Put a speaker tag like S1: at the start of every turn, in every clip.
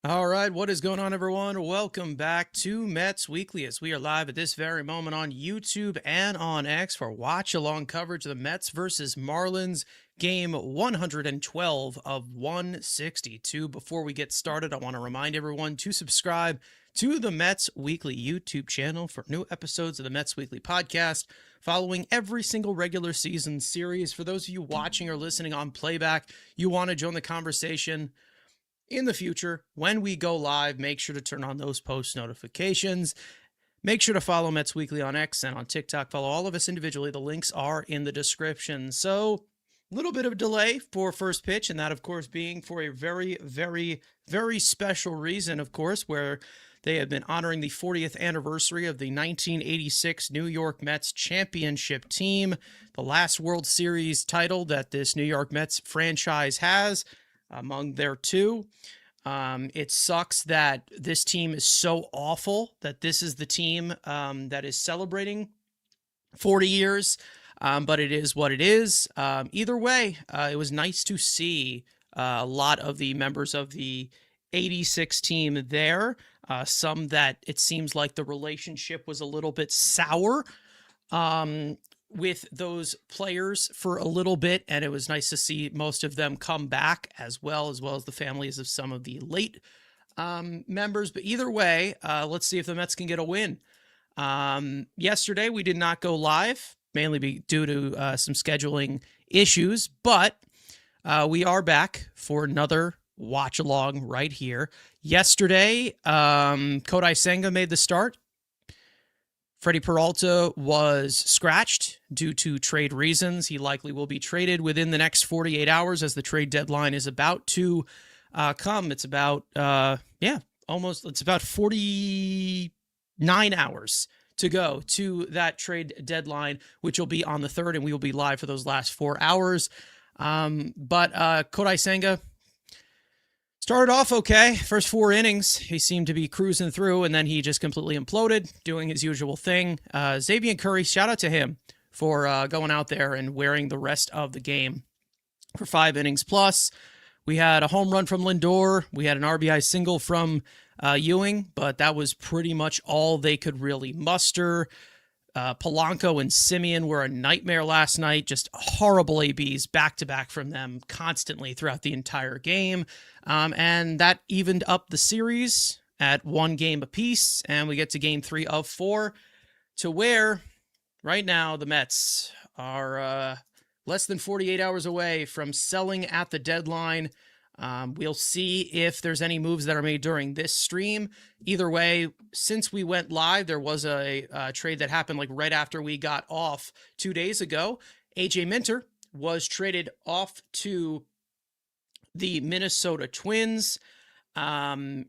S1: All right, what is going on, everyone? Welcome back to Mets Weekly as we are live at this very moment on YouTube and on X for watch-along coverage of the Mets versus Marlins game 112 of 162. Before we get started, I want to remind everyone to subscribe to the Mets Weekly YouTube channel for new episodes of the Mets Weekly podcast following every single regular season series. For those of you watching or listening on playback, you want to join the conversation in the future, when we go live, make sure to turn on those post notifications. Make sure to follow Mets Weekly on X and on TikTok. Follow all of us individually. The links are in the description. So, a little bit of a delay for first pitch, and that, of course, being for a very, very, very special reason, of course, where they have been honoring the 40th anniversary of the 1986 New York Mets championship team, the last World Series title that this New York Mets franchise has among their two. It sucks that this team is so awful that this is the team that is celebrating 40 years, but it is what it is. Either way, it was nice to see a lot of the members of the 86 team there. Some that it seems like the relationship was a little bit sour with those players for a little bit, and it was nice to see most of them come back as well as the families of some of the late members. But either way, let's see if the Mets can get a win. Yesterday, we did not go live, mainly due to some scheduling issues, but we are back for another watch along right here. Yesterday, Kodai Senga made the start. Freddie Peralta was scratched due to trade reasons. He likely will be traded within the next 48 hours as the trade deadline is about to come. It's about, it's about 49 hours to go to that trade deadline, which will be on the 3rd, and we will be live for those last 4 hours. But Kodai Senga started off okay. First 4 innings, he seemed to be cruising through, and then he just completely imploded, doing his usual thing. Xavier Curry, shout out to him for going out there and wearing the rest of the game for 5 innings plus. We had a home run from Lindor. We had an RBI single from Ewing, but that was pretty much all they could really muster. Polanco and Simeon were a nightmare last night. Just horrible ABs back-to-back from them constantly throughout the entire game. And that evened up the series at 1 game apiece. And we get to game 3 of 4 to where right now the Mets are less than 48 hours away from selling at the deadline. We'll see if there's any moves that are made during this stream. Either way, since we went live, there was a trade that happened like right after we got off 2 days ago. AJ Minter was traded off to the Minnesota Twins. And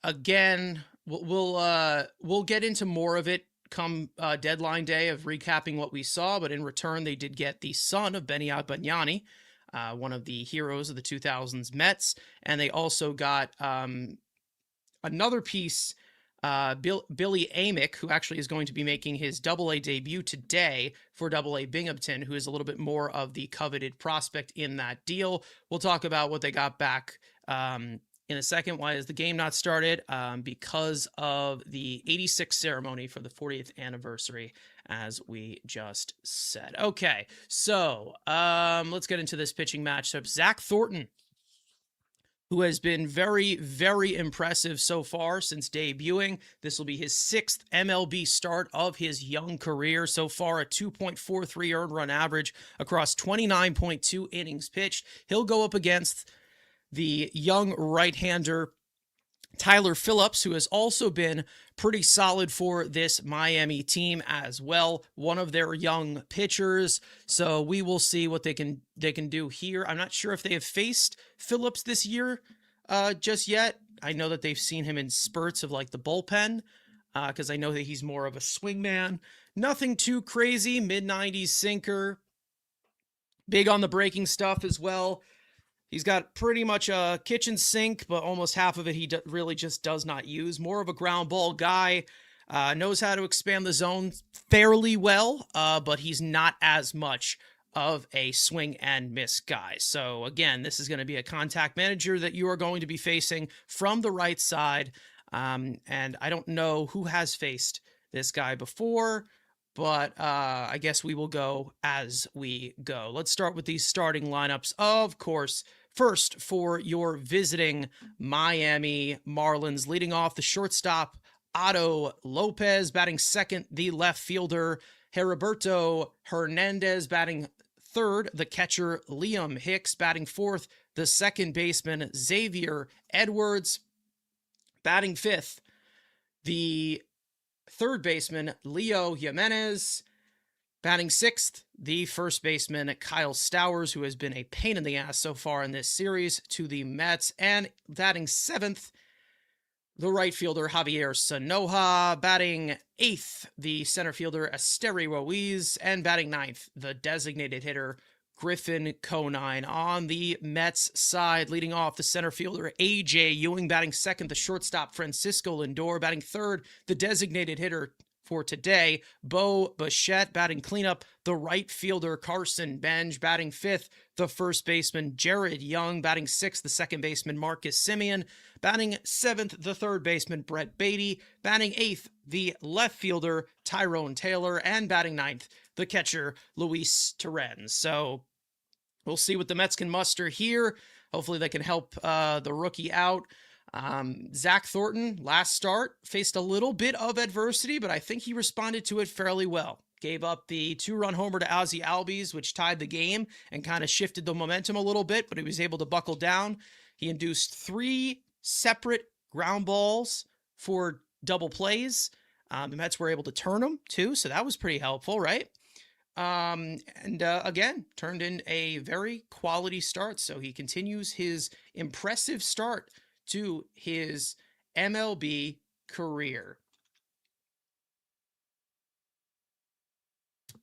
S1: again, we'll get into more of it come deadline day of recapping what we saw. But in return, they did get the son of Benny Agbayani, one of the heroes of the 2000s Mets. And they also got another piece, Billy Amick, who actually is going to be making his Double-A debut today for Double-A Binghamton, who is a little bit more of the coveted prospect in that deal. We'll talk about what they got back in a second. Why is the game not started? Because of the 86 ceremony for the 40th anniversary, as we just said. Okay, so let's get into this pitching matchup. Zach Thornton, who has been very, very impressive so far since debuting. This will be his 6th MLB start of his young career. So far, a 2.43 earned run average across 29.2 innings pitched. He'll go up against the young right-hander Tyler Phillips, who has also been pretty solid for this Miami team as well, one of their young pitchers. So we will see what they can do here. I'm not sure if they have faced Phillips this year just yet. I know that they've seen him in spurts of like the bullpen because I know that he's more of a swingman. Nothing too crazy, mid-90s sinker, big on the breaking stuff as well. He's got pretty much a kitchen sink, but almost half of it he really just does not use. More of a ground ball guy, knows how to expand the zone fairly well, but he's not as much of a swing and miss guy. So again, this is going to be a contact manager that you are going to be facing from the right side. And I don't know who has faced this guy before, but I guess we will go as we go. Let's start with these starting lineups. Of course, first for your visiting Miami Marlins, leading off the shortstop, Otto Lopez, batting second, the left fielder, Heriberto Hernandez, batting third, the catcher, Liam Hicks, batting fourth, the second baseman, Xavier Edwards, batting fifth, the third baseman, Leo Jimenez, batting sixth, the first baseman, Kyle Stowers, who has been a pain in the ass so far in this series to the Mets, and batting seventh, the right fielder, Javier Sanoja, batting eighth, the center fielder, Esteri Ruiz, and batting ninth, the designated hitter, Griffin Conine. On the Mets side, leading off the center fielder, A.J. Ewing, batting second, the shortstop, Francisco Lindor, batting third, the designated hitter for today, Bo Bichette, batting cleanup, the right fielder, Carson Benj, batting fifth, the first baseman, Jared Young, batting sixth, the second baseman, Marcus Semien, batting seventh, the third baseman, Brett Beatty, batting eighth, the left fielder, Tyrone Taylor, and batting ninth, the catcher, Luis Torrens. So we'll see what the Mets can muster here. Hopefully they can help the rookie out. Zach Thornton, last start, faced a little bit of adversity, but I think he responded to it fairly well. Gave up the 2-run homer to Ozzie Albies, which tied the game and kind of shifted the momentum a little bit, but he was able to buckle down. He induced 3 separate ground balls for double plays. The Mets were able to turn them too, so that was pretty helpful, right? Again, turned in a very quality start. So he continues his impressive start to his MLB career.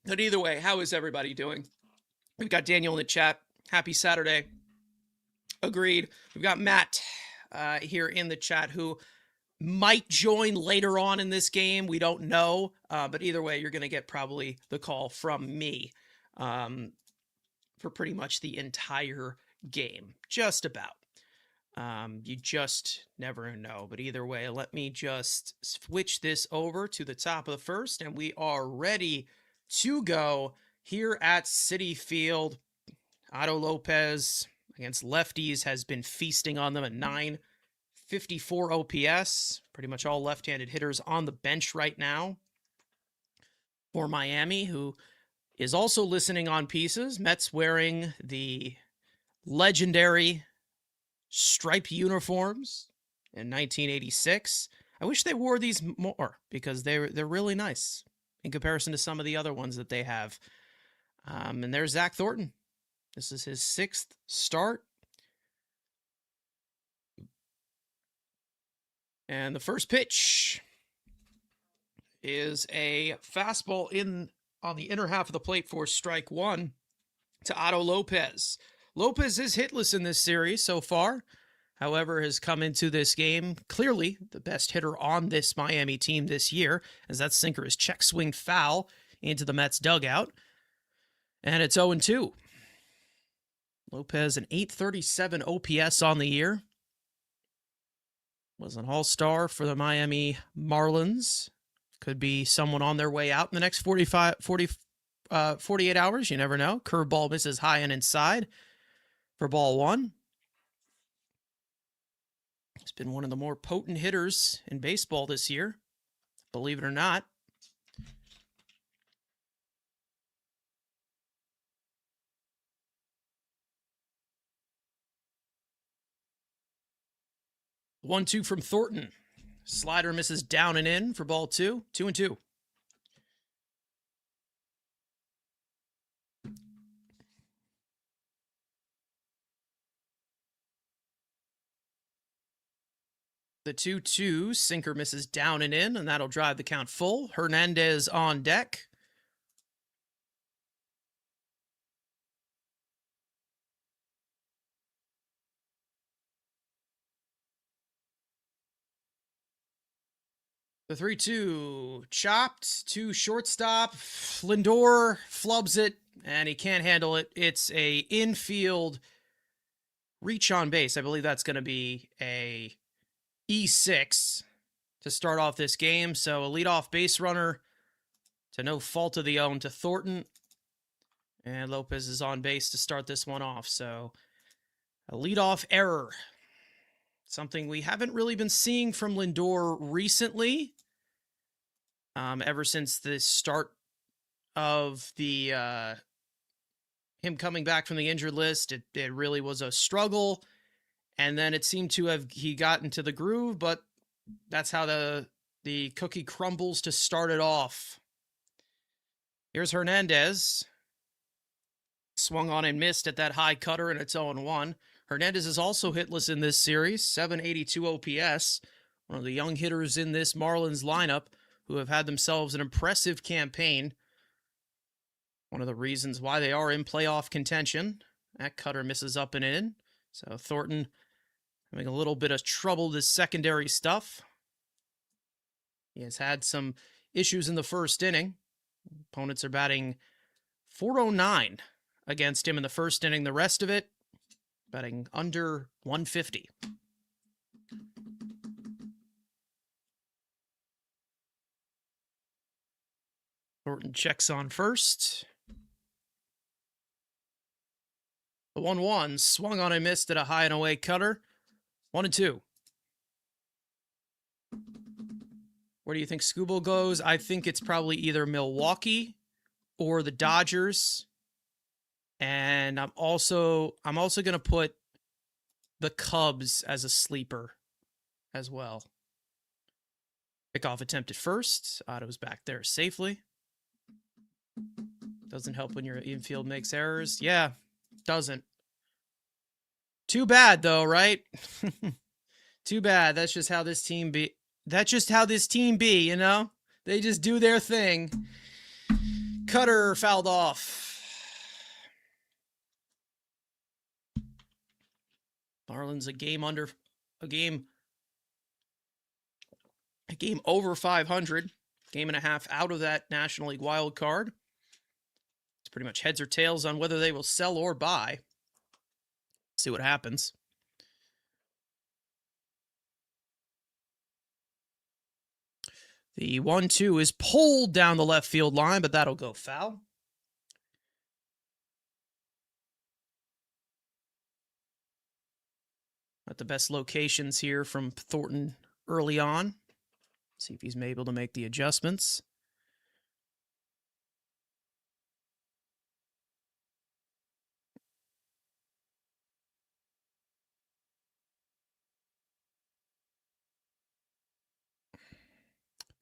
S1: But either way, how is everybody doing? We've got Daniel in the chat. Happy Saturday. Agreed. We've got Matt here in the chat who might join later on in this game. We don't know. But either way, you're going to get probably the call from me for pretty much the entire game. Just about. You just never know. But either way, let me just switch this over to the top of the first, and we are ready to go here at Citi Field. Otto Lopez against lefties has been feasting on them at 954 OPS. Pretty much all left-handed hitters on the bench right now for Miami, who is also listening on pieces. Mets wearing the legendary striped uniforms in 1986. I wish they wore these more because they're really nice in comparison to some of the other ones that they have. And there's Zach Thornton. This is his 6th start. And the first pitch is a fastball on the inner half of the plate for strike 1 to Otto Lopez. Lopez is hitless in this series so far. However, has come into this game clearly the best hitter on this Miami team this year, as that sinker is check swing foul into the Mets dugout. And it's 0-2. Lopez, an 837 OPS on the year. Was an all-star for the Miami Marlins. Could be someone on their way out in the next 48 hours. You never know. Curveball misses high and inside for ball 1. He's been one of the more potent hitters in baseball this year, believe it or not. One, 2 from Thornton. Slider misses down and in for ball 2. 2-2. The 2-2 sinker misses down and in, and that'll drive the count full. Hernandez on deck. The 3-2 chopped to shortstop. Lindor flubs it. and he can't handle it. It's a infield reach on base. I believe that's going to be a E6 to start off this game. So a leadoff base runner to no fault of the own to Thornton. And Lopez is on base to start this one off. So a leadoff error. Something we haven't really been seeing from Lindor recently. Ever since the start of the him coming back from the injured list, it really was a struggle. And then it seemed to have he got into the groove, but that's how the cookie crumbles to start it off. Here's Hernandez. Swung on and missed at that high cutter, and it's 0-1. Hernandez is also hitless in this series, 782 OPS. One of the young hitters in this Marlins lineup who have had themselves an impressive campaign. One of the reasons why they are in playoff contention. That cutter misses up and in. So Thornton having a little bit of trouble with secondary stuff. He has had some issues in the first inning. Opponents are batting .409 against him in the first inning. The rest of it, batting under 150. Thornton checks on first. The 1-1 swung on and missed at a high and away cutter. 1-2. Where do you think Scooble goes? I think it's probably either Milwaukee or the Dodgers. And I'm also going to put the Cubs as a sleeper as well. Pickoff attempt at first. Otto's back there safely. Doesn't help when your infield makes errors. Yeah, doesn't. Too bad though, right? Too bad. That's just how this team be. That's just how this team be, you know? They just do their thing. Cutter fouled off. Marlins a game over 500. Game and a half out of that National League wild card. It's pretty much heads or tails on whether they will sell or buy. See what happens. The 1-2 is pulled down the left field line, but that'll go foul. At the best locations here from Thornton early on. See if he's able to make the adjustments.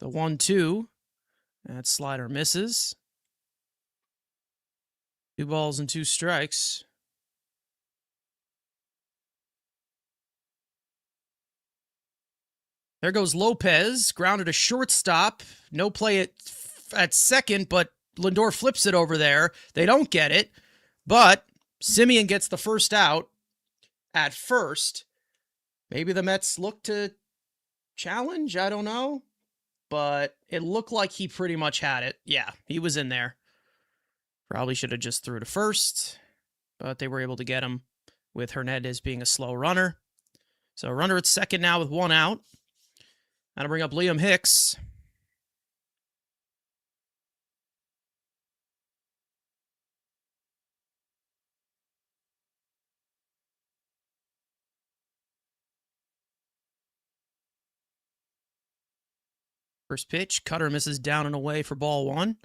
S1: The 1-2. That slider misses. 2 balls and 2 strikes. There goes Lopez. Grounded a shortstop. No play at second, but Lindor flips it over there. They don't get it, but Simeon gets the first out at first. Maybe the Mets look to challenge. I don't know. But it looked like he pretty much had it. Yeah, he was in there. Probably should have just threw to first, but they were able to get him with Hernandez being a slow runner. So runner at second now with 1 out. That'll bring up Liam Hicks. First pitch, cutter misses down and away for ball 1.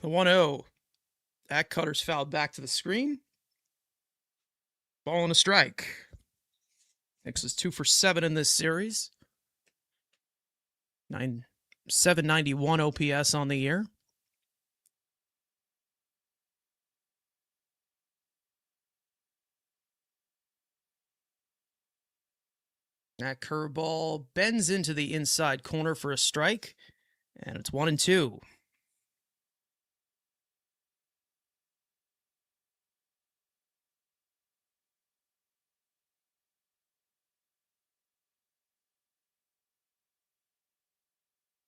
S1: The 1-0. That cutter's fouled back to the screen. Ball and a strike. Hicks is 2 for 7 in this series. 791 OPS on the year. That curveball bends into the inside corner for a strike, and it's 1-2.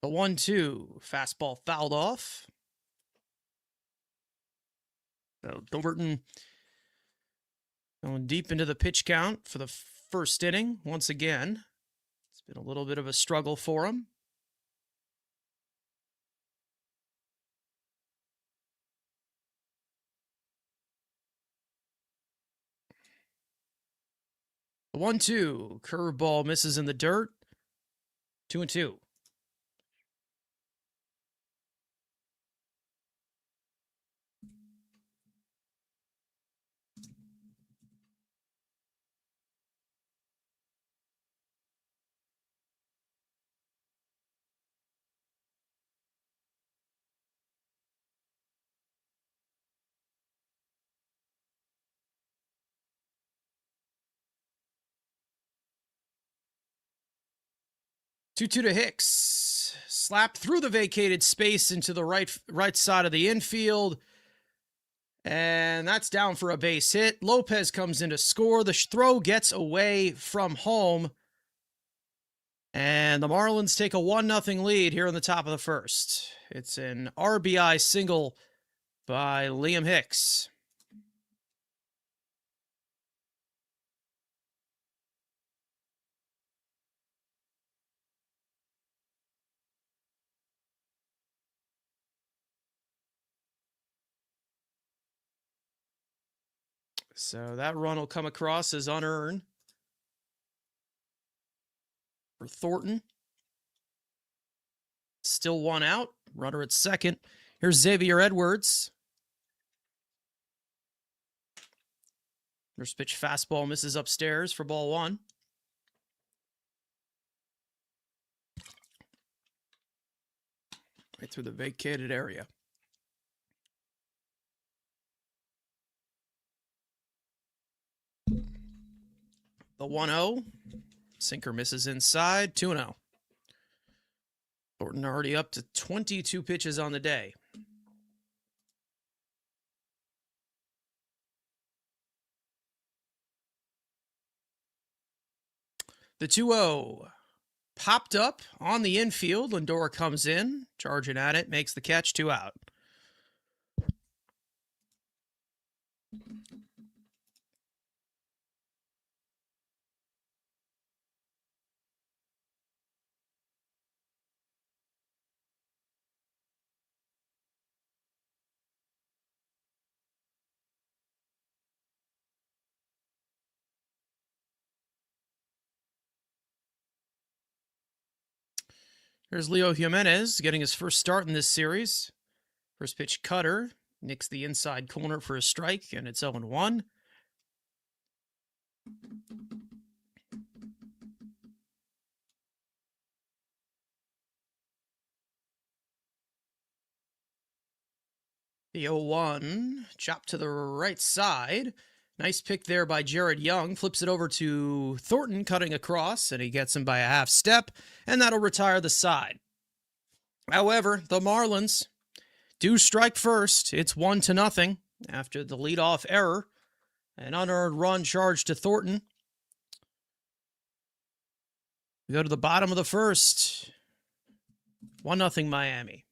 S1: The 1-2. Fastball fouled off. So Thornton going deep into the pitch count for the first inning once again. It's been a little bit of a struggle for him. The 1-2. Curveball misses in the dirt. 2-2. Two-two to Hicks. Slapped through the vacated space into the right side of the infield. And that's down for a base hit. Lopez comes in to score. The throw gets away from home. And the Marlins take a 1-0 lead here in the top of the first. It's an RBI single by Liam Hicks. So that run will come across as unearned for Thornton. Still one out. Runner at second. Here's Xavier Edwards. First pitch fastball misses upstairs for ball one. Right through the vacated area. The 1-0. Sinker misses inside. 2-0. Thornton already up to 22 pitches on the day. The 2-0 popped up on the infield. Lindor comes in, charging at it, makes the catch, 2 out. Here's Leo Jimenez getting his first start in this series. First pitch cutter, nicks the inside corner for a strike, and it's 0-1. The 0-1, chopped to the right side. Nice pick there by Jared Young. Flips it over to Thornton, cutting across, and he gets him by a half step, and that'll retire the side. However, the Marlins do strike first. It's 1-0 after the leadoff error. An unearned run charged to Thornton. We go to the bottom of the first. 1-0 Miami.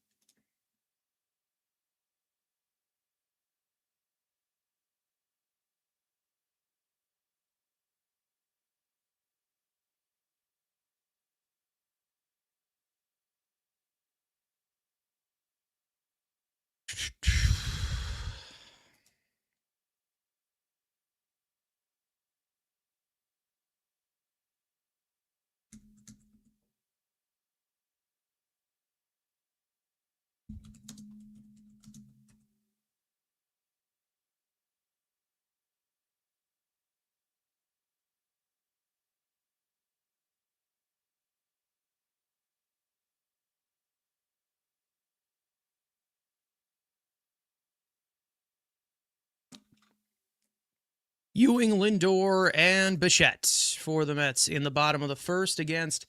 S1: Ewing, Lindor, and Bichette for the Mets in the bottom of the first against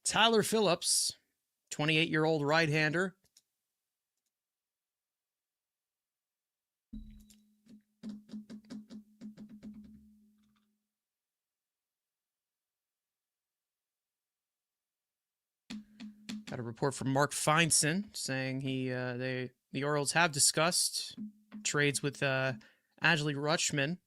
S1: Tyler Phillips, 28-year-old right-hander. Got a report from Mark Feinstein saying the Orioles have discussed trades with Adley Rutschman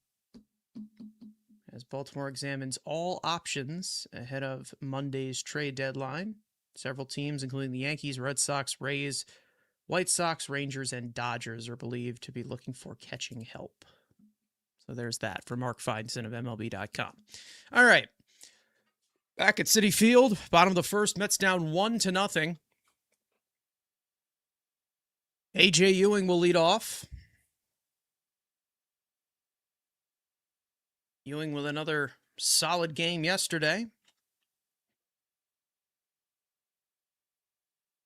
S1: as Baltimore examines all options ahead of Monday's trade deadline. Several teams, including the Yankees, Red Sox, Rays, White Sox, Rangers, and Dodgers, are believed to be looking for catching help. So there's that from Mark Feinstein of MLB.com. All right. Back at Citi Field, bottom of the first, Mets down 1-0. A.J. Ewing will lead off. Ewing with another solid game yesterday.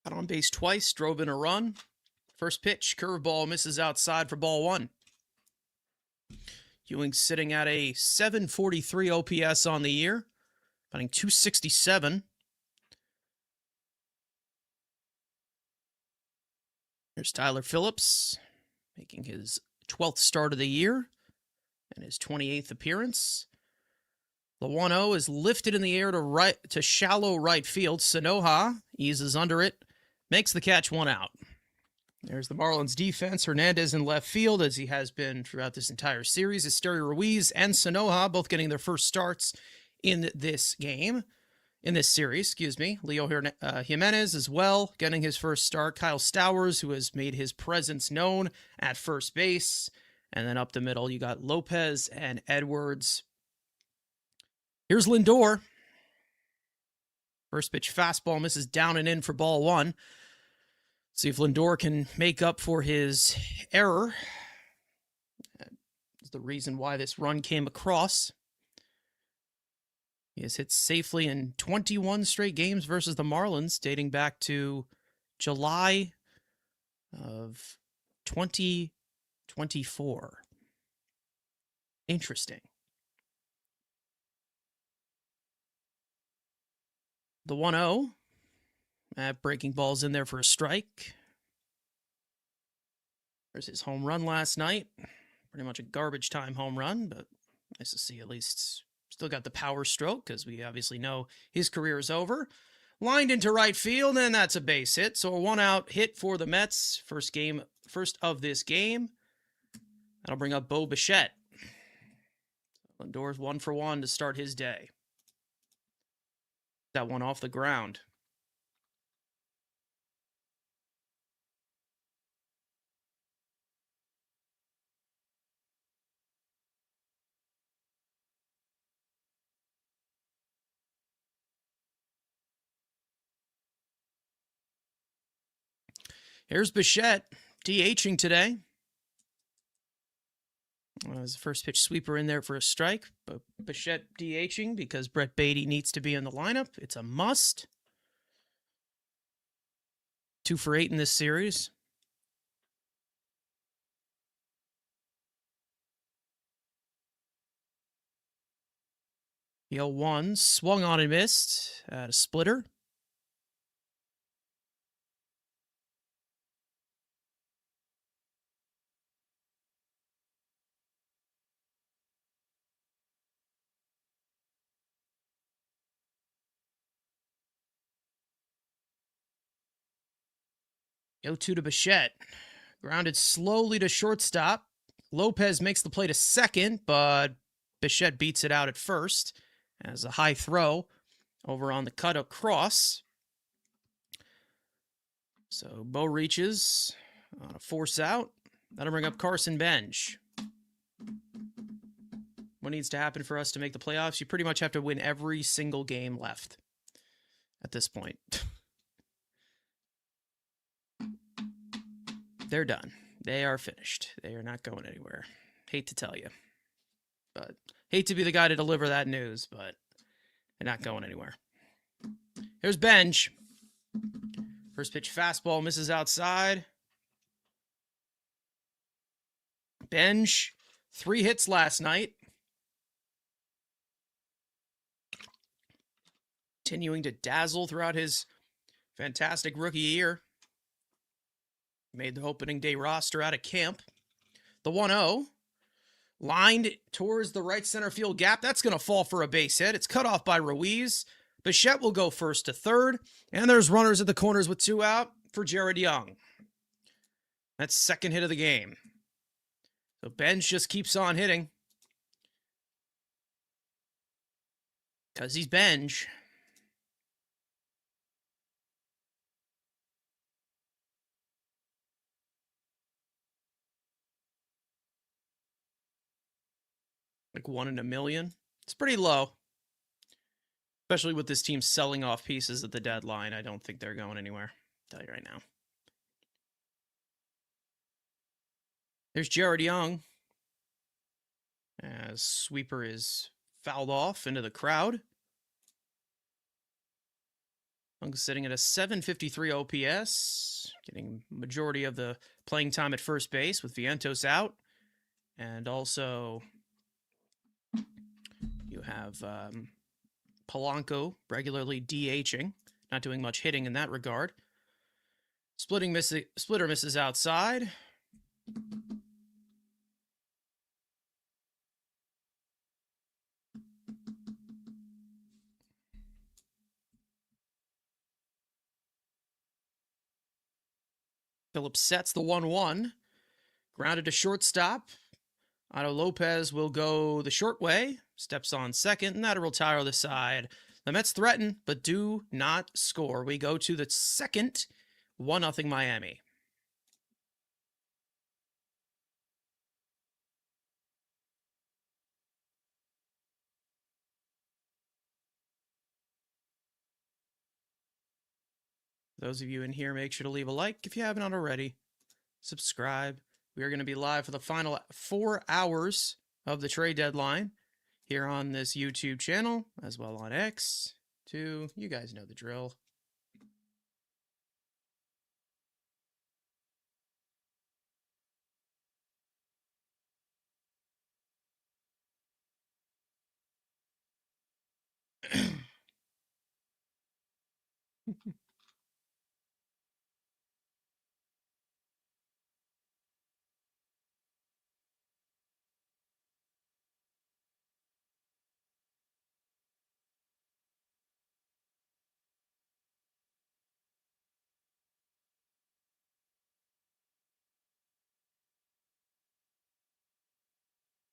S1: Got on base twice, drove in a run. First pitch, curveball, misses outside for ball one. Ewing sitting at a 743 OPS on the year, batting .267. Here's Tyler Phillips, making his 12th start of the year and his 28th appearance. The 1-0 is lifted in the air to shallow right field. Sanoja eases under it, makes the catch, 1 out. There's the Marlins defense. Hernandez in left field, as he has been throughout this entire series. Esteury Ruiz and Sanoja both getting their first starts in this game. In this series, Leo Jimenez as well, getting his first start. Kyle Stowers, who has made his presence known at first base. And then up the middle, you got Lopez and Edwards. Here's Lindor. First pitch fastball misses down and in for ball one. See if Lindor can make up for his error. That's the reason why this run came across. He has hit safely in 21 straight games versus the Marlins, dating back to July of 2024. Interesting. The 1-0. Breaking ball's in there for a strike. There's his home run last night. Pretty much a garbage time home run, but nice to see at least still got the power stroke, because we obviously know his career is over. Lined into right field, and that's a base hit. So a 1-out hit for the Mets. First of this game. That'll bring up Bo Bichette. Lindor's 1 for 1 to start his day. That one off the ground. Here's Bichette DHing today. His first pitch sweeper in there for a strike. But Bichette DHing because Brett Beatty needs to be in the lineup. It's a must. 2 for 8 in this series. The 0-1 swung on and missed at a splitter. Go 2 to Bichette. Grounded slowly to shortstop. Lopez makes the play to second, but Bichette beats it out at first as a high throw over on the cut across. So Bo reaches on a force out. That'll bring up Carson Bench. What needs to happen for us to make the playoffs? You pretty much have to win every single game left at this point. They're done. They are finished. They are not going anywhere. Hate to tell you. But hate to be the guy to deliver that news, but they're not going anywhere. Here's Bench. First pitch fastball misses outside. Bench, 3 hits last night. Continuing to dazzle throughout his fantastic rookie year. Made the opening day roster out of camp. The 1-0. Lined towards the right center field gap. That's going to fall for a base hit. It's cut off by Ruiz. Bichette will go first to third, and there's runners at the corners with 2 out for Jared Young. That's second hit of the game. So Benj just keeps on hitting. Because he's Benj. Like 1 in a million. It's pretty low. Especially with this team selling off pieces at the deadline. I don't think they're going anywhere. I'll tell you right now. There's Jared Young. As sweeper is fouled off into the crowd. Young's sitting at a 753 OPS. Getting majority of the playing time at first base with Vientos out. And also you have Polanco regularly DHing, not doing much hitting in that regard. Splitter misses outside. Phillips sets the 1-1. Grounded to shortstop. Otto Lopez will go the short way. Steps on second, and that'll retire the side. The Mets threaten, but do not score. We go to the second, 1-0 Miami. Those of you in here, make sure to leave a like if you haven't already. Subscribe. We are going to be live for the final 4 hours of the trade deadline here on this YouTube channel, as well on X, too. You guys know the drill.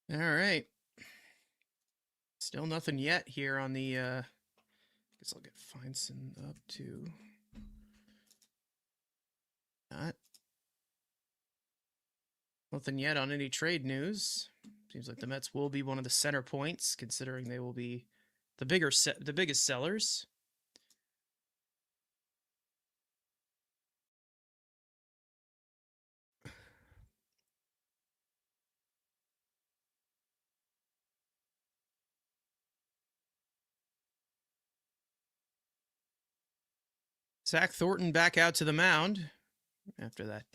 S1: All right. Still nothing yet here on the, guess I'll get Feinstein up to. Not. Nothing yet on any trade news. Seems like the Mets will be one of the center points, considering they will be the biggest sellers. Zach Thornton back out to the mound after that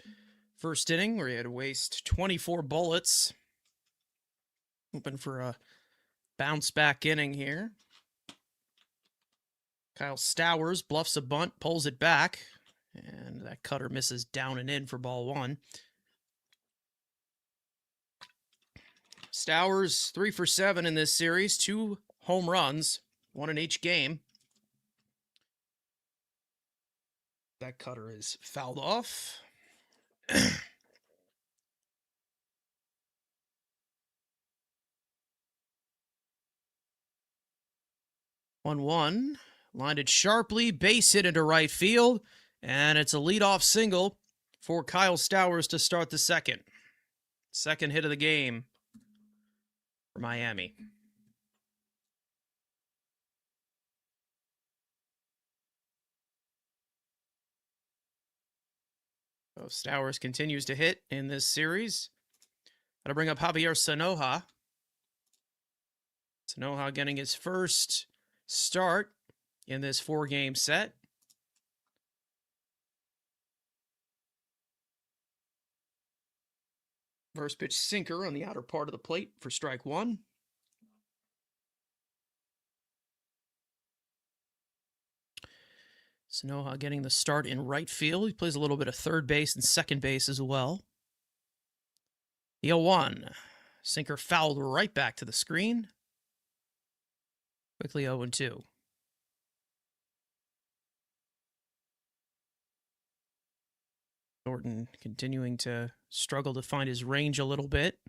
S1: first inning where he had to waste 24 bullets. Hoping for a bounce back inning here. Kyle Stowers bluffs a bunt, pulls it back, and that cutter misses down and in for ball 1. Stowers 3 for 7 in this series, 2 home runs, 1 in each game. That cutter is fouled off. 1-1. Lined it sharply, base hit into right field, and it's a leadoff single for Kyle Stowers to start the second. Second hit of the game for Miami. So Stowers continues to hit in this series. Gotta bring up Javier Sanoja. Sanoja getting his first start in this 4-game set. First pitch sinker on the outer part of the plate for strike 1. Sanoja getting the start in right field. He plays a little bit of third base and second base as well. The 0-1. Sinker fouled right back to the screen. Quickly 0-2. Thornton continuing to struggle to find his range a little bit.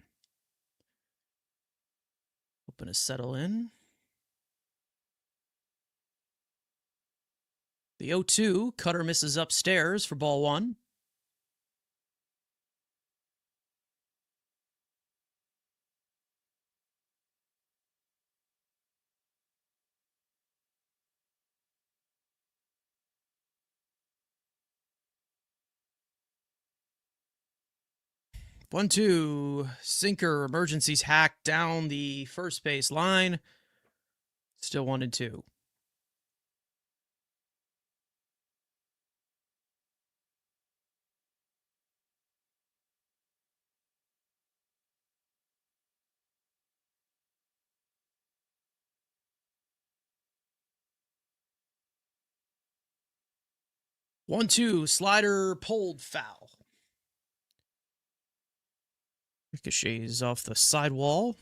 S1: Hoping to settle in. The 0-2, cutter misses upstairs for ball one. One, two, sinker, emergencies hacked down the first base line. Still 1-2. One, two, slider pulled foul. Ricochets off the sidewall.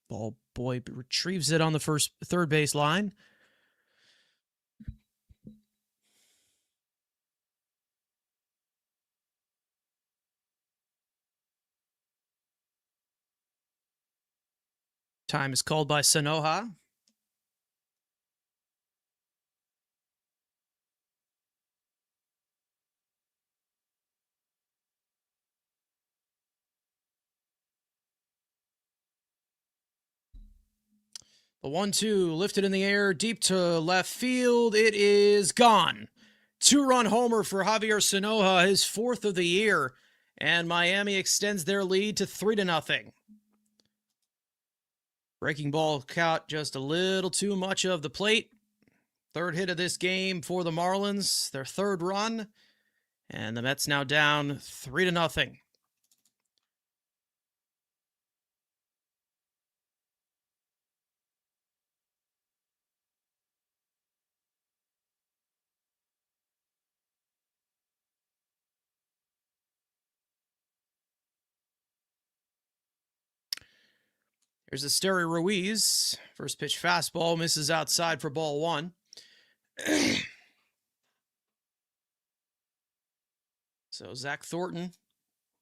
S1: Ball boy retrieves it on the third base line. Time is called by Sanoha. The 1-2 lifted in the air, deep to left field. It is gone. 2-run homer for Javier Sanoha, his 4th of the year. And Miami extends their lead to 3-0. Breaking ball caught just a little too much of the plate. Third hit of this game for the Marlins, their 3rd run. And the Mets now down 3-0. Here's Esteury Ruiz. First pitch fastball misses outside for ball one. So Zach Thornton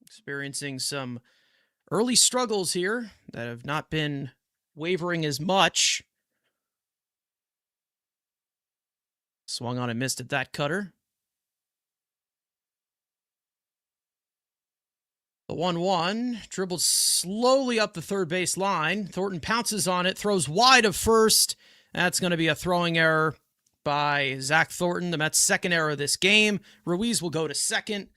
S1: experiencing some early struggles here that have not been wavering as much. Swung on and missed at that cutter. The 1-1 dribbled slowly up the third base line. Thornton pounces on it, throws wide of first. That's going to be a throwing error by Zach Thornton, the Mets' 2nd error of this game. Ruiz will go to second.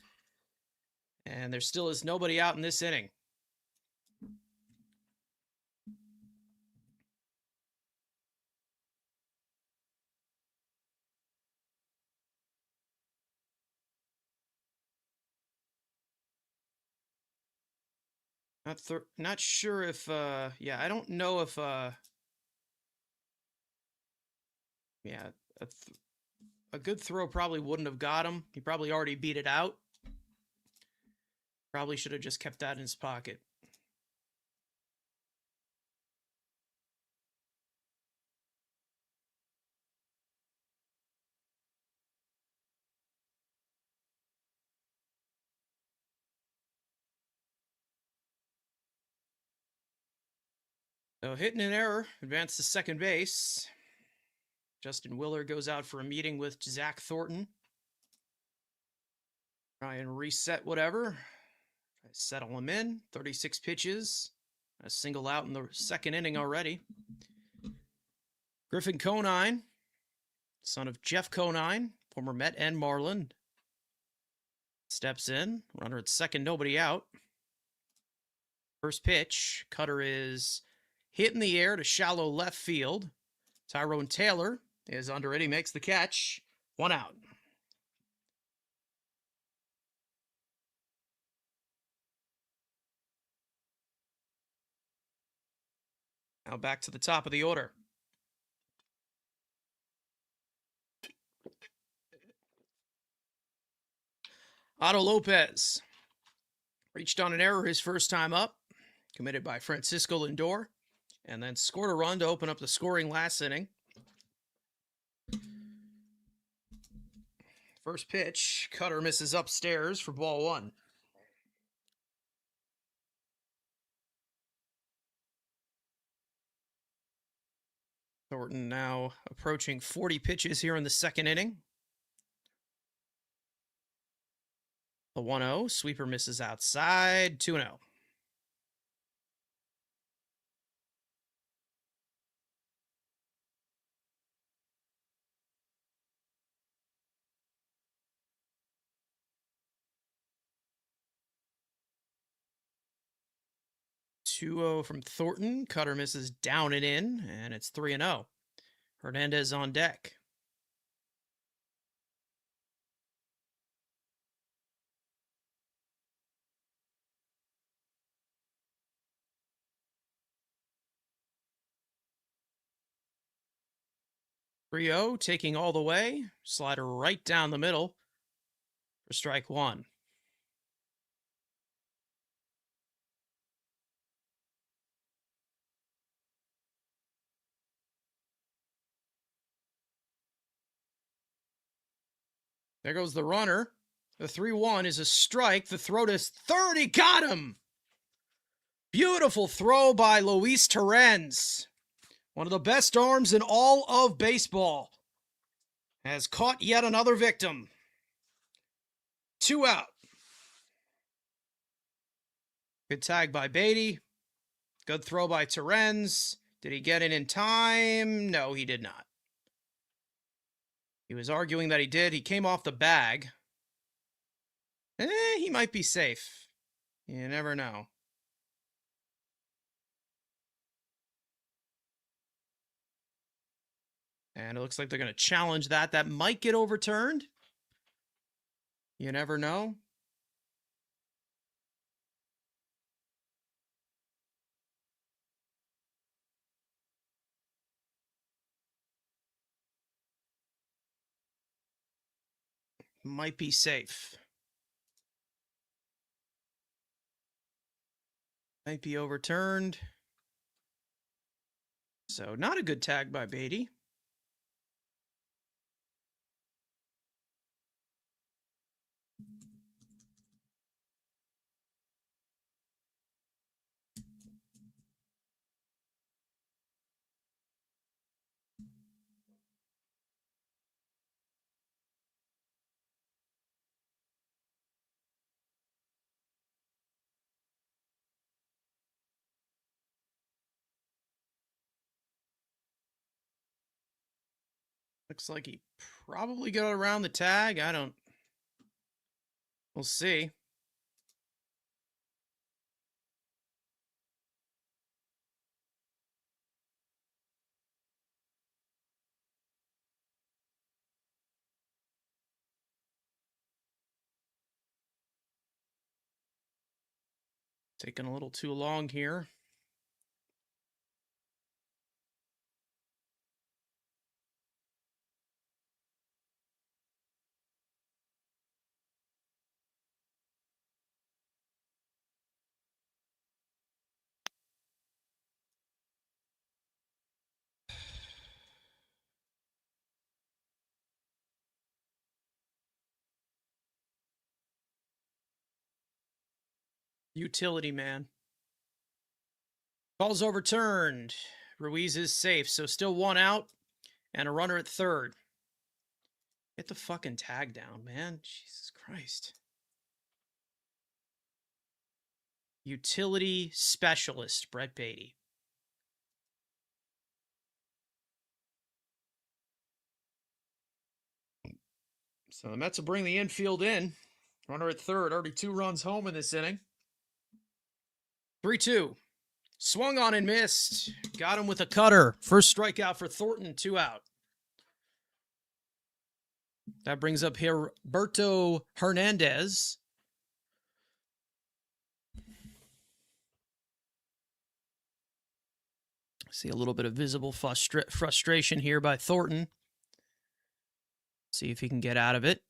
S1: And there still is nobody out in this inning. Not sure if, I don't know if, a good throw probably wouldn't have got him. He probably already beat it out. Probably should have just kept that in his pocket. So hitting an error, advanced to second base. Justin Willer goes out for a meeting with Zach Thornton. Try and reset whatever. Try to settle him in. 36 pitches. A single out in the 2nd inning already. Griffin Conine, son of Jeff Conine, former Met and Marlin, steps in. Runner at second, nobody out. First pitch, cutter is hit in the air to shallow left field. Tyrone Taylor is under it. He makes the catch. 1 out. Now back to the top of the order. Otto Lopez reached on an error his first time up, committed by Francisco Lindor, and then scored a run to open up the scoring last inning. First pitch, cutter misses upstairs for ball one. Thornton now approaching 40 pitches here in the second inning. The 1-0, sweeper misses outside, 2-0. From Thornton. Cutter misses down and in, and it's 3-0. Hernandez on deck. Rio taking all the way. Slider right down the middle for strike one. There goes the runner. The 3-1 is a strike. The throw to third. He got him. Beautiful throw by Luis Torrens. One of the best arms in all of baseball. Has caught yet another victim. 2 out. Good tag by Beatty. Good throw by Torrens. Did he get it in time? No, he did not. He was arguing that he did. He came off the bag. He might be safe. You never know. And it looks like they're going to challenge that. That might get overturned. You never know. Might be safe. Might be overturned. So not a good tag by Beatty. Looks like he probably got around the tag. We'll see. Taking a little too long here. Utility man. Ball's overturned. Ruiz is safe, so still 1 out and a runner at third. Get the fucking tag down, man. Jesus Christ. Utility specialist, Brett Beatty. So the Mets will bring the infield in. Runner at third, already 2 runs home in this inning. 3-2. Swung on and missed. Got him with a cutter. First strikeout for Thornton, 2 out. That brings up Roberto Hernandez. See a little bit of visible frustration here by Thornton. See if he can get out of it.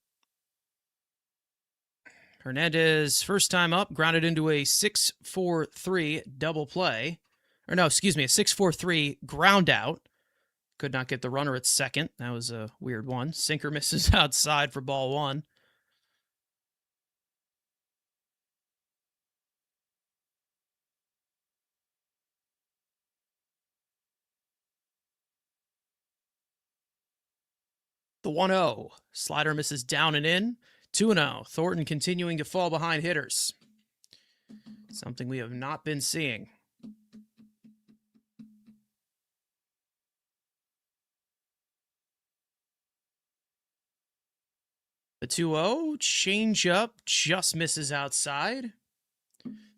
S1: Hernandez, first time up, grounded into a 6-4-3 double play. Or no, excuse me, a 6-4-3 ground out. Could not get the runner at second. That was a weird one. Sinker misses outside for ball one. The 1-0. Slider misses down and in. 2-0. Thornton continuing to fall behind hitters. Something we have not been seeing. The 2-0. Change up. Just misses outside.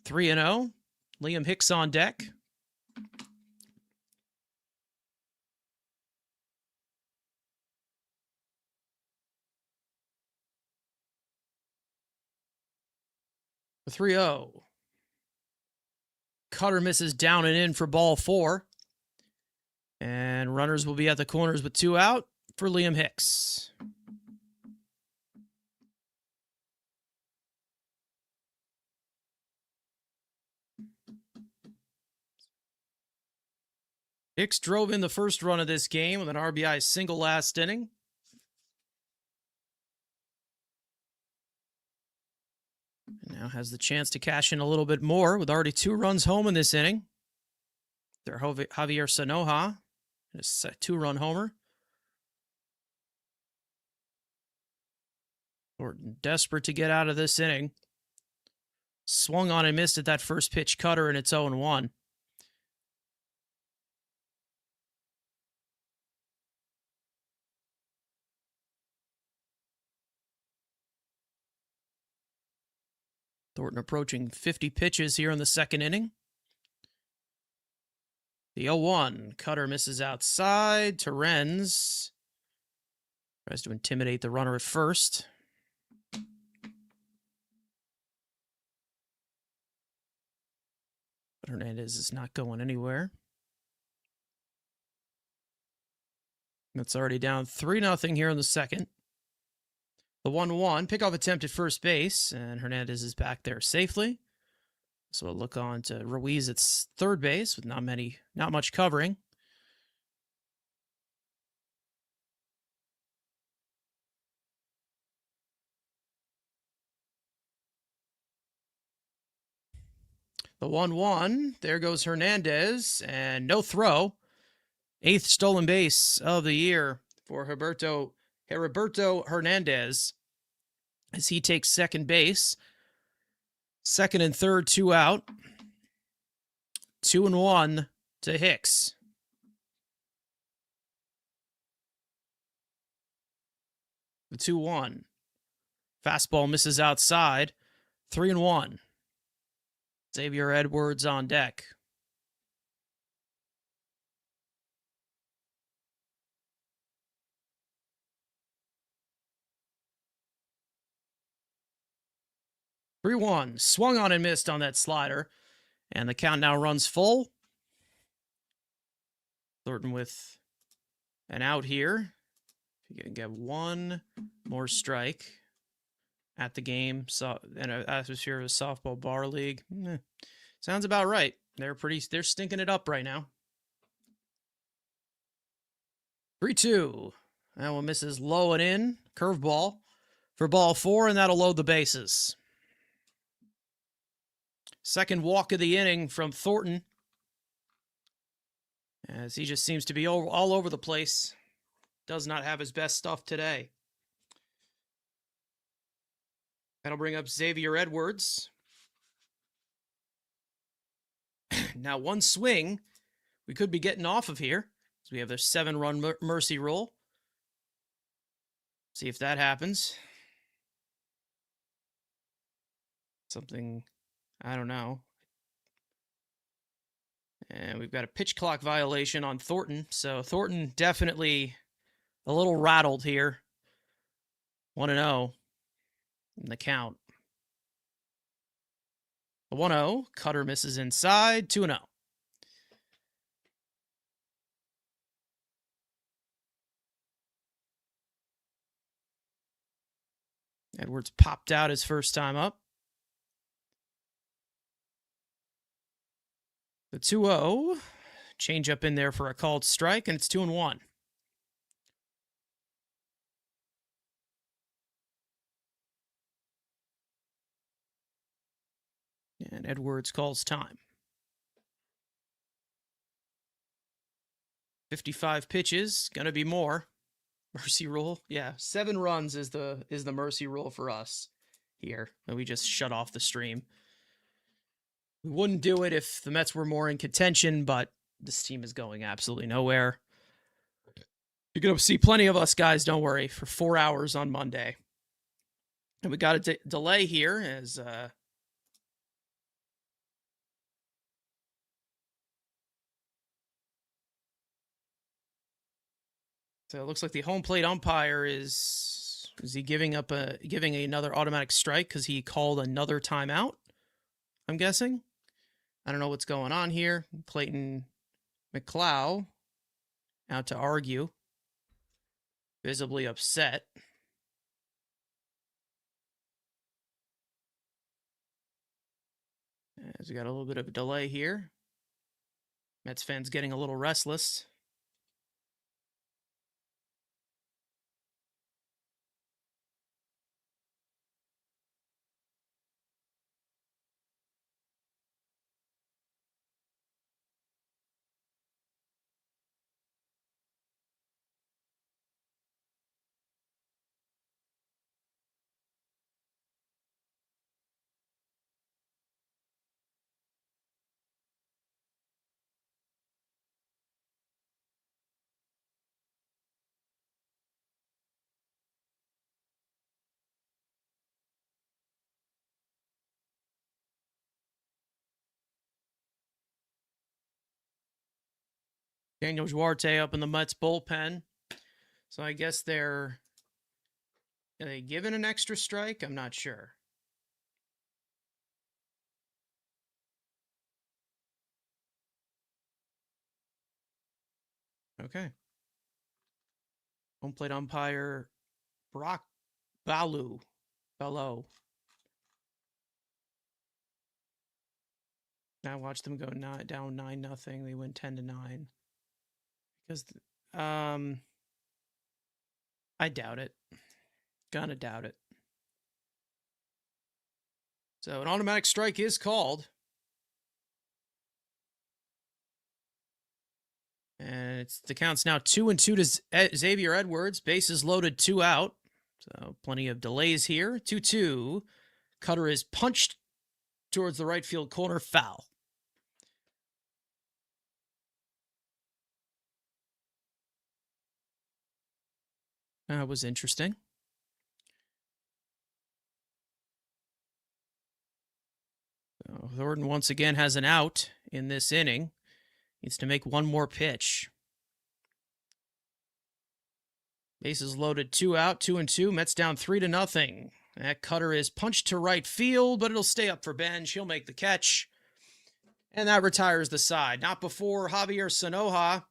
S1: 3-0. Liam Hicks on deck. The 3-0. Cutter misses down and in for ball four. And runners will be at the corners with 2 out for Liam Hicks. Hicks drove in the first run of this game with an RBI single last inning. And now has the chance to cash in a little bit more with already 2 runs home in this inning. They're Javier Sanoja, a 2-run homer. Thornton desperate to get out of this inning. Swung on and missed at that first pitch cutter, and it's 0-1. Thornton approaching 50 pitches here in the second inning. The 0-1. Cutter misses outside. Terens tries to intimidate the runner at first. But Hernandez is not going anywhere. That's already down 3-0 here in the second. The 1-1. Pickoff attempt at first base, and Hernandez is back there safely. So we'll look on to Ruiz at third base with not much covering. The 1-1. There goes Hernandez, and no throw. 8th stolen base of the year for Heriberto Hernandez as he takes second base. Second and third, 2 out. 2-1 to Hicks. The 2-1. Fastball misses outside. 3-1. Xavier Edwards on deck. Three 3-1. Swung on and missed on that slider. And the count now runs full. Thornton with an out here. If you can get one more strike at the game, in an atmosphere of a softball bar league, sounds about right. They're stinking it up right now. 3-2. That one misses low and in. Curveball for ball 4, and that'll load the bases. Second walk of the inning from Thornton, as he just seems to be all over the place. Does not have his best stuff today. That'll bring up Xavier Edwards. Now, one swing we could be getting off of here. So we have their 7-run mercy rule. See if that happens. Something, I don't know. And we've got a pitch clock violation on Thornton. So Thornton definitely a little rattled here. 1-0 in the count. The 1-0. Cutter misses inside. 2-0. Edwards popped out his first time up. The 2-0. Change up in there for a called strike, and it's 2-1. And Edwards calls time. 55 pitches, gonna be more. Mercy rule. Yeah, 7 runs is the mercy rule for us here. And we just shut off the stream. We wouldn't do it if the Mets were more in contention, but this team is going absolutely nowhere. You're going to see plenty of us guys, don't worry, for 4 hours on Monday. And we got a delay here as so it looks like the home plate umpire is he giving another automatic strike because he called another timeout? I'm guessing. I don't know what's going on here. Clayton McClough out to argue, visibly upset. As we got a little bit of a delay here. Mets fans getting a little restless. Daniel Duarte up in the Mets bullpen. So I guess are they given an extra strike? I'm not sure. Okay. Home plate umpire Brock Bello. Now watch them go down 9-0. They win 10-9. Because I doubt it. Gonna doubt it. So an automatic strike is called. And the count's now 2-2 to Xavier Edwards. Bases loaded, 2 out. So plenty of delays here. 2-2. Cutter is punched towards the right field corner, foul. That was interesting. So Thornton once again has an out in this inning. Needs to make one more pitch. Bases loaded, 2 out, 2-2. Mets down 3-0. That cutter is punched to right field, but it'll stay up for Benj. He'll make the catch. And that retires the side. Not before Javier Sanoja.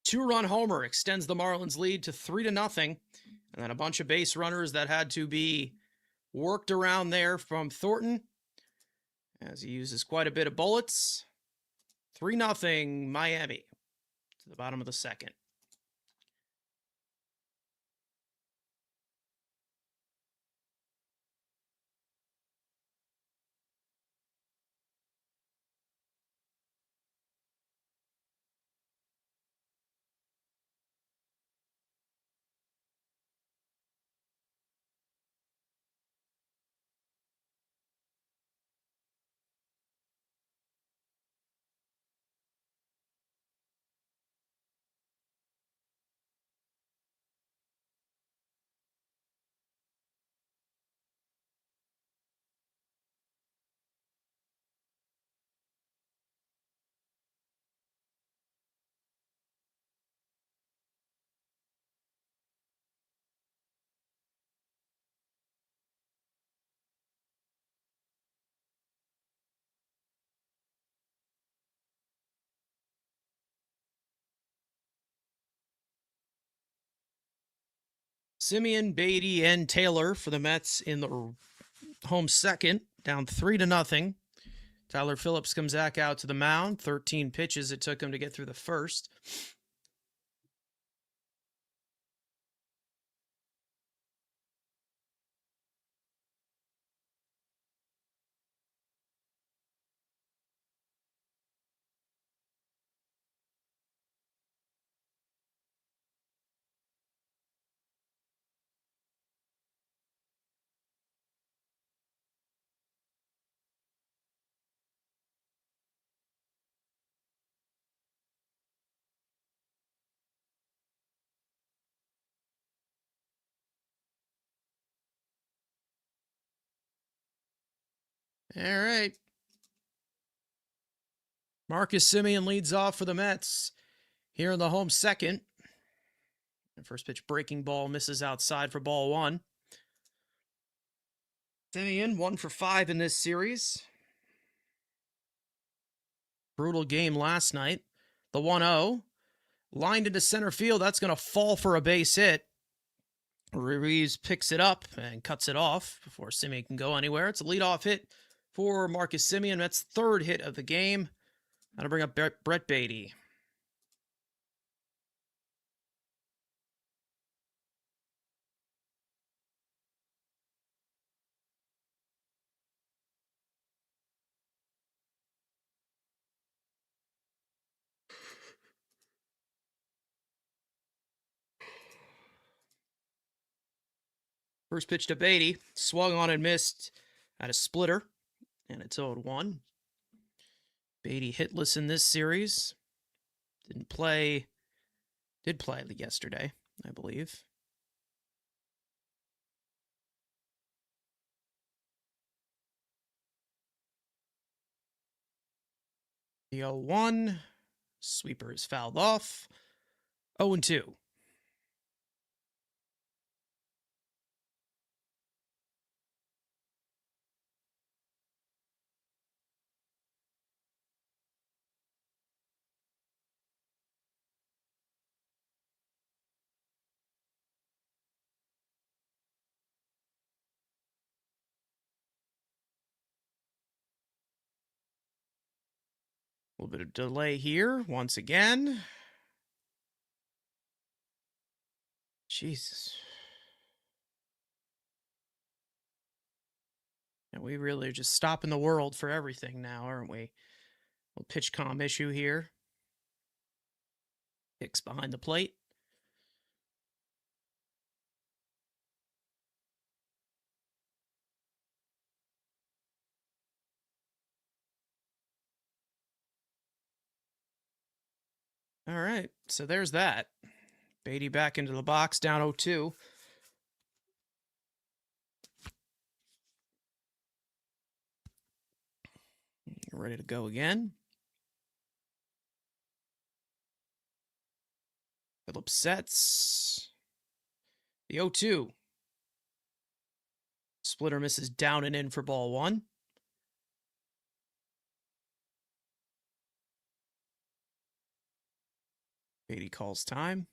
S1: 2-run homer extends the Marlins lead to 3-0. And then a bunch of base runners that had to be worked around there from Thornton, as he uses quite a bit of bullets. 3-0 Miami to the bottom of the second. Simeon, Beatty, and Taylor for the Mets in the home second, down 3-0. Tyler Phillips comes back out to the mound. 13 pitches it took him to get through the first. All right. Marcus Semien leads off for the Mets here in the home second. The first pitch breaking ball misses outside for ball one. Semien 1 for 5 in this series. Brutal game last night. The 1-0. Lined into center field. That's going to fall for a base hit. Ruiz picks it up and cuts it off before Semien can go anywhere. It's a leadoff hit for Marcus Semien. That's third hit of the game. That'll bring up Brett Beatty. First pitch to Beatty. Swung on and missed at a splitter. And it's 0-1. Beatty hitless in this series. Did play yesterday, I believe. The 0-1. Sweeper is fouled off. 0-2. A little bit of delay here once again. Jesus. And we really are just stopping the world for everything now, aren't we? Little pitch comm issue here. Hicks behind the plate. All right, so there's that. Beatty back into the box, down 0-2. Ready to go again. Phillips sets. The 0-2. Splitter misses down and in for ball one. Beatty calls time.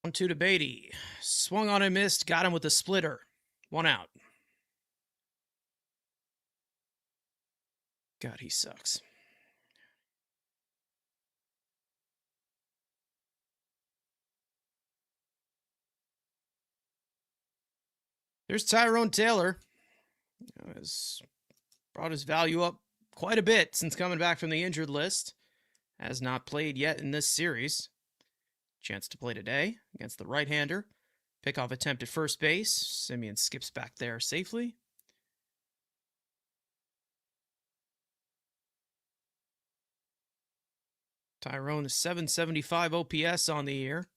S1: On 2 to Beatty. Swung on and missed. Got him with the splitter. 1 out. God, he sucks. There's Tyrone Taylor. Has brought his value up quite a bit since coming back from the injured list. Has not played yet in this series. Chance to play today against the right-hander. Pickoff attempt at first base. Semien skips back there safely. Tyrone is 775 OPS on the year.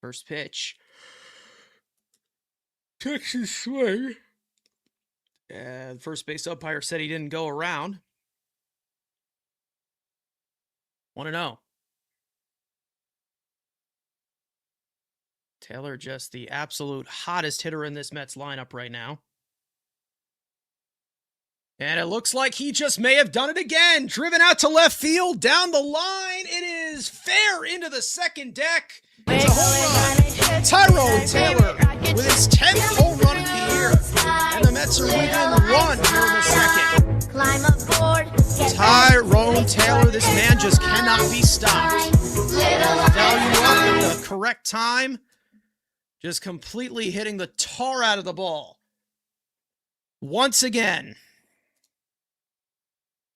S1: First pitch. Texas swing. And first base umpire said he didn't go around. 1-0. Taylor just the absolute hottest hitter in this Mets lineup right now. And it looks like he just may have done it again. Driven out to left field, down the line. It is fair into the second deck. It's a home run. Tyrone Taylor with his 10th home run of the year. And the Mets are within 1 here in the second. Tyrone Taylor, this man just cannot be stopped. Value up at the correct time. Just completely hitting the tar out of the ball. Once again.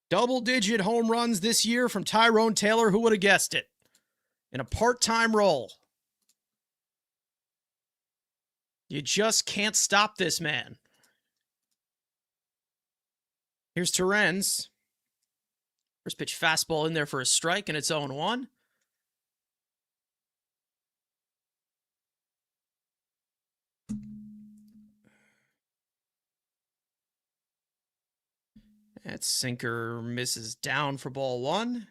S1: Double-digit home runs this year from Tyrone Taylor. Who would have guessed it? in a part-time role. You just can't stop this man. Here's Terrens. First pitch fastball in there for a strike, and it's 0-1. That sinker misses down for ball one.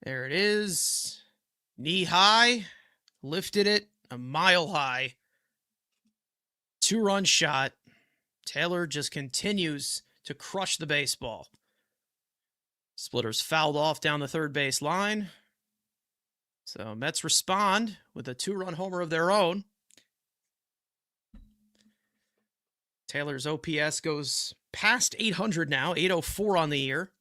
S1: There it is. Knee high. Lifted it a mile high. 2-run shot. Taylor just continues to crush the baseball. Splitters fouled off down the third base line. So Mets respond with a 2-run homer of their own. Taylor's OPS goes past 800 now, 804 on the year.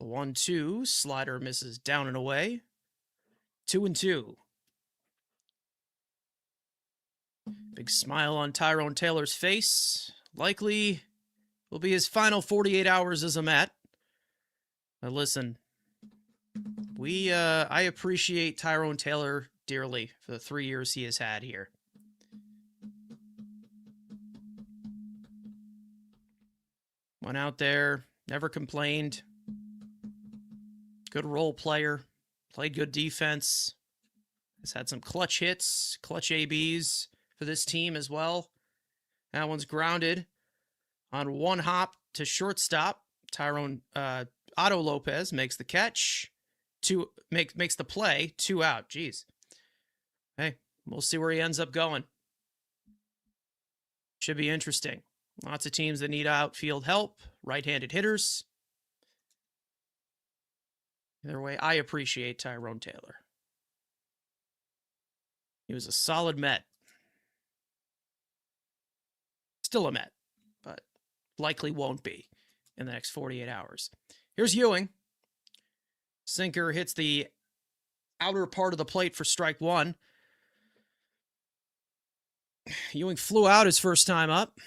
S1: 1-2, slider misses down and away. 2-2. Big smile on Tyrone Taylor's face. Likely will be his final 48 hours as a Met. But listen, I appreciate Tyrone Taylor dearly for the 3 years he has had here. Went out there, never complained. Good role player, played good defense. Has had some clutch hits, clutch ABs for this team as well. That one's grounded on one hop to shortstop. Tyrone Otto Lopez makes the catch. Makes the play. 2 out. Jeez. Hey, we'll see where he ends up going. Should be interesting. Lots of teams that need outfield help. Right-handed hitters. Either way, I appreciate Tyrone Taylor. He was a solid Met. Still a Met, but likely won't be in the next 48 hours. Here's Ewing. Sinker hits the outer part of the plate for strike one. Ewing flew out his first time up.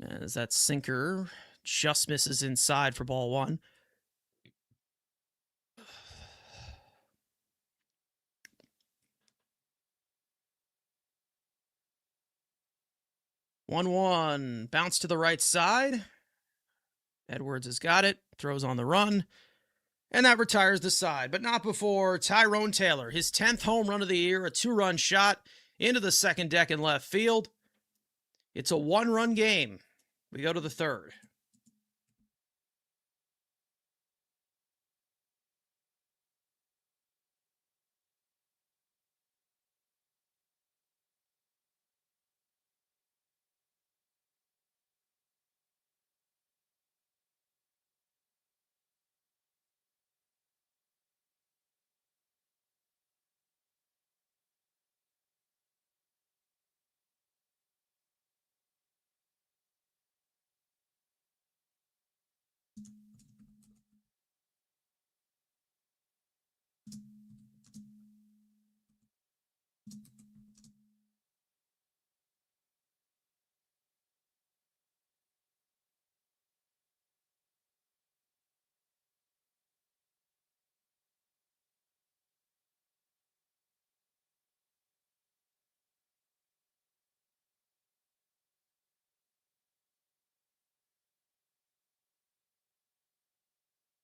S1: As that sinker just misses inside for ball one. One bounce to the right side. Edwards has got it, throws on the run, and that retires the side, but not before Tyrone Taylor, his 10th home run of the year, a 2-run shot into the second deck in left field. It's a 1-run game. We go to the third.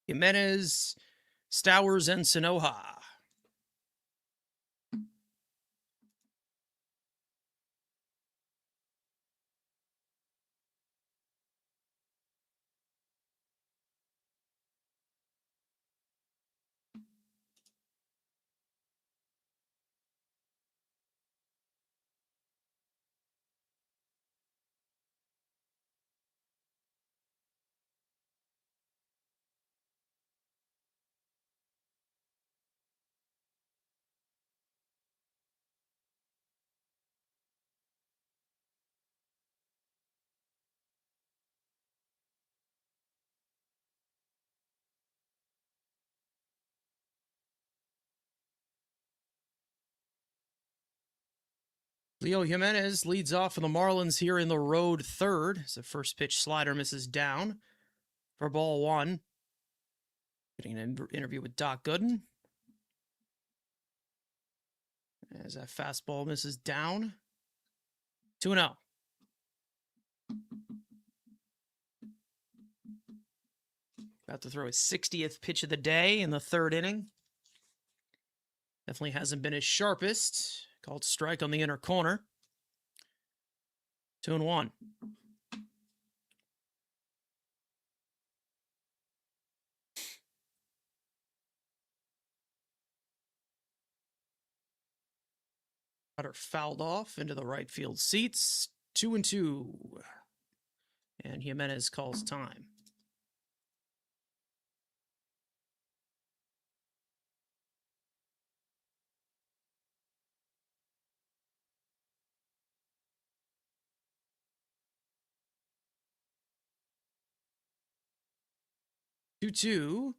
S1: Jimenez, Stowers, and Sonoha. Leo Jimenez leads off for the Marlins here in the road third. As the first pitch slider misses down for ball one. Getting an interview with Doc Gooden. As that fastball misses down. 2-0. About to throw his 60th pitch of the day in the third inning. Definitely hasn't been his sharpest. Called strike on the inner corner. 2-1. Cutter fouled off into the right field seats. 2-2. And Jimenez calls time. Two.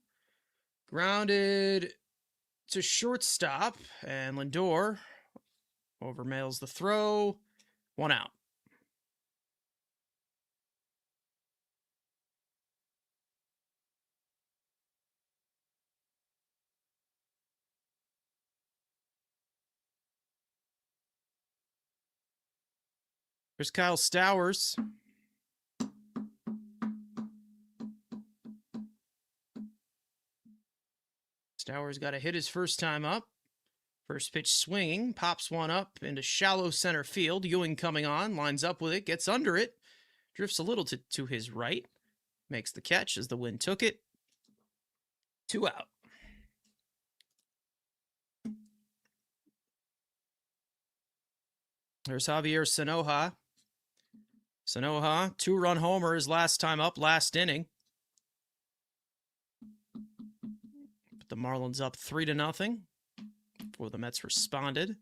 S1: Grounded to shortstop, and Lindor overmails the throw. 1 out. Here's Kyle Stowers. Stowers got to hit his first time up. First pitch swinging, pops one up into shallow center field. Ewing coming on, lines up with it, gets under it, drifts a little to his right, makes the catch as the wind took it. 2 out. There's Javier Sanoja. Sanoja, 2-run homer his last time up, last inning. But the Marlins up 3-0 before the Mets responded.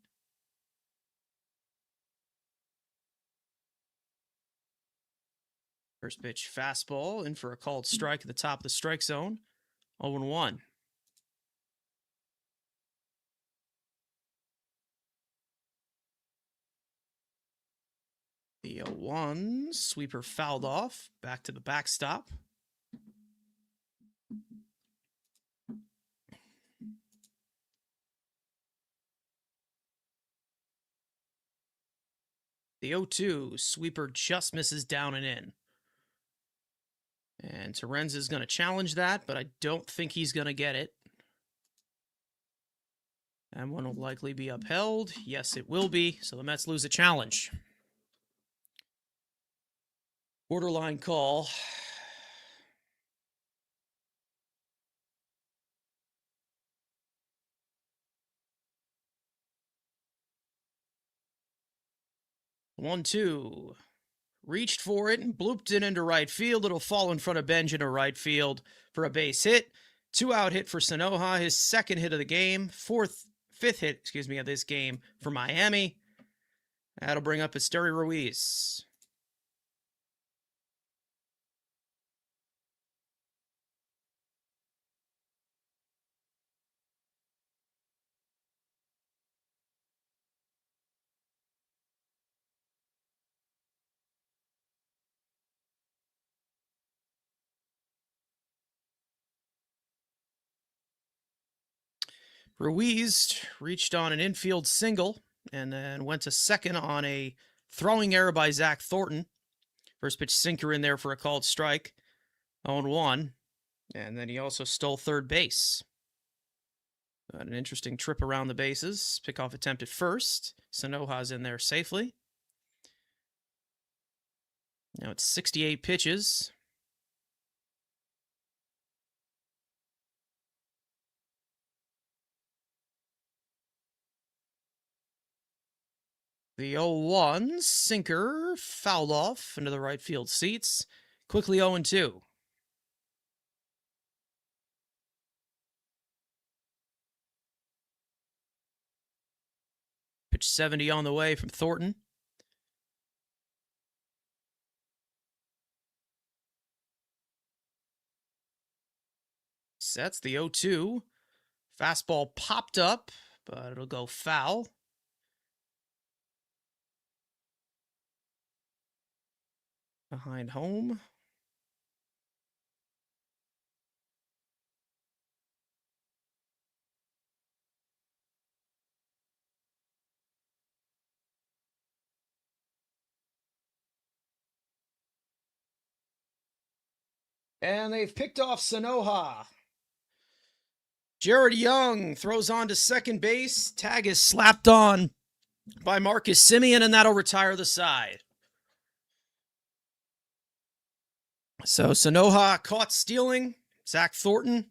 S1: First pitch fastball in for a called strike at the top of the strike zone. 0-1. The 0-1 sweeper fouled off. Back to the backstop. The 0-2 sweeper just misses down and in. And Terenz is going to challenge that, but I don't think he's going to get it. That one will likely be upheld. Yes, it will be. So the Mets lose a challenge. Borderline call. One, two. Reached for it and blooped it into right field. It'll fall in front of Benj into right field for a base hit. 2-out hit for Sanoja, his second hit of the game. Fifth hit, of this game for Miami. That'll bring up Esteury Ruiz. Ruiz reached on an infield single and then went to second on a throwing error by Zach Thornton. First pitch sinker in there for a called strike. 0-1. And then he also stole third base. Got an interesting trip around the bases. Pickoff attempt at first. Sanoja's in there safely. Now it's 68 pitches. The 0-1 sinker fouled off into the right field seats. Quickly 0-2. Pitch 70 on the way from Thornton. Sets the 0-2. Fastball popped up, but it'll go foul. behind home. And they've picked off Sanoha. Jared Young throws on to second base. Tag is slapped on by Marcus Semien, and that'll retire the side. So Sanoha caught stealing. Zach Thornton,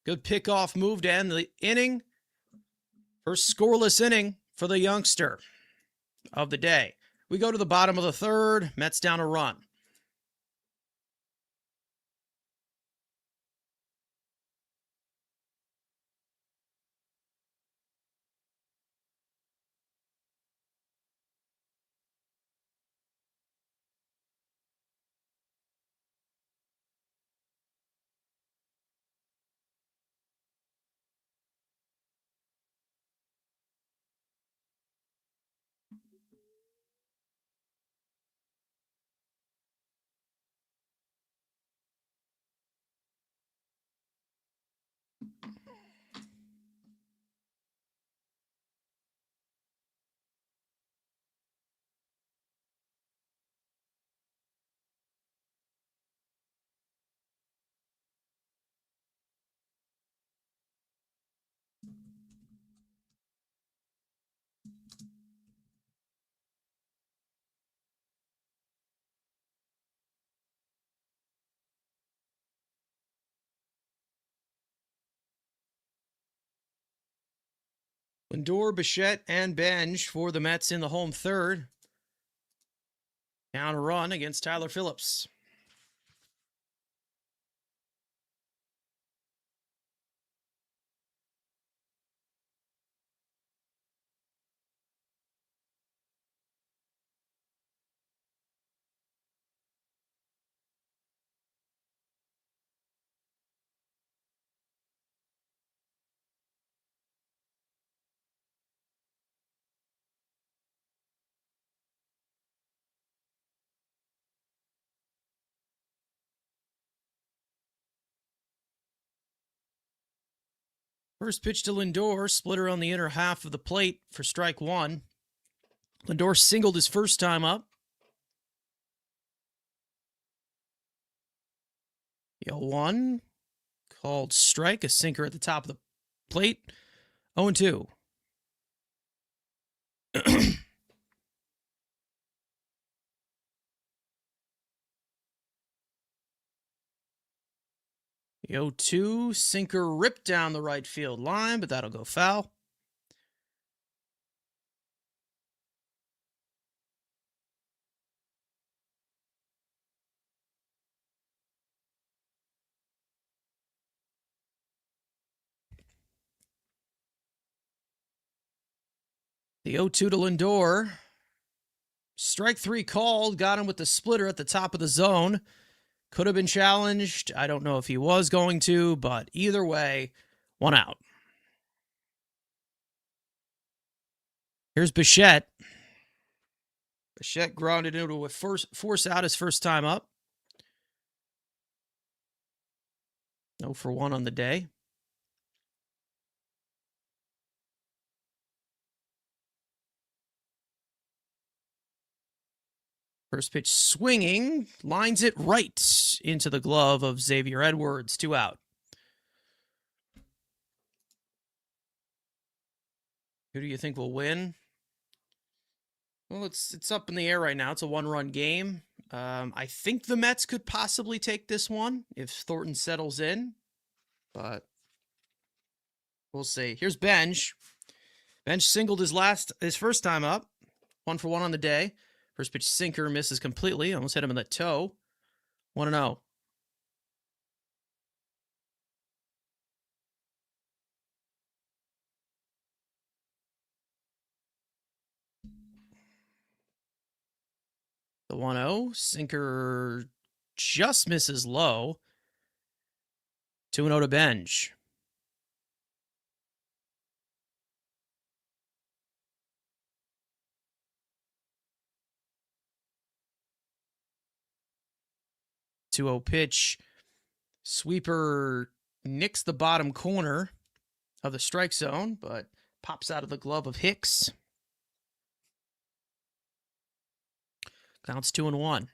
S1: good pickoff move to end the inning. First scoreless inning for the youngster of the day. We go to the bottom of the third. Mets down a run. Lindor, Bichette, and Benj for the Mets in the home third. Down a run against Tyler Phillips. First pitch to Lindor, splitter on the inner half of the plate for strike one. Lindor singled his first time up. 0-1, called strike, a sinker at the top of the plate. 0-2. 0-2, sinker ripped down the right field line, but that'll go foul. The 0-2 to Lindor. Strike three called, got him with the splitter at the top of the zone. Could have been challenged. I don't know if he was going to, but either way, one out. Here's Bichette. Bichette grounded into a force out his first time up. 0-for-1 on the day. First pitch swinging, lines it right into the glove of Xavier Edwards. 2 out. Who do you think will win? Well, it's up in the air right now. It's a one-run game. I think the Mets could possibly take this one if Thornton settles in, but we'll see. Here's Benj. Benj singled his first time up. 1-for-1 on the day. First pitch sinker misses completely. Almost hit him in the toe. 1-0. The 1-0. Sinker just misses low. 2-0 to Benj. 2-0 pitch. Sweeper nicks the bottom corner of the strike zone, but pops out of the glove of Hicks. Counts 2-1.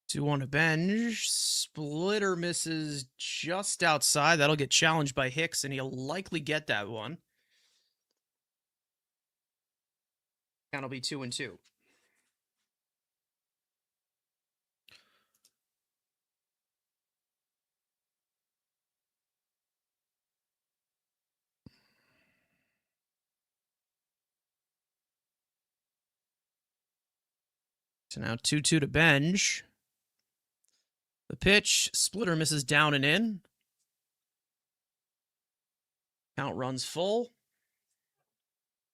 S1: Two on a bench. Splitter misses just outside. That'll get challenged by Hicks, and he'll likely get that one. Count will be 2-2. So now 2-2 to bench. The pitch, Splitter misses down and in. Count runs full.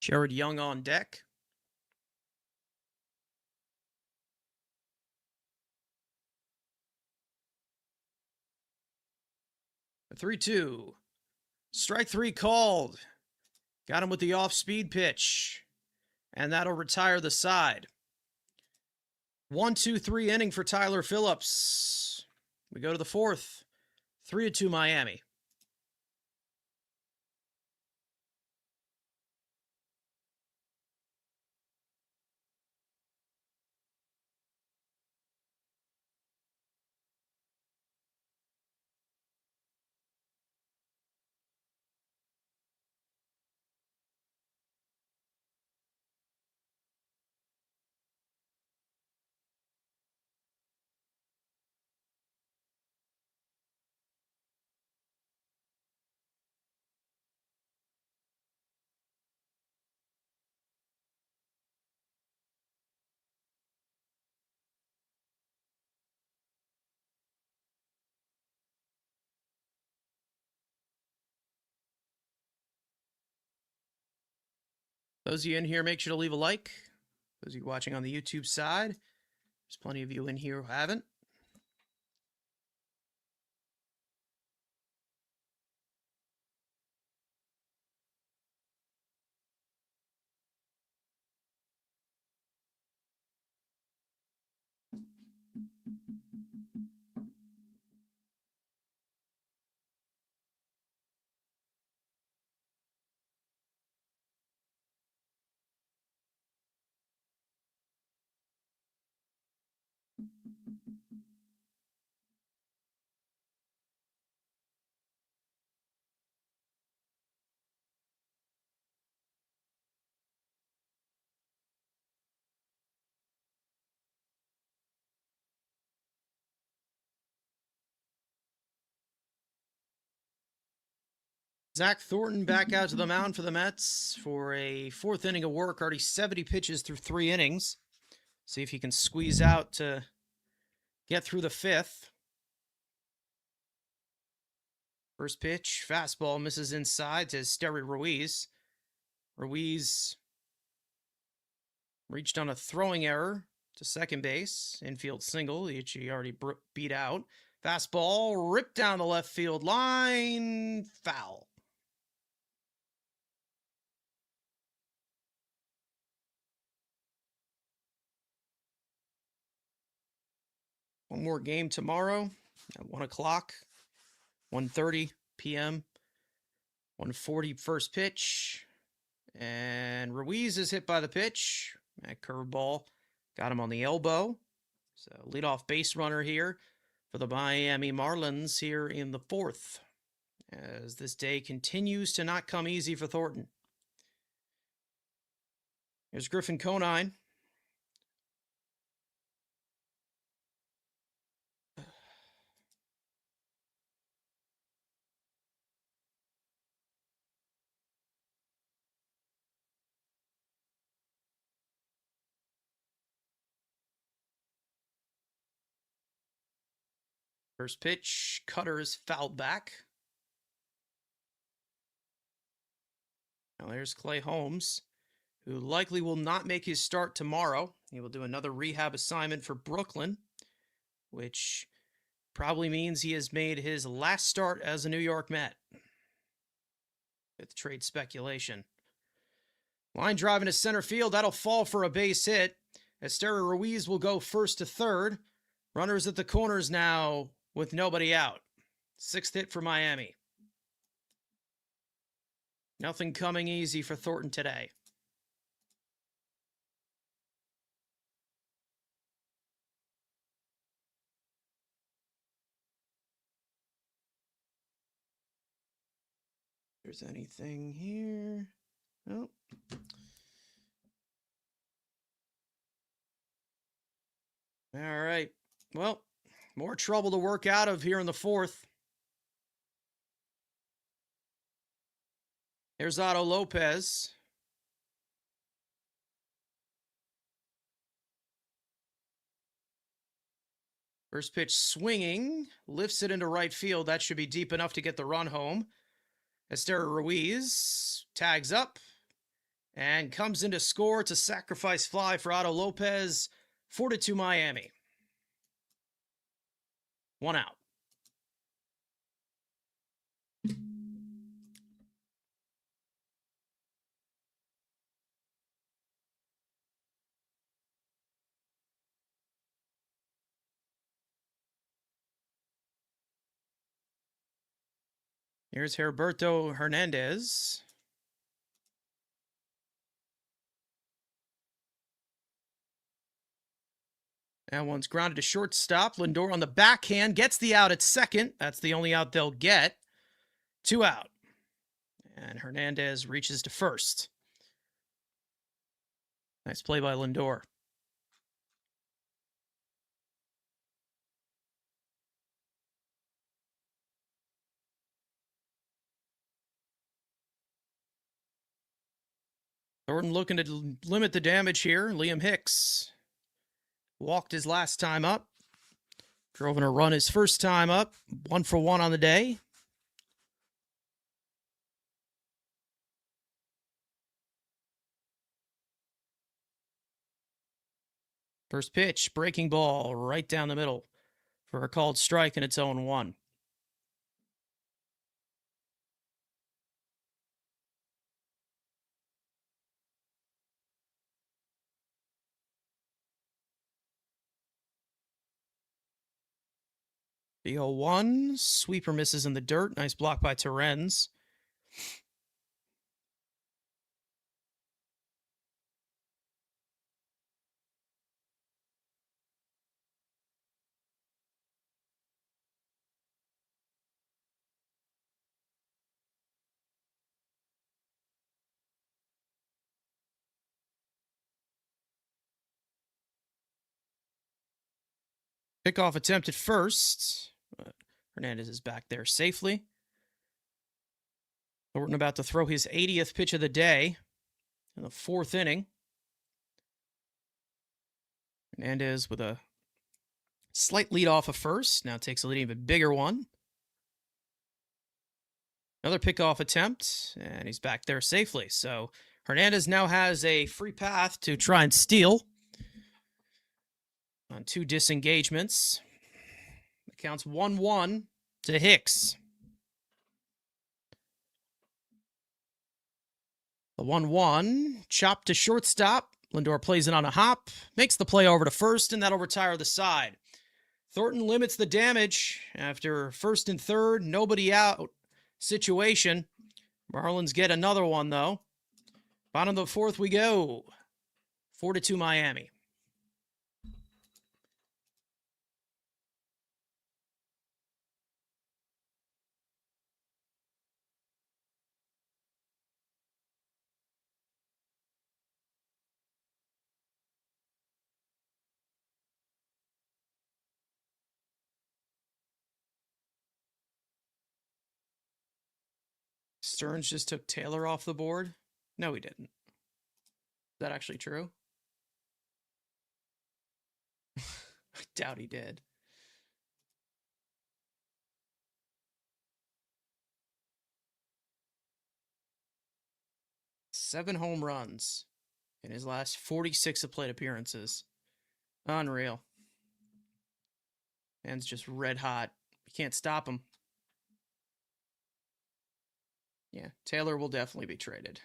S1: Jared Young on deck. A 3-2. Strike three called. Got him with the off-speed pitch. And that'll retire the side. 1-2-3 inning for Tyler Phillips. We go to the fourth. 3-2 Miami. Those of you in here, make sure to leave a like. Those of you watching on the YouTube side, there's plenty of you in here who haven't. Zach Thornton back out to the mound for the Mets for a fourth inning of work. Already 70 pitches through 3 innings. See if he can squeeze out to get through the fifth. First pitch, fastball misses inside to Esteury Ruiz. Ruiz reached on a throwing error to second base. Infield single, which he already beat out. Fastball ripped down the left field line. Foul. One more game tomorrow at 1 o'clock, 1:30 p.m., 1:40 first pitch. And Ruiz is hit by the pitch. That curveball got him on the elbow. So leadoff base runner here for the Miami Marlins here in the fourth, as this day continues to not come easy for Thornton. Here's Griffin Conine. First pitch, cutter is fouled back. Now there's Clay Holmes. who likely will not make his start tomorrow. He will do another rehab assignment for Brooklyn, which probably means he has made his last start as a New York Met. With trade speculation. Line drive into center field. That'll fall for a base hit. Esteury Ruiz will go first to third. Runners at the corners now with nobody out. Sixth hit for Miami. Nothing coming easy for Thornton today. If there's anything here. Nope. All right. Well, more trouble to work out of here in the fourth. Here's Otto Lopez. First pitch swinging, lifts it into right field. That should be deep enough to get the run home. Esteury Ruiz tags up and comes in to score. It's a sacrifice fly for Otto Lopez. 4-2 Miami. 1 out. Here's Herberto Hernandez. That one's grounded to shortstop. Lindor on the backhand gets the out at second. That's the only out they'll get. 2 out. And Hernandez reaches to first. Nice play by Lindor. Thornton looking to limit the damage here. Liam Hicks walked his last time up. Drove in a run his first time up. 1 for 1 on the day. First pitch, breaking ball right down the middle for a called strike and its 0-1. The 0-1, sweeper misses in the dirt. Nice block by Terens. Pickoff attempt at first. Hernandez is back there safely. Thornton about to throw his 80th pitch of the day in the 4th inning. Hernandez with a slight lead off of first. Now takes a lead even bigger one. Another pickoff attempt, and he's back there safely. So Hernandez now has a free path to try and steal on 2 disengagements. It counts 1-1 to Hicks. The 1-1, chopped to shortstop. Lindor plays it on a hop, makes the play over to first, and that'll retire the side. Thornton limits the damage after first and third, nobody out situation. Marlins get another one, though. Bottom of the 4th we go. 4-2 Miami. Stearns just took Taylor off the board? No, he didn't. Is that actually true? I doubt he did. Seven home runs. in his last 46 of plate appearances. Unreal. Man's just red hot. You can't stop him. Yeah, Taylor will definitely be traded.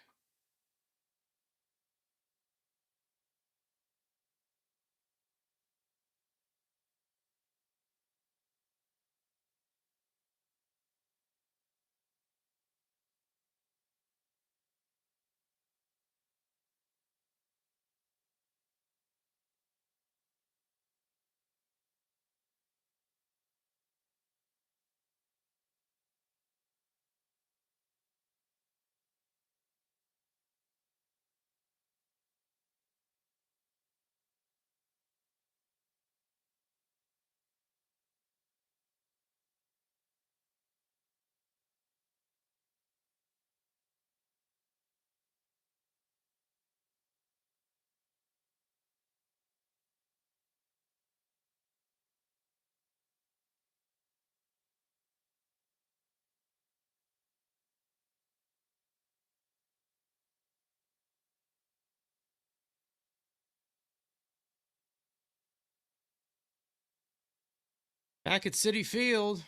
S1: Back at Citi Field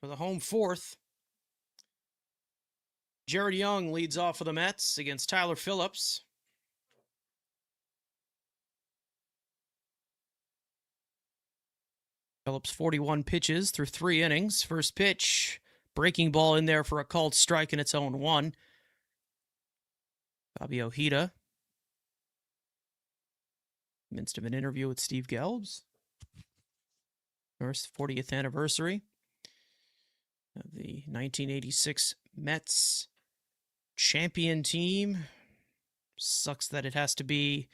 S1: for the home fourth. Jared Young leads off for the Mets against Tyler Phillips. Phillips 41 pitches through 3 innings. First pitch, breaking ball in there for a called strike in its own 1. Bobby Ojeda midst of an interview with Steve Gelbs. First 40th anniversary of the 1986 Mets champion team. Sucks that it has to be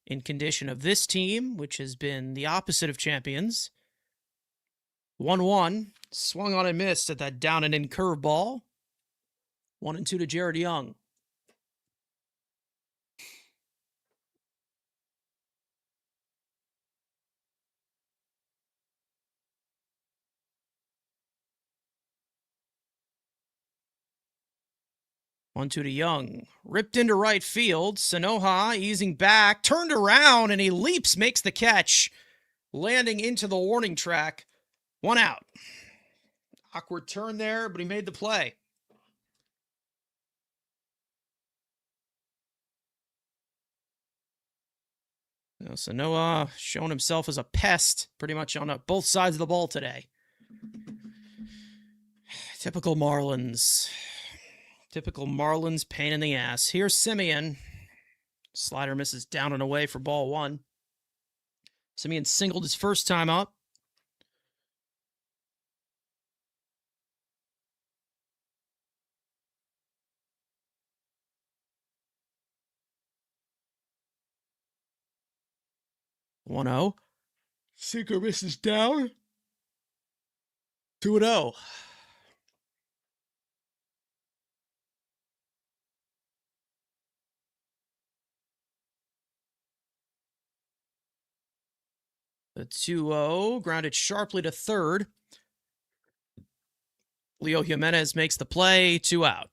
S1: in condition of this team, which has been the opposite of champions. 1-1, swung on and missed at that down and in curveball. 1-2 to Jared Young. One, two to Young. Ripped into right field. Sanoha easing back. Turned around and he leaps, makes the catch. Landing into the warning track. 1 out. Awkward turn there, but he made the play. Now, Sanoa showing himself as a pest pretty much on both sides of the ball today. Typical Marlins. Typical Marlins pain in the ass. Here's Simeon. Slider misses down and away for ball 1. Simeon singled his first time up. One 0. Sinker misses down. 2-0. The 2-0 grounded sharply to third. Leo Jimenez makes the play. 2 out.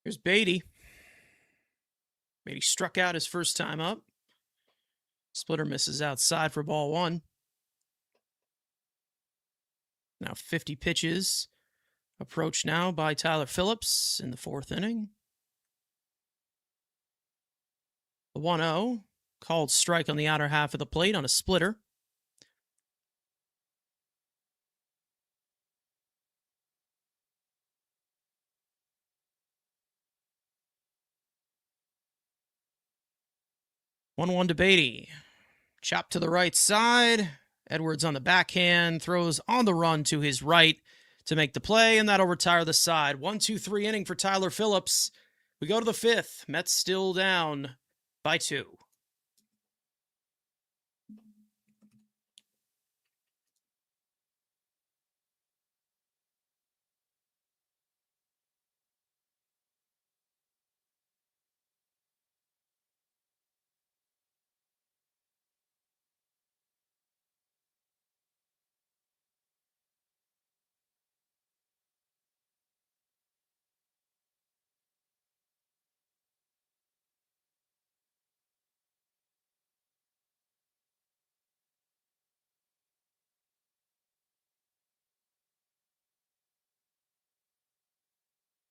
S1: Here's Beatty. Beatty struck out his first time up. Splitter misses outside for ball 1. Now 50 pitches. Approached now by Tyler Phillips in the 4th inning. The 1-0. Called strike on the outer half of the plate on a splitter. One to Beatty. Chop to the right side. Edwards on the backhand. Throws on the run to his right to make the play, and that'll retire the side. 1-2-3 inning for Tyler Phillips. We go to the 5th. Mets still down by 2.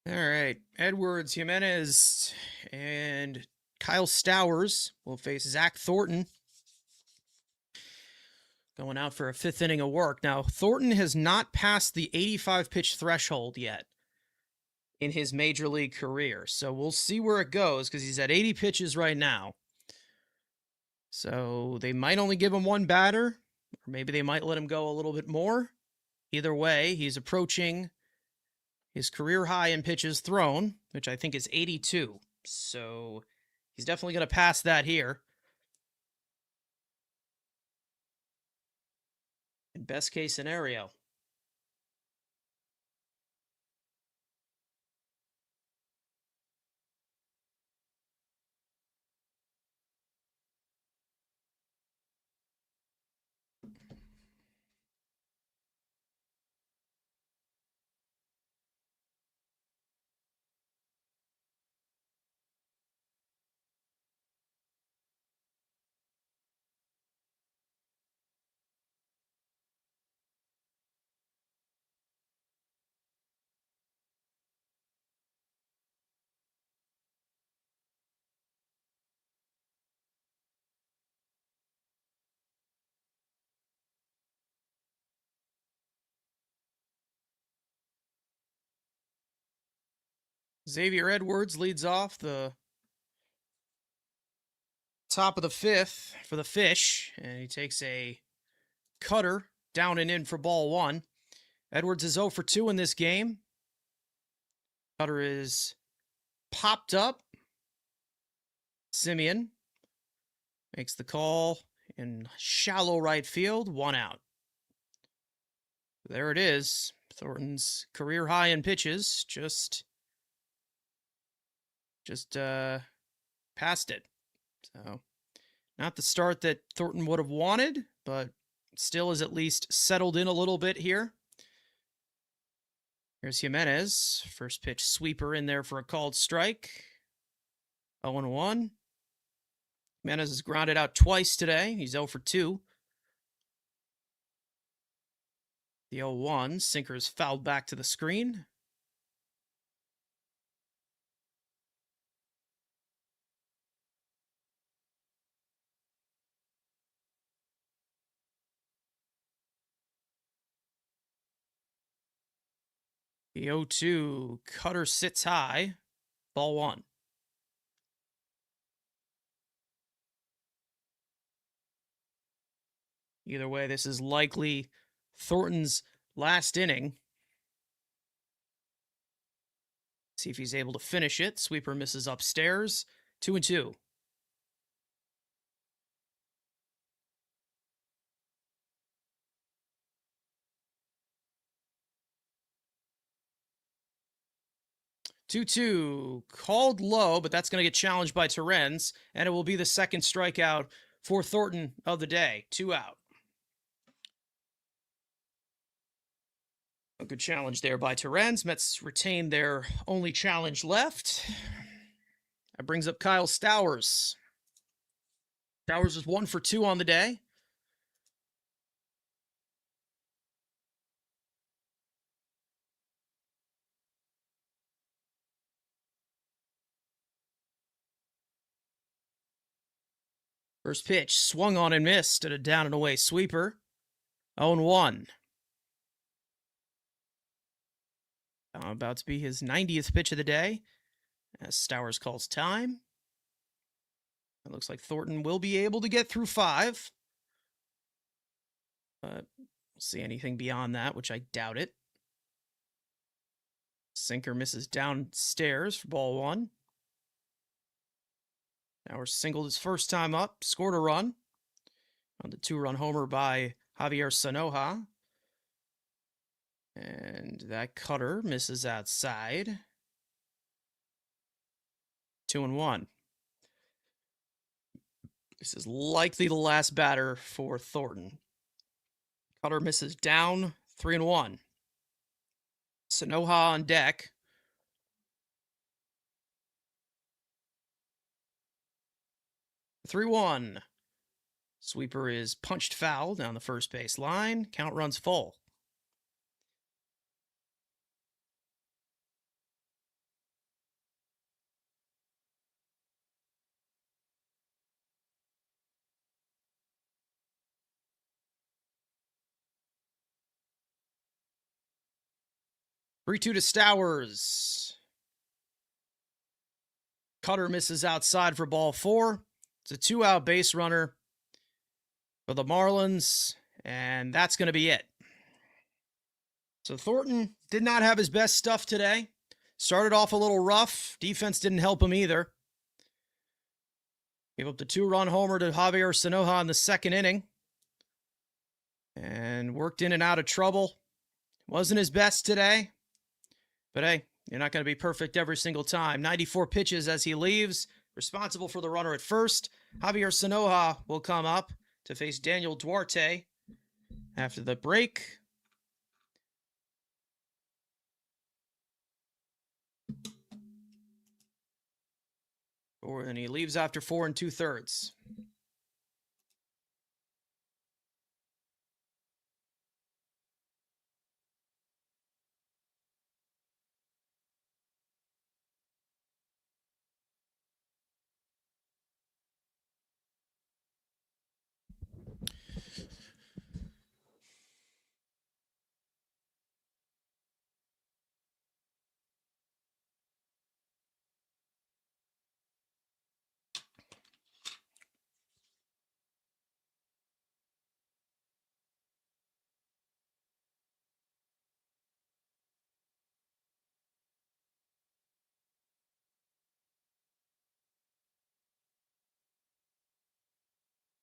S1: All right. Edwards, Jimenez, and Kyle Stowers will face Zach Thornton. Going out for a fifth inning of work. Now, Thornton has not passed the 85 pitch threshold yet in his major league career. So we'll see where it goes because he's at 80 pitches right now. So they might only give him one batter, or maybe they might let him go a little bit more. Either way, he's approaching his career high in pitches thrown, which I think is 82. So he's definitely going to pass that here. In best case scenario. Xavier Edwards leads off the top of the fifth for the Fish, and he takes a cutter down and in for ball one. Edwards is 0 for 2 in this game. Cutter is popped up. Simeon makes the call in shallow right field, 1 out. There it is. Thornton's career high in pitches, just past it. So, not the start that Thornton would have wanted, but still is at least settled in a little bit here. Here's Jimenez. First pitch sweeper in there for a called strike. 0-1. Jimenez has grounded out twice today. He's 0 for 2. The 0-1. Sinker is fouled back to the screen. The 0-2. Cutter sits high. Ball 1. Either way, this is likely Thornton's last inning. See if he's able to finish it. Sweeper misses upstairs. 2-2. Called low, but that's going to get challenged by Terens, and it will be the second strikeout for Thornton of the day. 2 out. A good challenge there by Terens. Mets retain their only challenge left. That brings up Kyle Stowers. Stowers is 1 for 2 on the day. First pitch swung on and missed at a down and away sweeper. 0-1. About to be his 90th pitch of the day as Stowers calls time. It looks like Thornton will be able to get through 5. But we'll see anything beyond that, which I doubt it. Sinker misses downstairs for ball 1. Stowers singled his first time up, scored a run on the 2-run homer by Javier Sanoja. And that cutter misses outside. 2-1. This is likely the last batter for Thornton. Cutter misses down. 3-1. Sanoja on deck. 3-1. Sweeper is punched foul down the first base line. Count runs full. 3-2 to Stowers. Cutter misses outside for ball 4. It's a 2-out base runner for the Marlins, and that's going to be it. So Thornton did not have his best stuff today. Started off a little rough. Defense didn't help him either. Gave up the 2-run homer to Javier Sanoja in the second inning. And worked in and out of trouble. Wasn't his best today. But hey, you're not going to be perfect every single time. 94 pitches as he leaves. Responsible for the runner at first. Javier Sanoja will come up to face Daniel Duarte after the break. And he leaves after 4 2/3.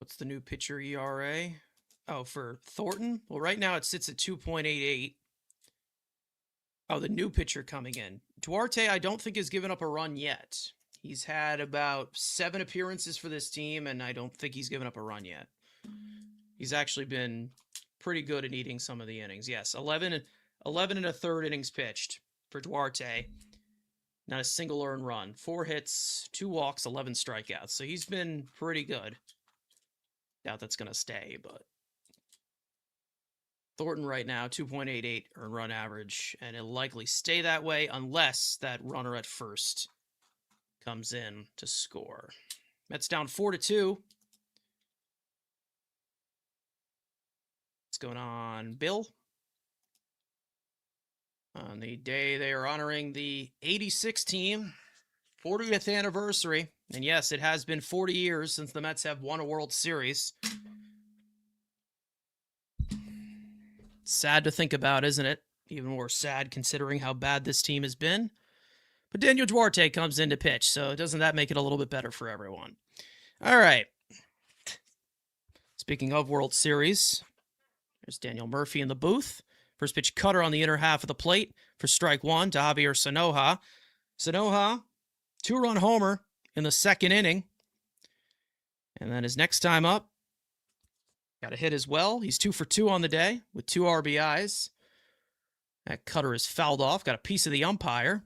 S1: What's the new pitcher ERA? Oh, for Thornton? Well, right now it sits at 2.88. Oh, the new pitcher coming in. Duarte, I don't think has given up a run yet. He's had about 7 appearances for this team, and I don't think he's given up a run yet. He's actually been pretty good at eating some of the innings. Yes, 11 1/3 innings pitched for Duarte. Not a single earned run. 4 hits, 2 walks, 11 strikeouts. So he's been pretty good. Doubt that's going to stay, but Thornton right now, 2.88 earned run average, and it'll likely stay that way unless that runner at first comes in to score. Mets down 4-2. What's going on, Bill? On the day they are honoring the 86 team, 40th anniversary. And yes, it has been 40 years since the Mets have won a World Series. Sad to think about, isn't it? Even more sad considering how bad this team has been. But Daniel Duarte comes in to pitch, so doesn't that make it a little bit better for everyone? All right. Speaking of World Series, there's Daniel Murphy in the booth. First pitch cutter on the inner half of the plate for strike 1 to Javier Sanoja. Sanoja, 2-run homer in the second inning. And then his next time up, got a hit as well. He's 2 for 2 on the day with 2 RBIs. That cutter is fouled off. Got a piece of the umpire.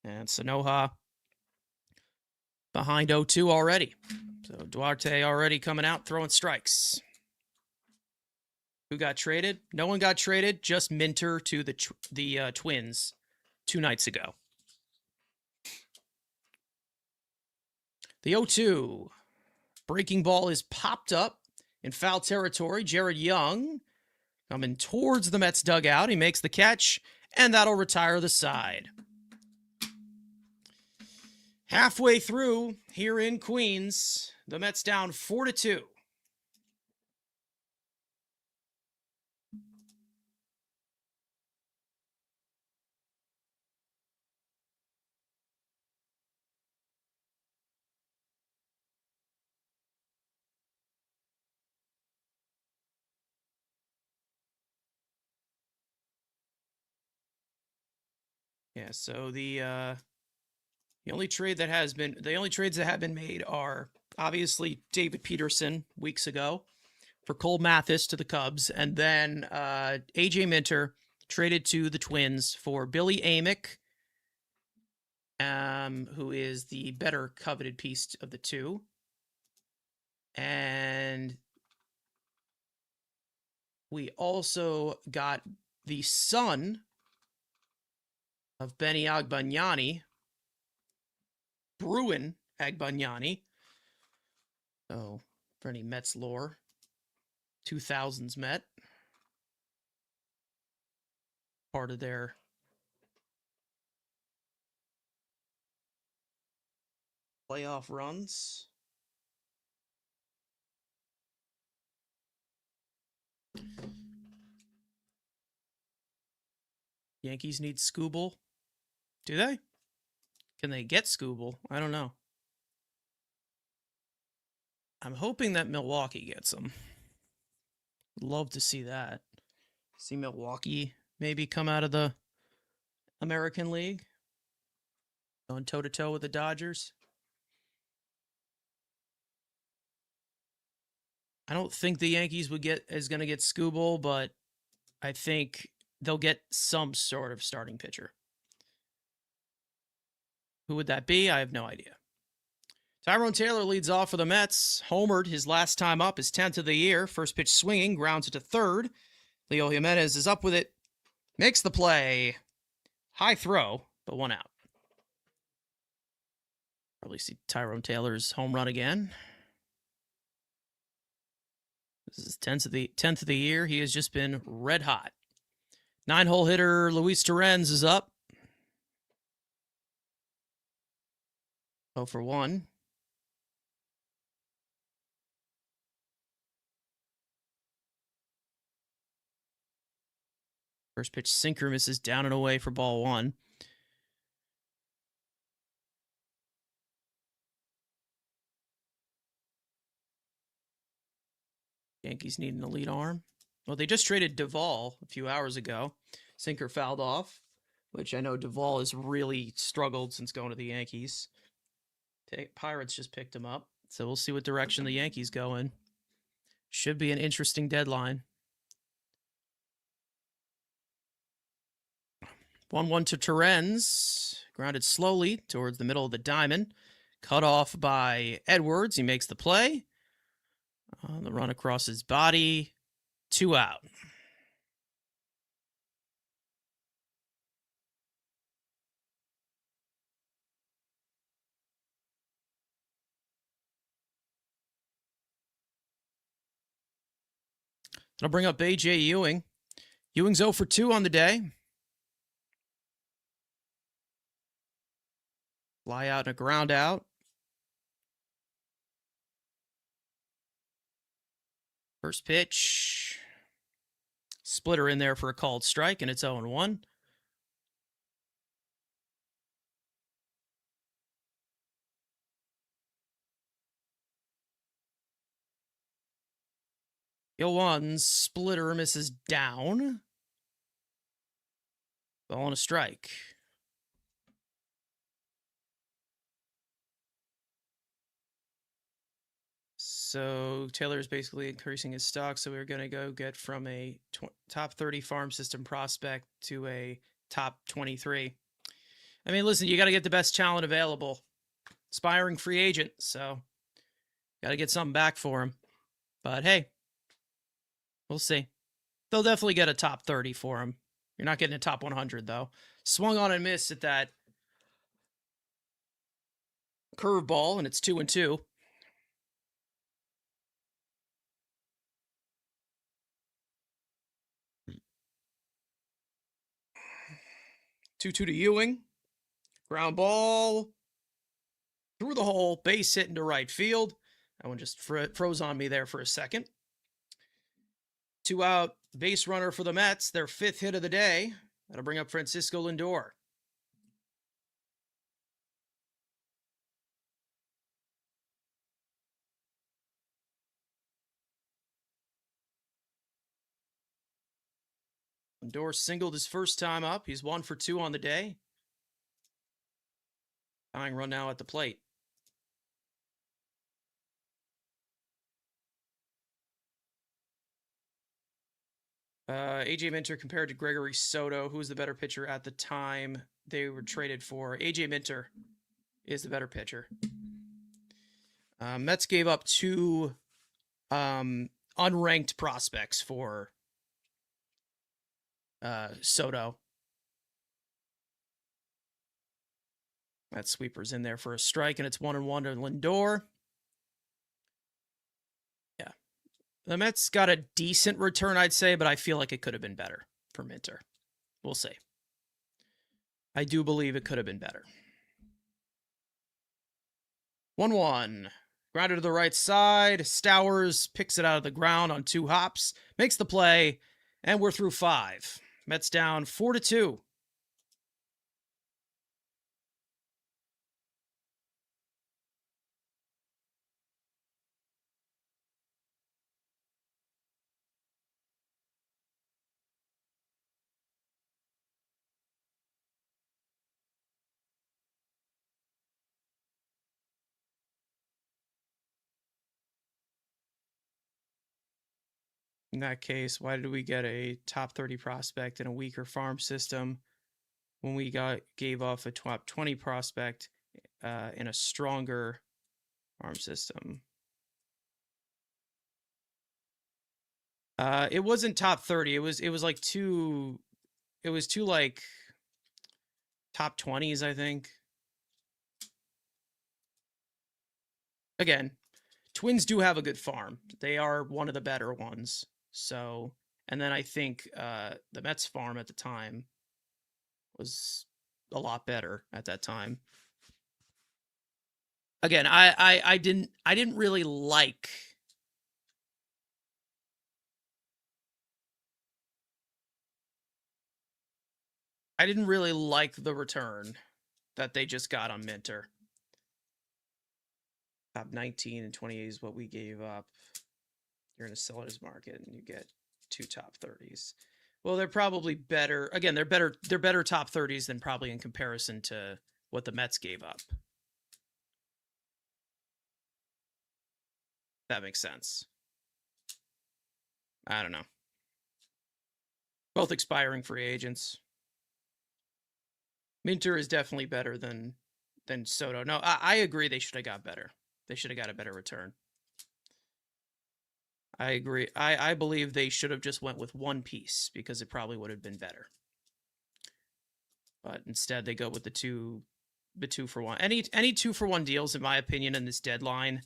S1: And Sanoja behind 0-2 already. So Duarte already coming out throwing strikes. Who got traded? No one got traded. Just Minter to the Twins 2 nights ago. The 0-2. Breaking ball is popped up in foul territory. Jared Young coming towards the Mets dugout. He makes the catch, and that'll retire the side. Halfway through here in Queens, the Mets down 4-2. Yeah, so the only trades that have been made are obviously David Peterson weeks ago for Cole Mathis to the Cubs, and then AJ Minter traded to the Twins for Billy Amick, who is the better coveted piece of the two. And we also got the son of Benny Agbayani, Bruin Agbayani. So, for any Mets lore, 2000s Met. part of their playoff runs. Yankees need Skubal. Do they? Can they get Skubal? I don't know. I'm hoping that Milwaukee gets him. Love to see that. See Milwaukee maybe come out of the American League, going toe to toe with the Dodgers. I don't think the Yankees is going to get Skubal, but I think they'll get some sort of starting pitcher. Who would that be? I have no idea. Tyrone Taylor leads off for the Mets. Homered his last time up, his 10th of the year. First pitch swinging, grounds it to third. Leo Jimenez is up with it. Makes the play. High throw, but one out. Probably see Tyrone Taylor's home run again. This is 10th of the year. He has just been red hot. 9-hole hitter Luis Torrens is up. 0 for 1. First pitch sinker misses down and away for ball 1. Yankees need an elite arm. Well, they just traded Duvall a few hours ago. Sinker fouled off, which I know Duvall has really struggled since going to the Yankees. Pirates just picked him up, so we'll see what direction the Yankees go in. Should be an interesting deadline. 1-1 to Torrens. Grounded slowly towards the middle of the diamond. Cut off by Edwards. He makes the play. The run across his body. 2 out. That'll bring up A.J. Ewing. Ewing's 0 for 2 on the day. Fly out and a ground out. First pitch. Splitter in there for a called strike, and it's 0-1. One splitter misses down. Ball and a strike. So Taylor is basically increasing his stock. So we're going to go get from a top 30 farm system prospect to a top 23. I mean, listen, you got to get the best talent available. Aspiring free agent. So got to get something back for him. But hey, we'll see. They'll definitely get a top 30 for him. You're not getting a top 100, though. Swung on and missed at that curveball, and it's 2-2. 2-2 to Ewing. Ground ball through the hole, base hit into right field. That one just froze on me there for a second. 2 out, base runner for the Mets, their 5th hit of the day. That'll bring up Francisco Lindor. Lindor singled his first time up. He's 1 for 2 on the day. Tying run now at the plate. AJ Minter compared to Gregory Soto. Who was the better pitcher at the time they were traded for? AJ Minter is the better pitcher. Mets gave up 2 unranked prospects for Soto. That sweeper's in there for a strike, and it's 1-1 to Lindor. Yeah. The Mets got a decent return, I'd say, but I feel like it could have been better for Minter. We'll see. I do believe it could have been better. 1-1. Grounded to the right side. Stowers picks it out of the ground on 2 hops, makes the play, and we're through 5. Mets down 4-2. In that case, why did we get a top 30 prospect in a weaker farm system when we gave off a top 20 prospect in a stronger farm system? It wasn't top 30. It was like two like top 20s, I think. Again, Twins do have a good farm. They are one of the better ones. So, and then I think the Mets farm at the time was a lot better at that time. Again, I didn't really like the return that they just got on Minter. Top 19 and 28 is what we gave up. You're in a seller's market and you get 2 top 30s. Well, they're probably better. Again, they're better top 30s than probably in comparison to what the Mets gave up. That makes sense. I don't know. Both expiring free agents. Minter is definitely better than Soto. No, I agree they should have got better. They should have got a better return. I agree. I believe they should have just went with one piece because it probably would have been better. But instead they go with the two for one. Any 2-for-1 deals, in my opinion, in this deadline,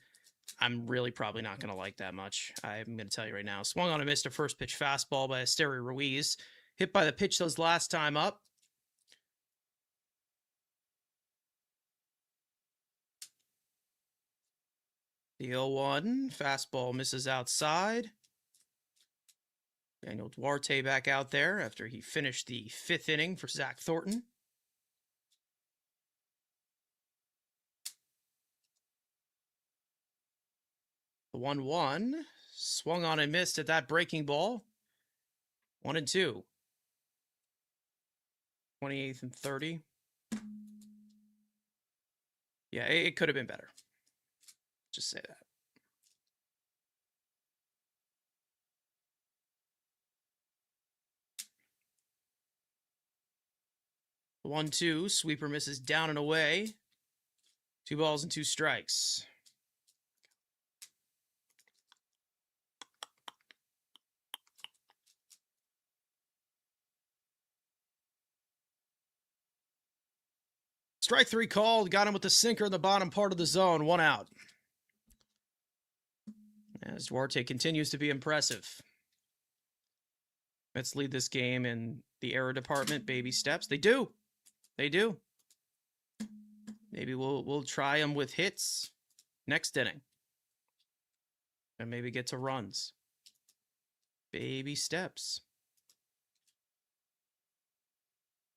S1: I'm really probably not going to like that much. I'm going to tell you right now. Swung on and missed a first pitch fastball by Esteury Ruiz. Hit by the pitch those last time up. The 0-1. Fastball misses outside. Daniel Duarte back out there after he finished the 5th inning for Zach Thornton. The 1-1. Swung on and missed at that breaking ball. 1-2. 28th and 30. Yeah, it could have been better. Just say that. The 1-2. Sweeper misses down and away. 2 balls and 2 strikes. Strike 3 called. Got him with the sinker in the bottom part of the zone. 1 out. As Duarte continues to be impressive. Let's lead this game in the error department. Baby steps. They do. They do. Maybe we'll try them with hits next inning. And maybe get to runs. Baby steps.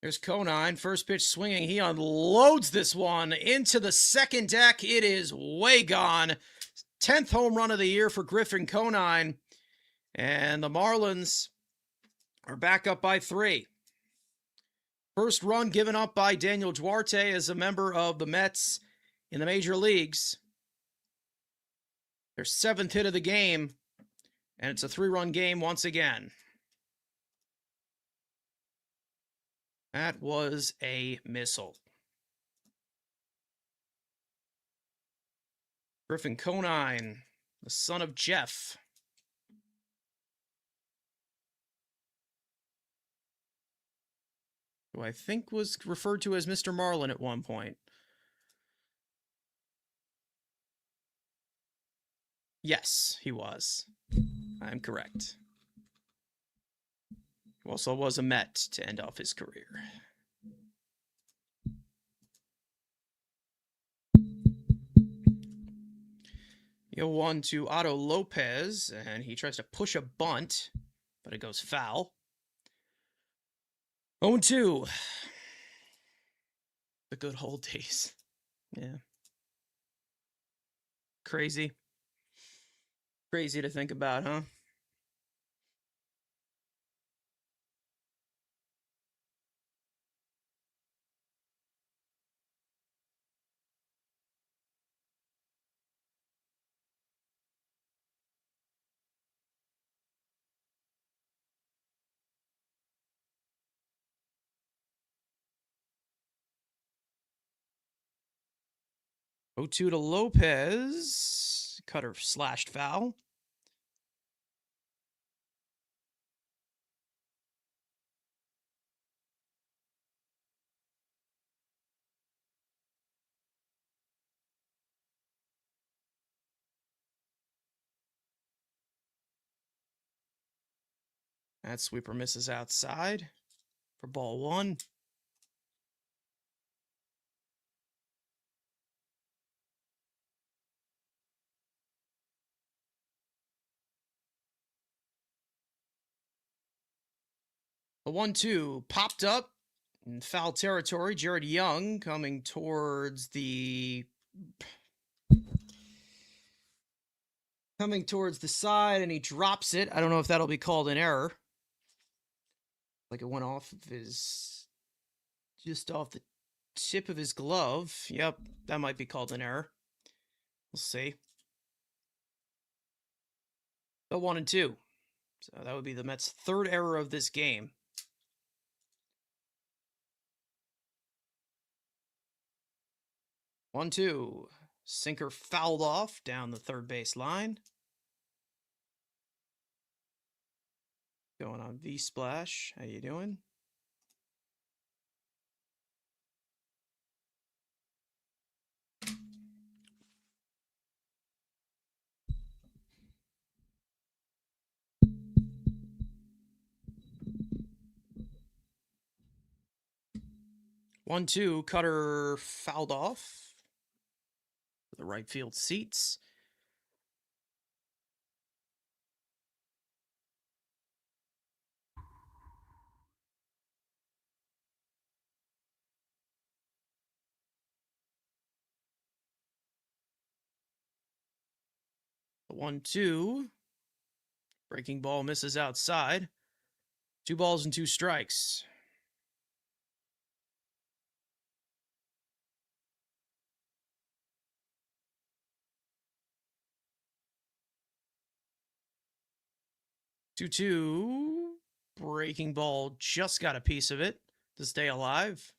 S1: There's Conine. First pitch swinging. He unloads this one into the second deck. It is way gone. 10th home run of the year for Griffin Conine. And the Marlins are back up by 3. First run given up by Daniel Duarte as a member of the Mets in the major leagues. Their 7th hit of the game, and it's a 3-run game once again. That was a missile. Griffin Conine, the son of Jeff. Who I think was referred to as Mr. Marlin at one point. Yes, he was. I'm correct. who also was a Met to end off his career. You 1 to Otto Lopez, and he tries to push a bunt, but it goes foul. 0-2. The good old days. Yeah. Crazy. Crazy to think about, huh? Oh, 2 to Lopez. Cutter slashed foul. That sweeper misses outside for ball 1. The 1-2 popped up in foul territory. Jared Young coming towards the side, and he drops it. I don't know if that'll be called an error. Like it went off of just off the tip of his glove. Yep, that might be called an error. We'll see. The 1-2. So that would be the Mets' third error of this game. 1-2. Sinker fouled off down the third base line. Going on V-Splash. How you doing? One, two, Cutter fouled off the right field seats. The 1-2. Breaking ball misses outside. 2 balls and 2 strikes. Two. Breaking ball just got a piece of it to stay alive.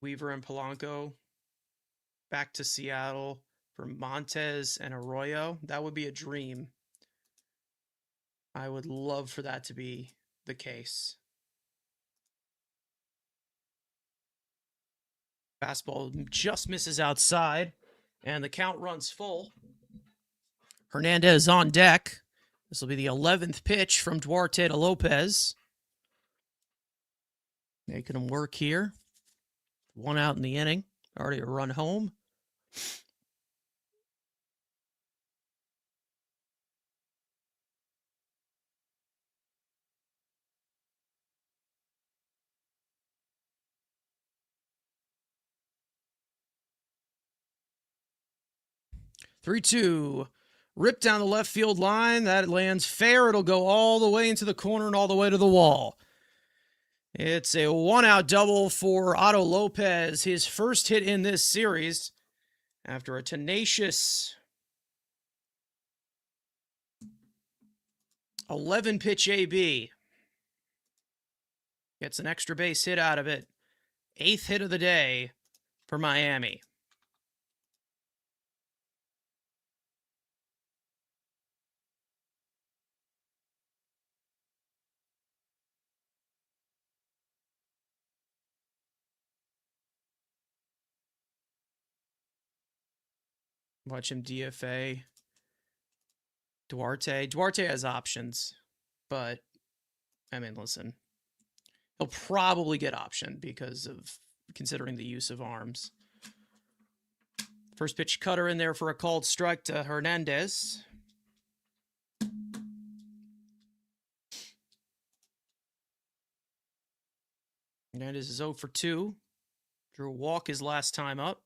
S1: Weaver and Polanco back to Seattle for Montez and Arroyo. That would be a dream. I would love for that to be the case. Fastball just misses outside, and the count runs full. Hernandez on deck. This will be the 11th pitch from Duarte to Lopez. Making him work here. 1 out in the inning. Already a run home. Three, two. Ripped down the left field line. That lands fair. It'll go all the way into the corner and all the way to the wall. It's a 1-out double for Otto Lopez. His first hit in this series after a tenacious 11-pitch AB. Gets an extra base hit out of it. 8th hit of the day for Miami. Watch him DFA Duarte has options, but I mean, listen, he'll probably get optioned because of considering the use of arms. First pitch cutter in there for a called strike to Hernandez. Hernandez is 0 for 2. Drew a walk his last time up.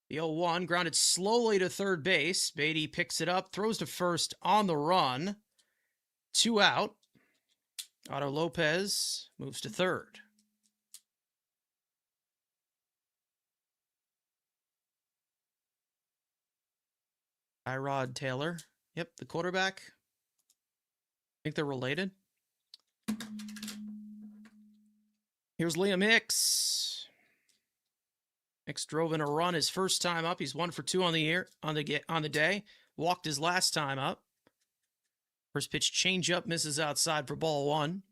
S1: The 0-1 grounded slowly to third base. Beatty picks it up, throws to first on the run. 2 out. Otto Lopez moves to third. Tyrod Taylor. Yep, the quarterback. I think they're related. Here's Liam Hicks. Hicks drove in a run his first time up. He's 1 for 2 on the day. Walked his last time up. First pitch changeup misses outside for ball 1.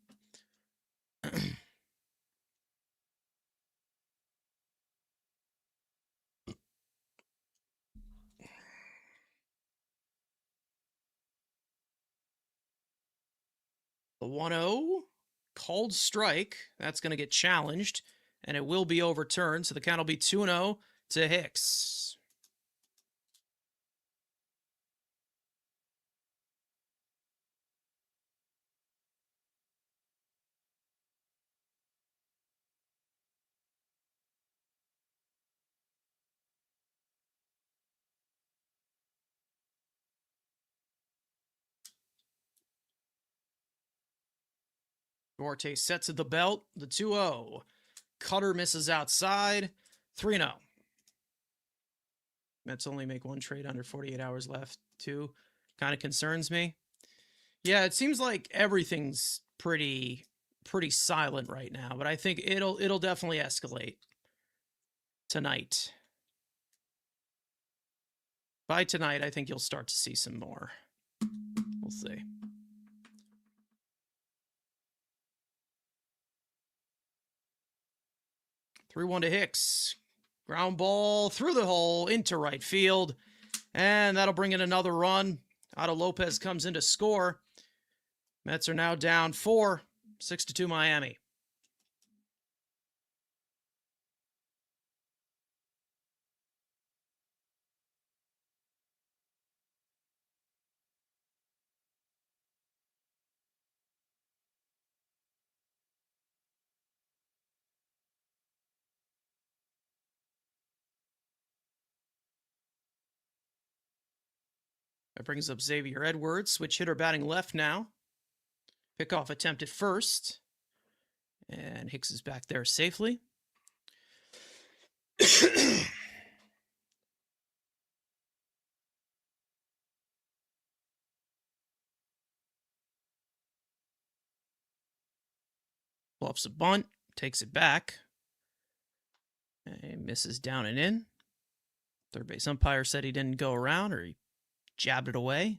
S1: The 1-0 called strike. That's going to get challenged, and it will be overturned. So the count will be 2-0 to Hicks. Duarte sets at the belt. The 2-0. Cutter misses outside. 3-0. Mets only make one trade under 48 hours left, too. Kind of concerns me. Yeah, it seems like everything's pretty silent right now, but I think it'll definitely escalate tonight. By tonight, I think you'll start to see some more. We'll see. Three 1 to Hicks. Ground ball through the hole into right field. And that'll bring in another run. Otto Lopez comes in to score. Mets are now down 4, 6-2 Miami. That brings up Xavier Edwards. Switch hitter batting left now. Pickoff attempt at first. And Hicks is back there safely. Bluffs a bunt. Takes it back. And misses down and in. Third base umpire said he didn't go around, or he jabbed it away.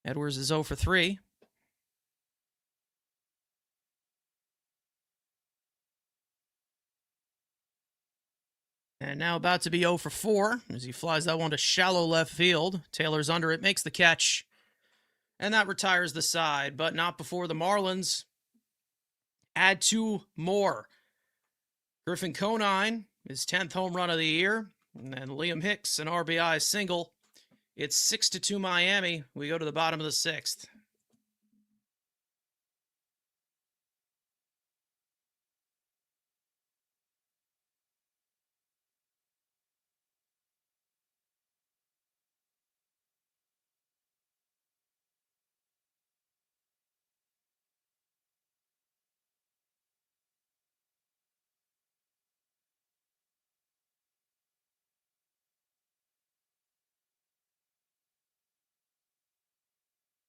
S1: Edwards is 0 for 3. And now about to be 0 for 4 as he flies that one to shallow left field. Taylor's under it, makes the catch. And that retires the side, but not before the Marlins add 2 more. Griffin Conine, his 10th home run of the year. And then Liam Hicks, an RBI single. It's 6-2 Miami. We go to the bottom of the 6th.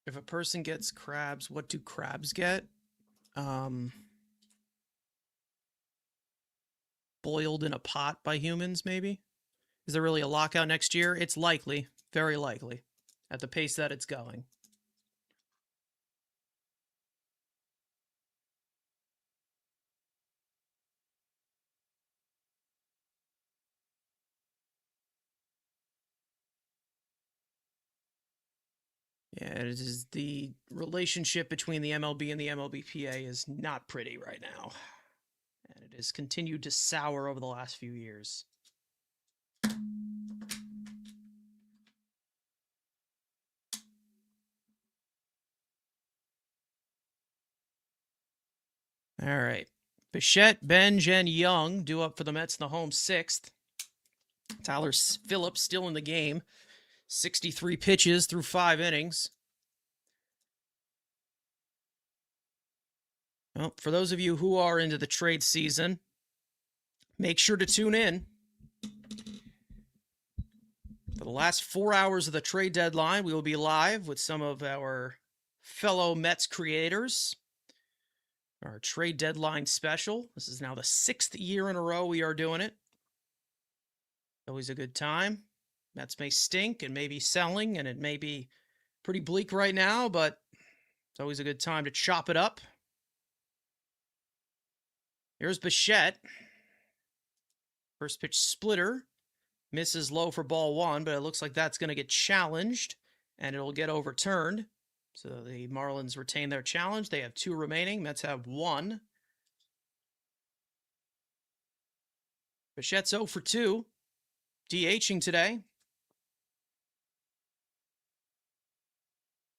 S1: If a person gets crabs, what do crabs get? Boiled in a pot by humans, maybe? Is there really a lockout next year? It's likely, very likely, at the pace that it's going. Yeah, it is the relationship between the MLB and the MLBPA is not pretty right now. And it has continued to sour over the last few years. All right. Bichette, Benj, and Young due up for the Mets in the home sixth. Tyler Phillips still in the game. 63 pitches through 5 innings. Well, for those of you who are into the trade season, make sure to tune in. For the last 4 hours of the trade deadline, we will be live with some of our fellow Mets creators. Our trade deadline special. This is now the 6th year in a row we are doing it. Always a good time. Mets may stink and may be selling, and it may be pretty bleak right now, but it's always a good time to chop it up. Here's Bichette. First pitch splitter. Misses low for ball 1, but it looks like that's going to get challenged, and it'll get overturned. So the Marlins retain their challenge. They have 2 remaining. Mets have 1. Bichette's 0 for 2. DHing today.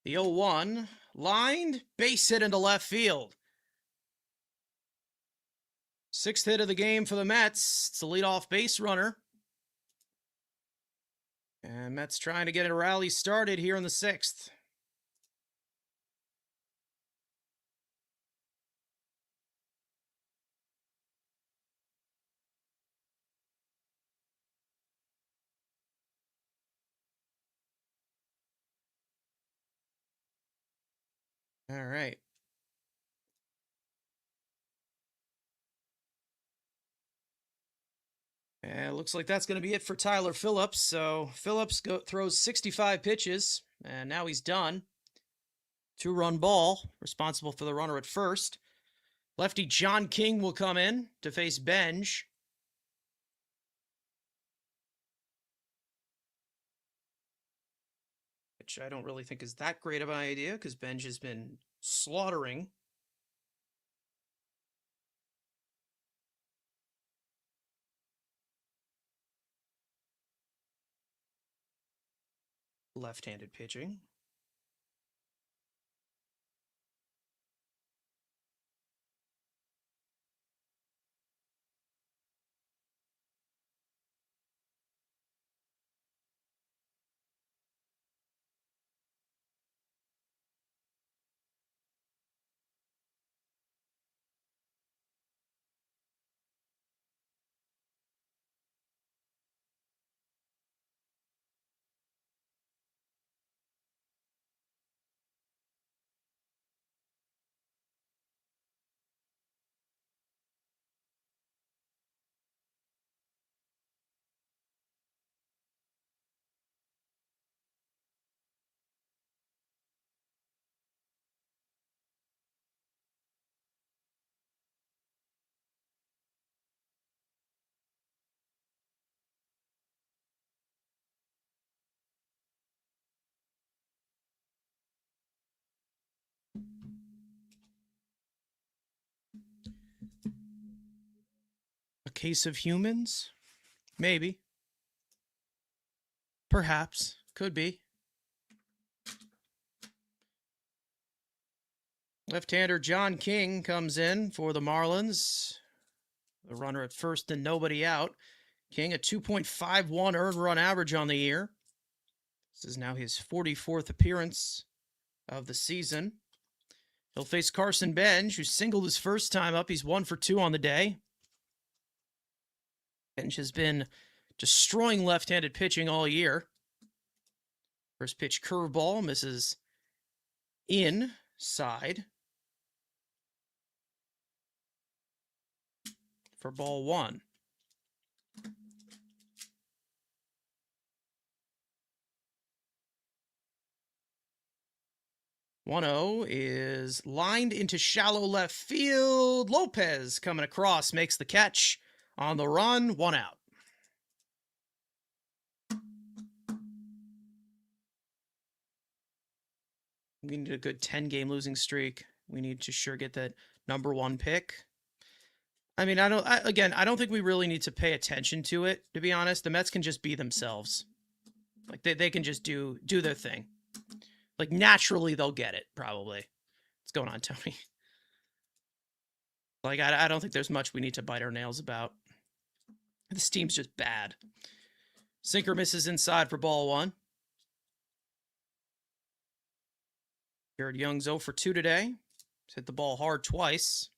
S1: The 0-1. Lined. Base hit into left field. 6th hit of the game for the Mets. It's a leadoff base runner. And Mets trying to get a rally started here in the 6th. All right. And it looks like that's going to be it for Tyler Phillips. So Phillips throws 65 pitches, and now he's done. 2-run ball, responsible for the runner at first. Lefty John King will come in to face Benj. Which I don't really think is that great of an idea because Benj has been slaughtering. Left-handed pitching. A case of humans? Maybe. Perhaps. Could be. Left-hander John King comes in for the Marlins. The runner at first and nobody out. King, a 2.51 earned run average on the year. This is now his 44th appearance of the season. He'll face Carson Benj, who singled his first time up. He's 1 for 2 on the day. Benj has been destroying left-handed pitching all year. First pitch curveball misses inside for ball 1. One-zero is lined into shallow left field. Lopez coming across, makes the catch on the run. 1 out. We need a good 10-game losing streak. We need to sure get that number 1 pick. I mean, I don't think we really need to pay attention to it, to be honest. The Mets can just be themselves. Like, they can just do their thing. Like, naturally, they'll get it, probably. What's going on, Tony? Like, I don't think there's much we need to bite our nails about. This team's just bad. Sinker misses inside for ball 1. Jared Young's 0 for 2 today. He's hit the ball hard twice.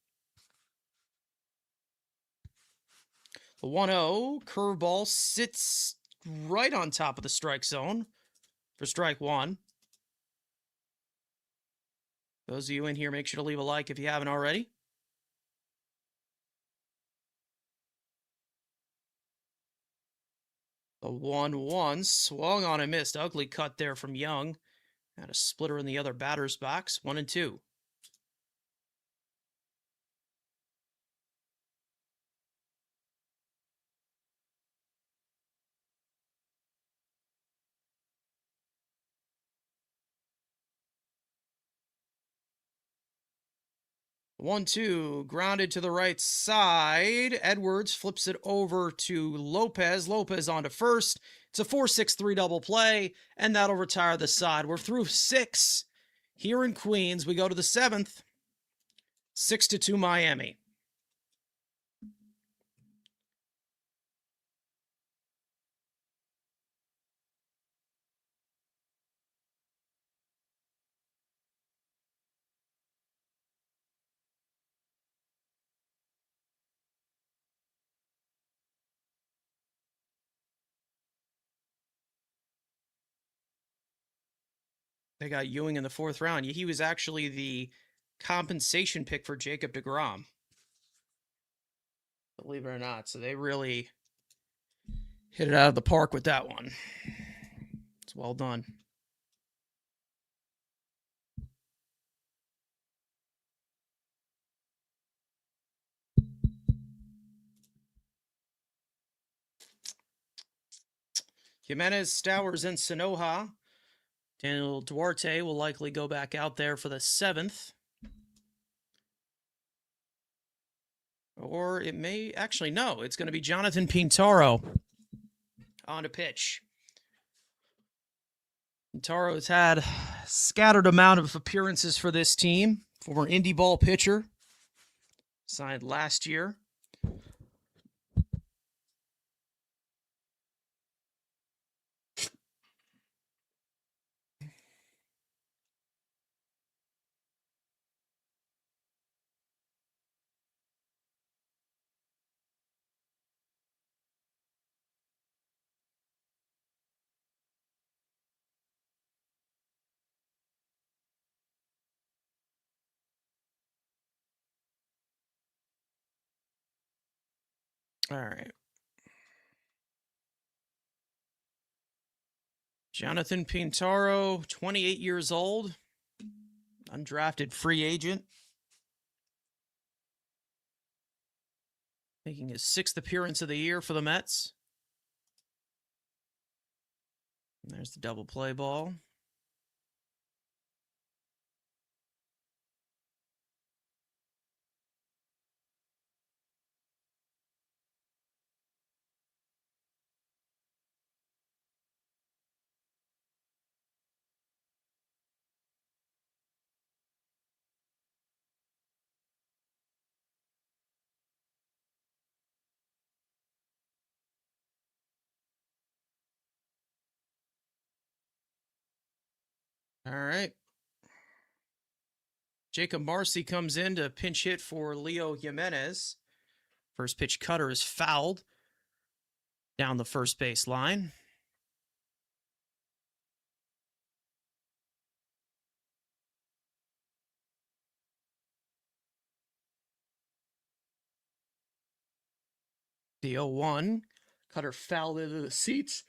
S1: The 1-0 curveball sits right on top of the strike zone for strike 1. Those of you in here, make sure to leave a like if you haven't already. The 1-1 swung on and missed. Ugly cut there from Young. Had a splitter in the other batter's box. 1-2. One, two, grounded to the right side. Edwards flips it over to Lopez. Lopez on to first. It's a 4-6-3 double play, and that'll retire the side. We're through 6 here in Queens. We go to the 7th. 6-2 Miami. They got Ewing in the 4th round. He was actually the compensation pick for Jacob deGrom. Believe it or not. So they really hit it out of the park with that one. It's well done. Jimenez, Stowers, and Sanoja. Daniel Duarte will likely go back out there for the 7th. Or it may... Actually, no. It's going to be Jonathan Pintaro on to pitch. Pintaro has had a scattered amount of appearances for this team. Former indie ball pitcher. Signed last year. All right. Jonathan Pintaro, 28 years old. Undrafted free agent. Making his 6th appearance of the year for the Mets. And there's the double play ball. All right. Jacob Marcy comes in to pinch hit for Leo Jimenez. First pitch cutter is fouled down the first base line. The 0-1. Cutter fouled into the seats.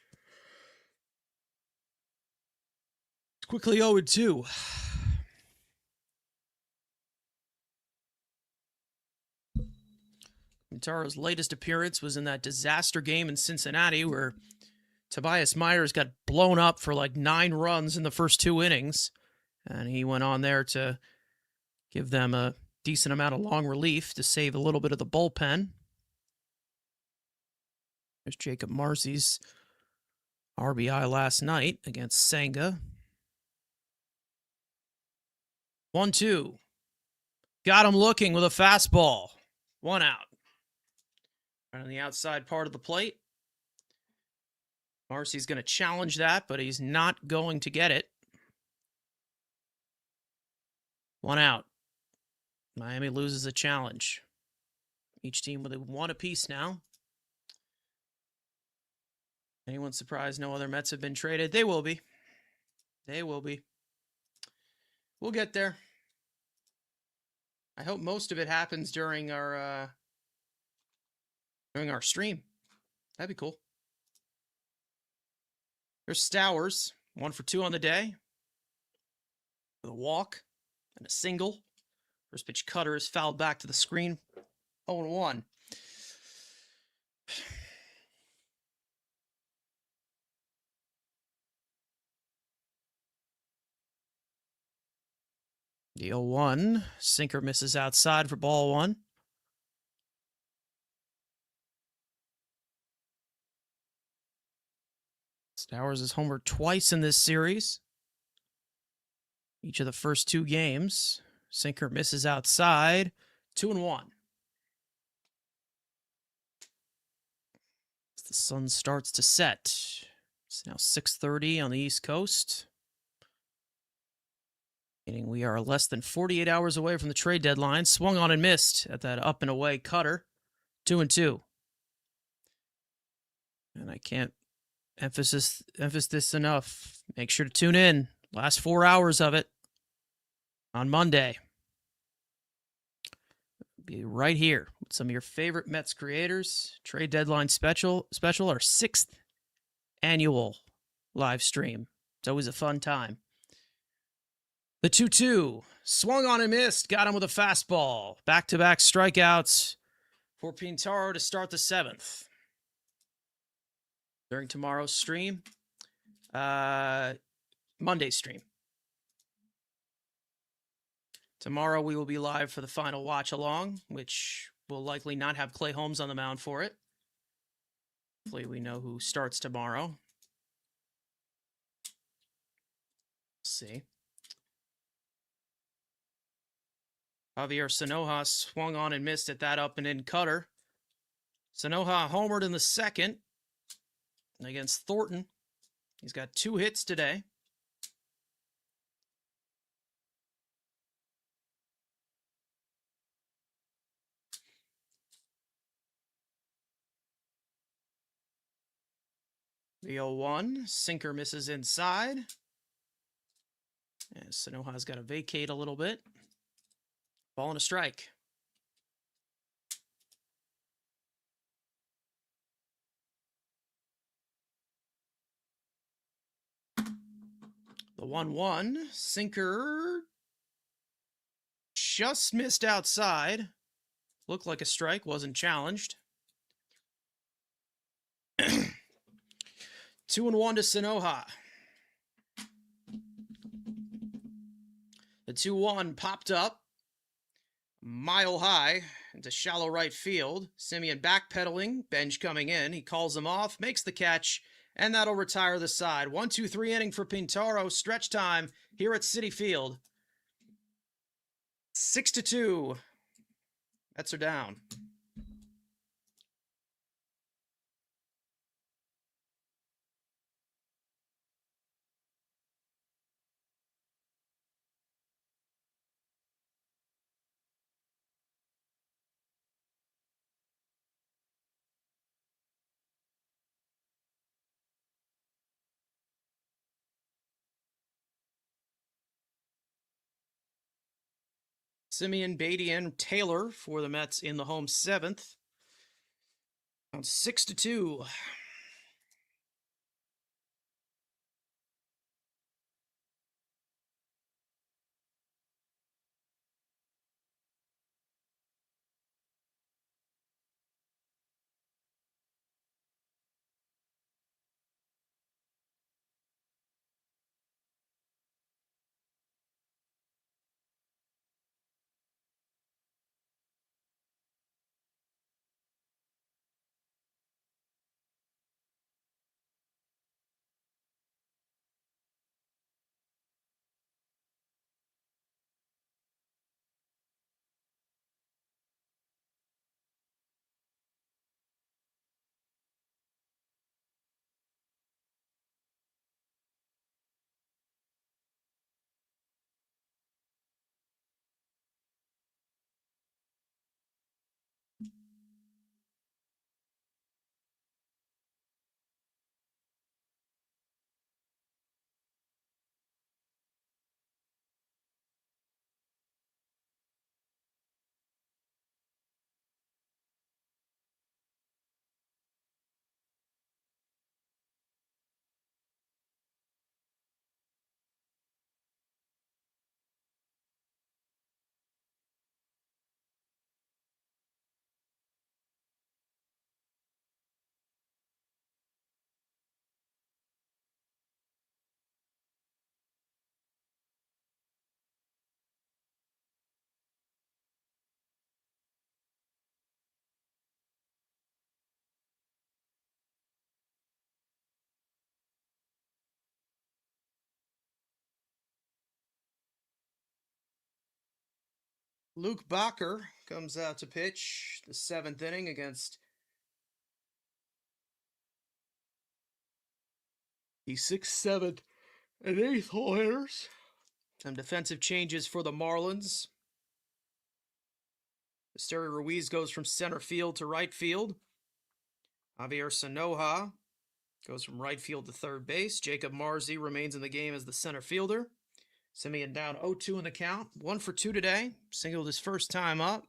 S1: It's quickly 0-2. Pintaro's latest appearance was in that disaster game in Cincinnati where Tobias Myers got blown up for like 9 runs in the first 2 innings. And he went on there to give them a decent amount of long relief to save a little bit of the bullpen. There's Jacob Marcy's RBI last night against Senga. 1-2. Got him looking with a fastball. 1 out. Right on the outside part of the plate. Marcy's going to challenge that, but he's not going to get it. 1 out. Miami loses a challenge. Each team with a 1 apiece now. Anyone surprised no other Mets have been traded? They will be. They will be. We'll get there. I hope most of it happens during our stream. That'd be cool. There's Stowers, 1 for 2 on the day, with a walk and a single. First pitch cutter is fouled back to the screen. 0-1. The 0-1. Sinker misses outside for ball 1. Stowers has homered twice in this series. Each of the first 2 games. Sinker misses outside. 2-1. As the sun starts to set. It's now 6:30 on the East Coast. Meaning we are less than 48 hours away from the trade deadline. Swung on and missed at that up and away cutter. 2-2. And I can't emphasize this enough. Make sure to tune in. Last 4 hours of it on Monday. Be right here with some of your favorite Mets creators. Trade deadline special, our 6th annual live stream. It's always a fun time. The 2-2. Swung on and missed. Got him with a fastball. Back-to-back strikeouts for Pintaro to start the 7th. During tomorrow's stream. Monday's stream. Tomorrow we will be live for the final watch-along, which will likely not have Clay Holmes on the mound for it. Hopefully we know who starts tomorrow. Let's see. Javier Sanoja swung on and missed at that up and in cutter. Sanoja homered in the 2nd against Thornton. He's got 2 hits today. The 0-1. Sinker misses inside. And Sanoja's got to vacate a little bit. Ball and a strike. The 1-1. Sinker just missed outside. Looked like a strike, wasn't challenged. 2-1 to Sanoja. The 2-1 popped up mile high into shallow right field. Simeon backpedaling, Benj coming in. He calls him off, makes the catch, and that'll retire the side. 1-2-3 inning for Pintaro. Stretch time here at Citi Field. 6-2. Mets are down. Simeon, Beatty, and Taylor for the Mets in the home 7th. On 6-2. Luke Bacher comes out to pitch the 7th inning against the 6th, 7th, and 8th hole hitters. Some defensive changes for the Marlins. Esteury Ruiz goes from center field to right field. Javier Sanoja goes from right field to third base. Jacob Marzi remains in the game as the center fielder. Semien down 0-2 in the count. 1 for 2 today. Singled his first time up.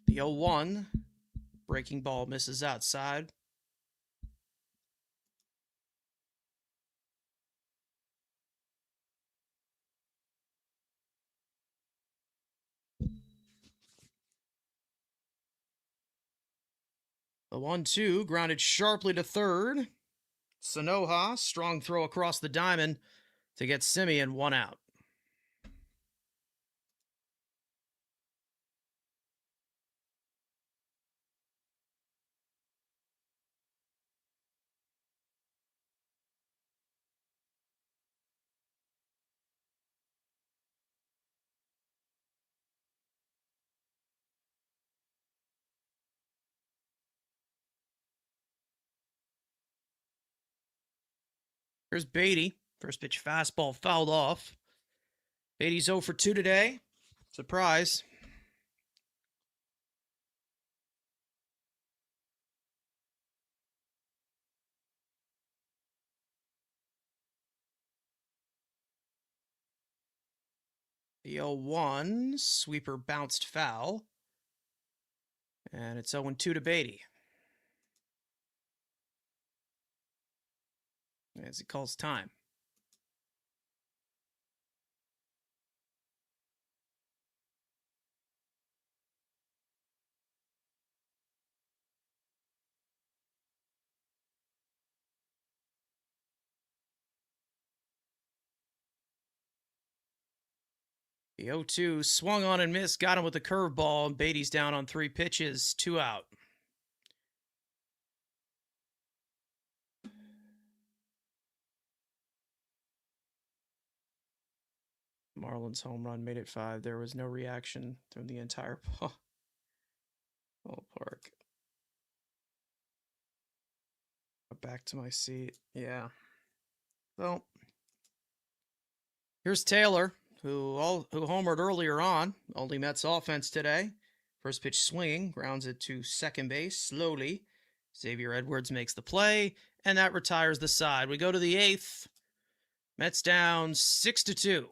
S1: The 0-1. Breaking ball misses outside. The 1-2 grounded sharply to third. Sanoja, strong throw across the diamond to get Semien 1 out. Here's Beatty. First pitch fastball fouled off. Beatty's 0 for 2 today. Surprise. The 0-1 sweeper bounced foul. And it's 0-2 to Beatty. As he calls time. The 0-2 swung on and missed, got him with a curveball, and Beatty's down on 3 pitches, 2 out. Marlins home run made it 5. There was no reaction from the entire ballpark. Back to my seat. Yeah. Well, here's Taylor, who homered earlier on. Only Mets offense today. First pitch swinging, grounds it to second base slowly. Xavier Edwards makes the play, and that retires the side. We go to the 8th. Mets down 6-2.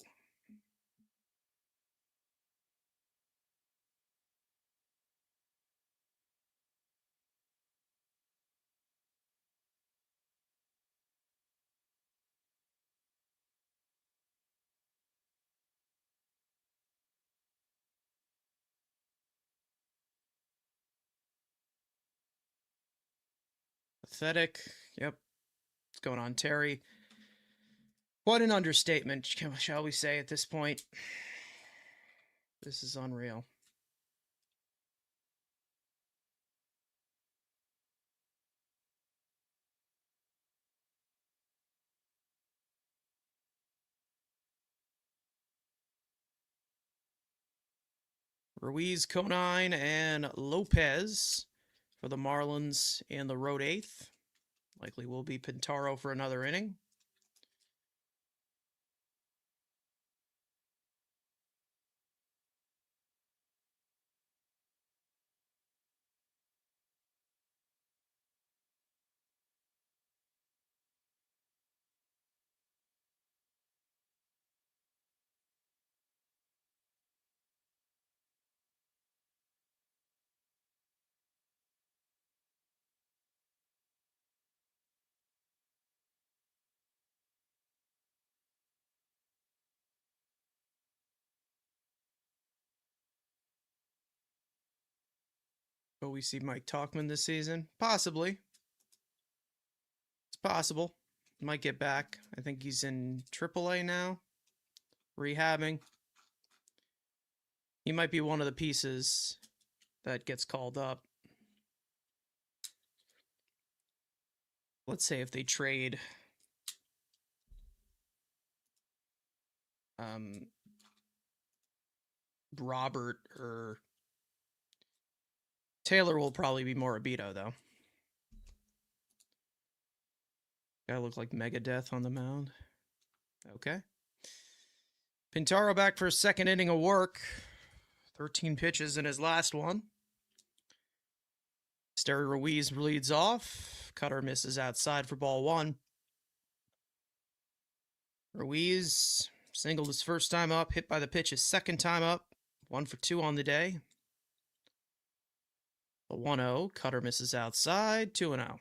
S1: Pathetic. Yep. What's going on, Terry? What an understatement, shall we say, at this point. This is unreal. Ruiz, Conine, and Lopez for the Marlins in the road 8th. Likely will be Pintaro for another inning. Will we see Mike Talkman this season? Possibly. It's possible. Might get back. I think he's in AAA now, rehabbing. He might be one of the pieces that gets called up. Let's say if they trade Robert or Taylor will probably be Morabito, though. Guy look like Megadeth on the mound. Okay. Pintaro back for a second inning of work. 13 pitches in his last one. Esteury Ruiz leads off. Cutter misses outside for ball one. Ruiz singled his first time up, hit by the pitch his second time up. 1 for 2 on the day. The 1-0. Cutter misses outside. 2-0.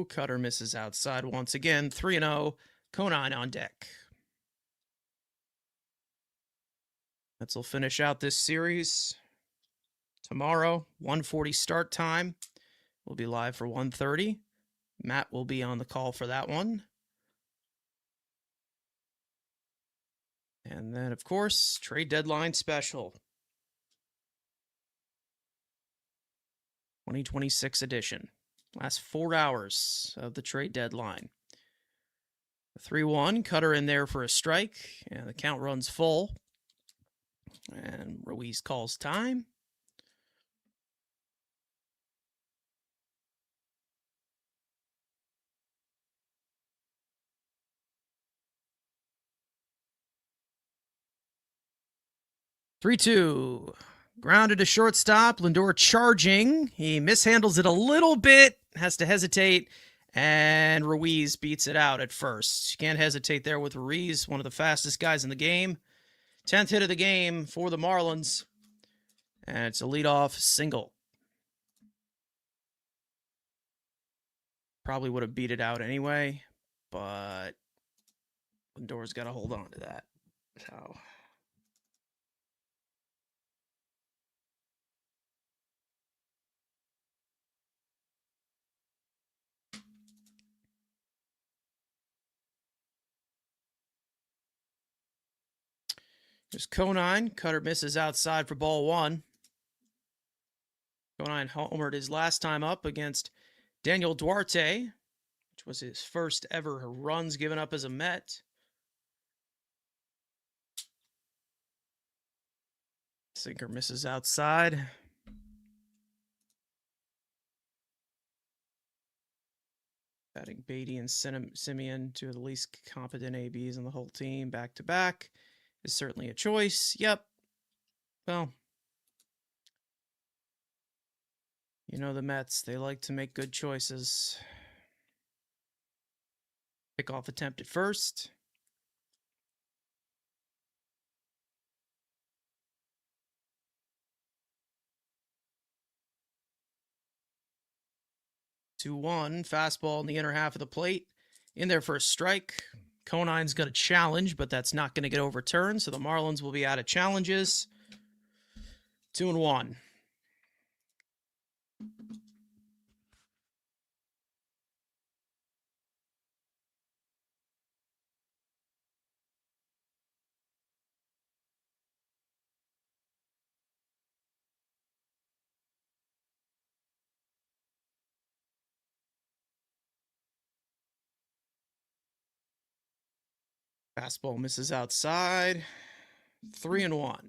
S1: Cutter misses outside once again. 3-0. Conine on deck. Mets will finish out this series tomorrow. 1:40 start time. We'll be live for 1:30. Matt will be on the call for that one. And then, of course, trade deadline special. 2026 edition. Last 4 hours of the trade deadline. 3-1, Cutter in there for a strike, and the count runs full. And Ruiz calls time. Three-two. Grounded to shortstop. Lindor charging. He mishandles it a little bit. Has to hesitate. And Ruiz beats it out at first. You can't hesitate there with Ruiz, one of the fastest guys in the game. 10th hit of the game for the Marlins. And it's a leadoff single. Probably would have beat it out anyway, but Lindor's got to hold on to that. So... There's Conine. Cutter misses outside for ball one. Conine homered his last time up against Daniel Duarte, which was his first ever runs given up as a Met. Sinker misses outside. Adding Beatty and Simeon, two of the least competent ABs in the whole team, back to back, is certainly a choice. Yep. Well, you know the Mets, they like to make good choices. Pickoff attempt at first. Two one, fastball in the inner half of the plate. In there for a strike. Conine's going to challenge, but that's not going to get overturned, so the Marlins will be out of challenges. 2-1. Fastball misses outside. 3-1.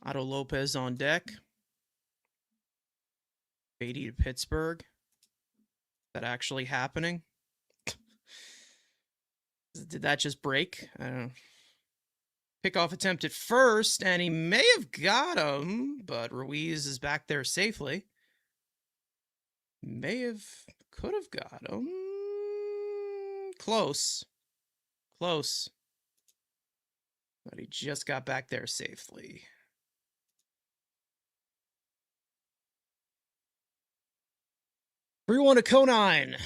S1: Otto Lopez on deck. Beatty to Pittsburgh. Is that actually happening? Did that just break? I don't know. Pickoff attempt at first, and he may have got him, but Ruiz is back there safely. Could have got him. Close. But he just got back there safely. 3-1 to Conine.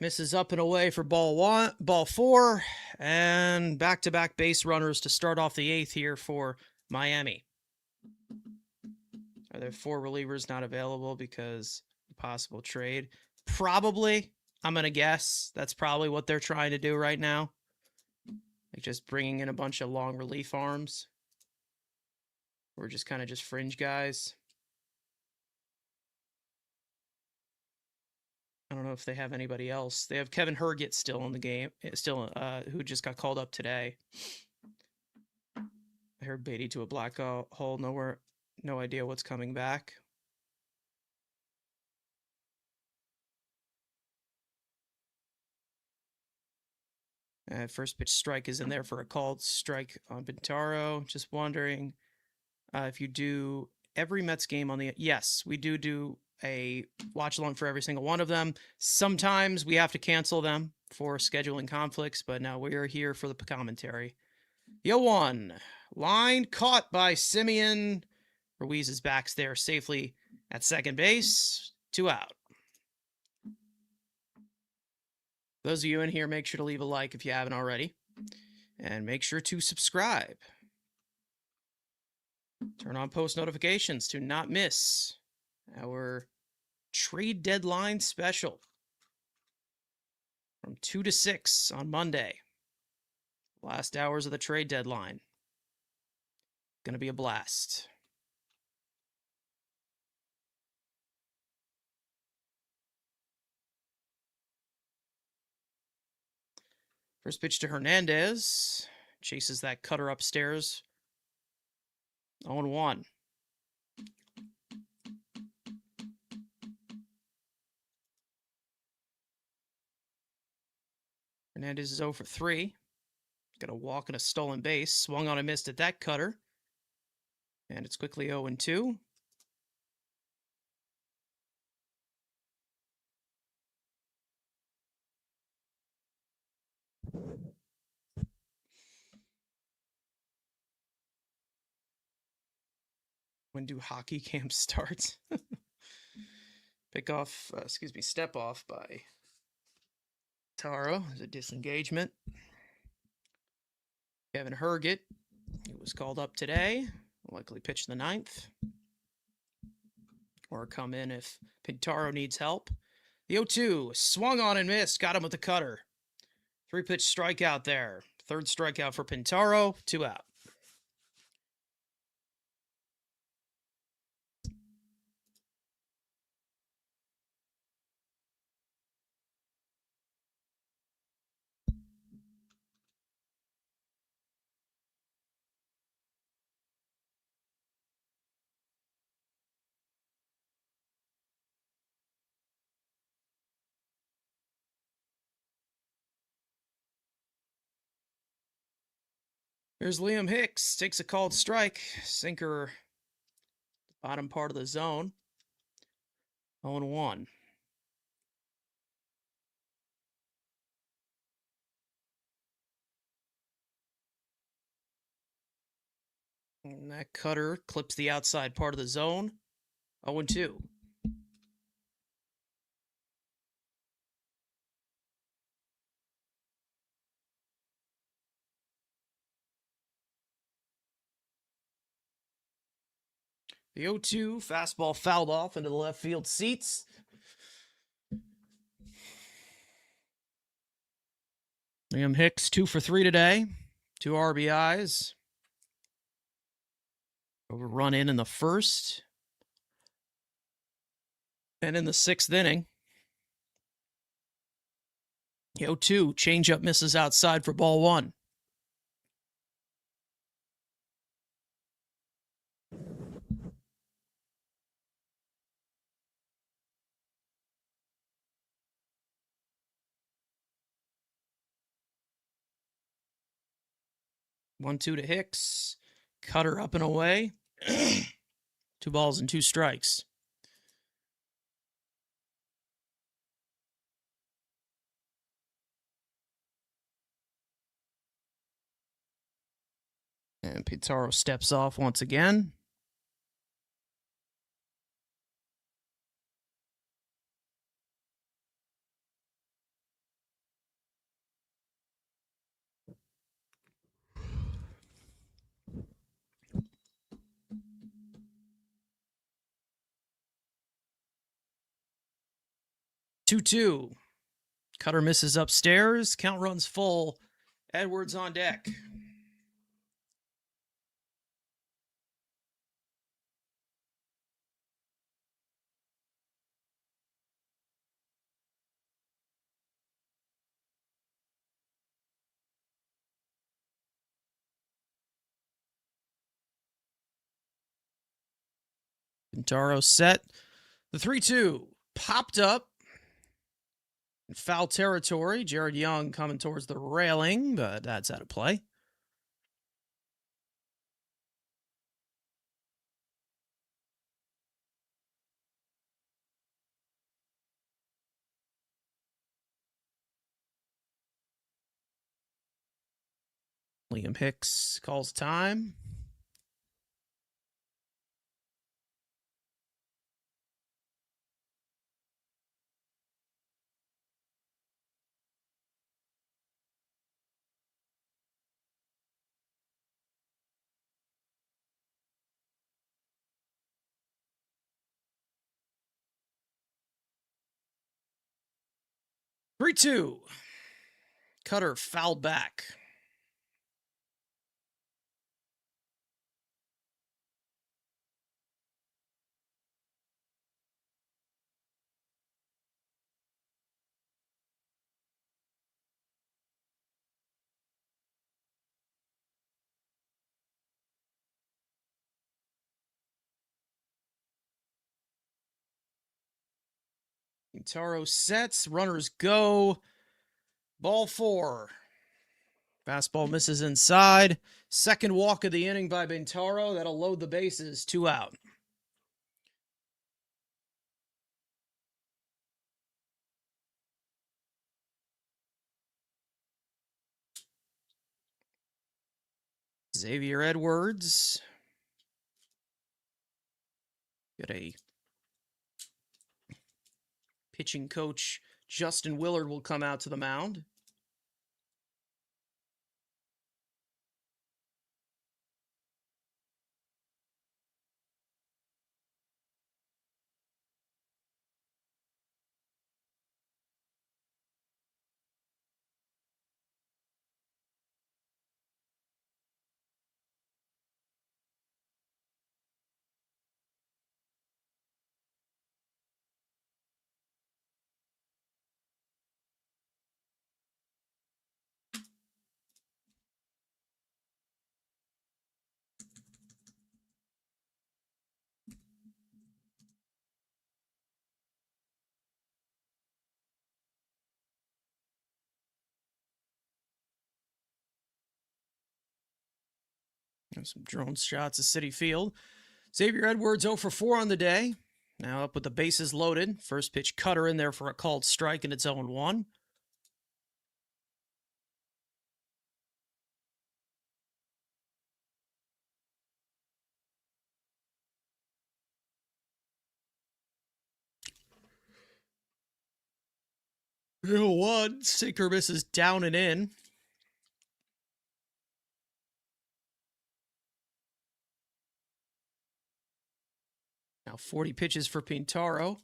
S1: Misses up and away for ball four, and back-to-back base runners to start off the eighth here for Miami. Are there 4 relievers not available because of possible trade? Probably. I'm going to guess that's probably what they're trying to do right now. Like just bringing in a bunch of long relief arms. Or just kind of just fringe guys. I don't know if they have anybody else. They have Kevin Herget still in the game, who just got called up today. I heard Beatty to a black hole. Nowhere, no idea what's coming back. First pitch strike is in there for a called strike on Bintaro. Just wondering if you do every Mets game on the... Yes, we do a watch along for every single one of them. Sometimes we have to cancel them for scheduling conflicts, but now we are here for the commentary. The 0-1. Line caught by Simeon. Ruiz is back there safely at second base. 2 out. Those of you in here, make sure to leave a like if you haven't already. And make sure to subscribe. Turn on post notifications to not miss our trade deadline special from 2 to 6 on Monday. Last hours of the trade deadline. Going to be a blast. First pitch to Hernandez. Chases that cutter upstairs. 0-1. Hernandez is 0 for 3. Got a walk and a stolen base. Swung on and missed at that cutter. And it's quickly 0-2. When do hockey camps start? Step off by Taro. There's a disengagement. Kevin Herget, he was called up today. Will likely pitch the 9th. Or come in if Pintaro needs help. The 0-2, swung on and missed. Got him with the cutter. 3-pitch strikeout there. 3rd strikeout for Pintaro. 2 out. Here's Liam Hicks. Takes a called strike. Sinker, bottom part of the zone. 0-1. And that cutter clips the outside part of the zone. 0-2. The 0-2 fastball fouled off into the left field seats. Liam Hicks 2 for 3 today. 2 RBIs. Overrun in the first. And in the 6th inning. The 0-2 changeup misses outside for ball 1. One-two to Hicks. Cutter up and away. 2 balls and 2 strikes. And Pizarro steps off once again. Two-two. Cutter misses upstairs. Count runs full. Edwards on deck. Pintaro set. The 3-2 popped up. In foul territory. Jared Young coming towards the railing, but that's out of play. Liam Hicks calls time. Three two. Cutter fouled back. Pintaro sets. Runners go. Ball 4. Fastball misses inside. Second walk of the inning by Pintaro. That'll load the bases. 2 out. Xavier Edwards. Got a pitching coach. Justin Willard will come out to the mound. Some drone shots of Citi Field. Xavier Edwards 0 for 4 on the day. Now up with the bases loaded. First pitch cutter in there for a called strike, and it's 0-1. One sinker misses down and in. Now 40 pitches for Pintaro.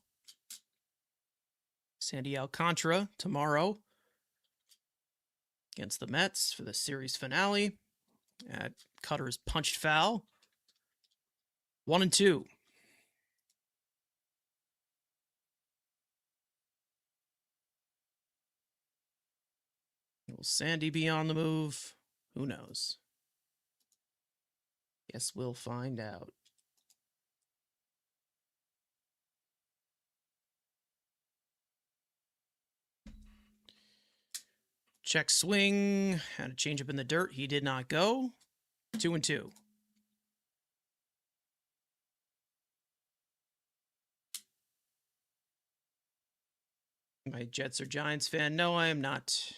S1: Sandy Alcantara tomorrow against the Mets for the series finale. Cutter's punched foul. 1-2. Will Sandy be on the move? Who knows? Guess we'll find out. Check swing. Had a change up in the dirt. He did not go. 2-2. Am I a Jets or Giants fan? No, I am not.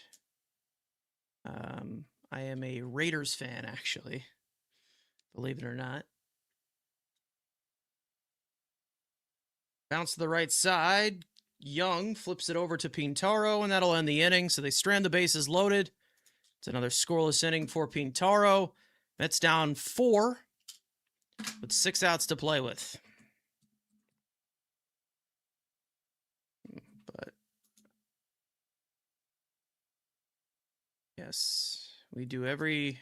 S1: I am a Raiders fan, actually. Believe it or not. Bounce to the right side. Young flips it over to Pintaro, and that'll end the inning. So they strand the bases loaded. It's another scoreless inning for Pintaro. Mets down 4 with 6 outs to play with. But Yes, we do every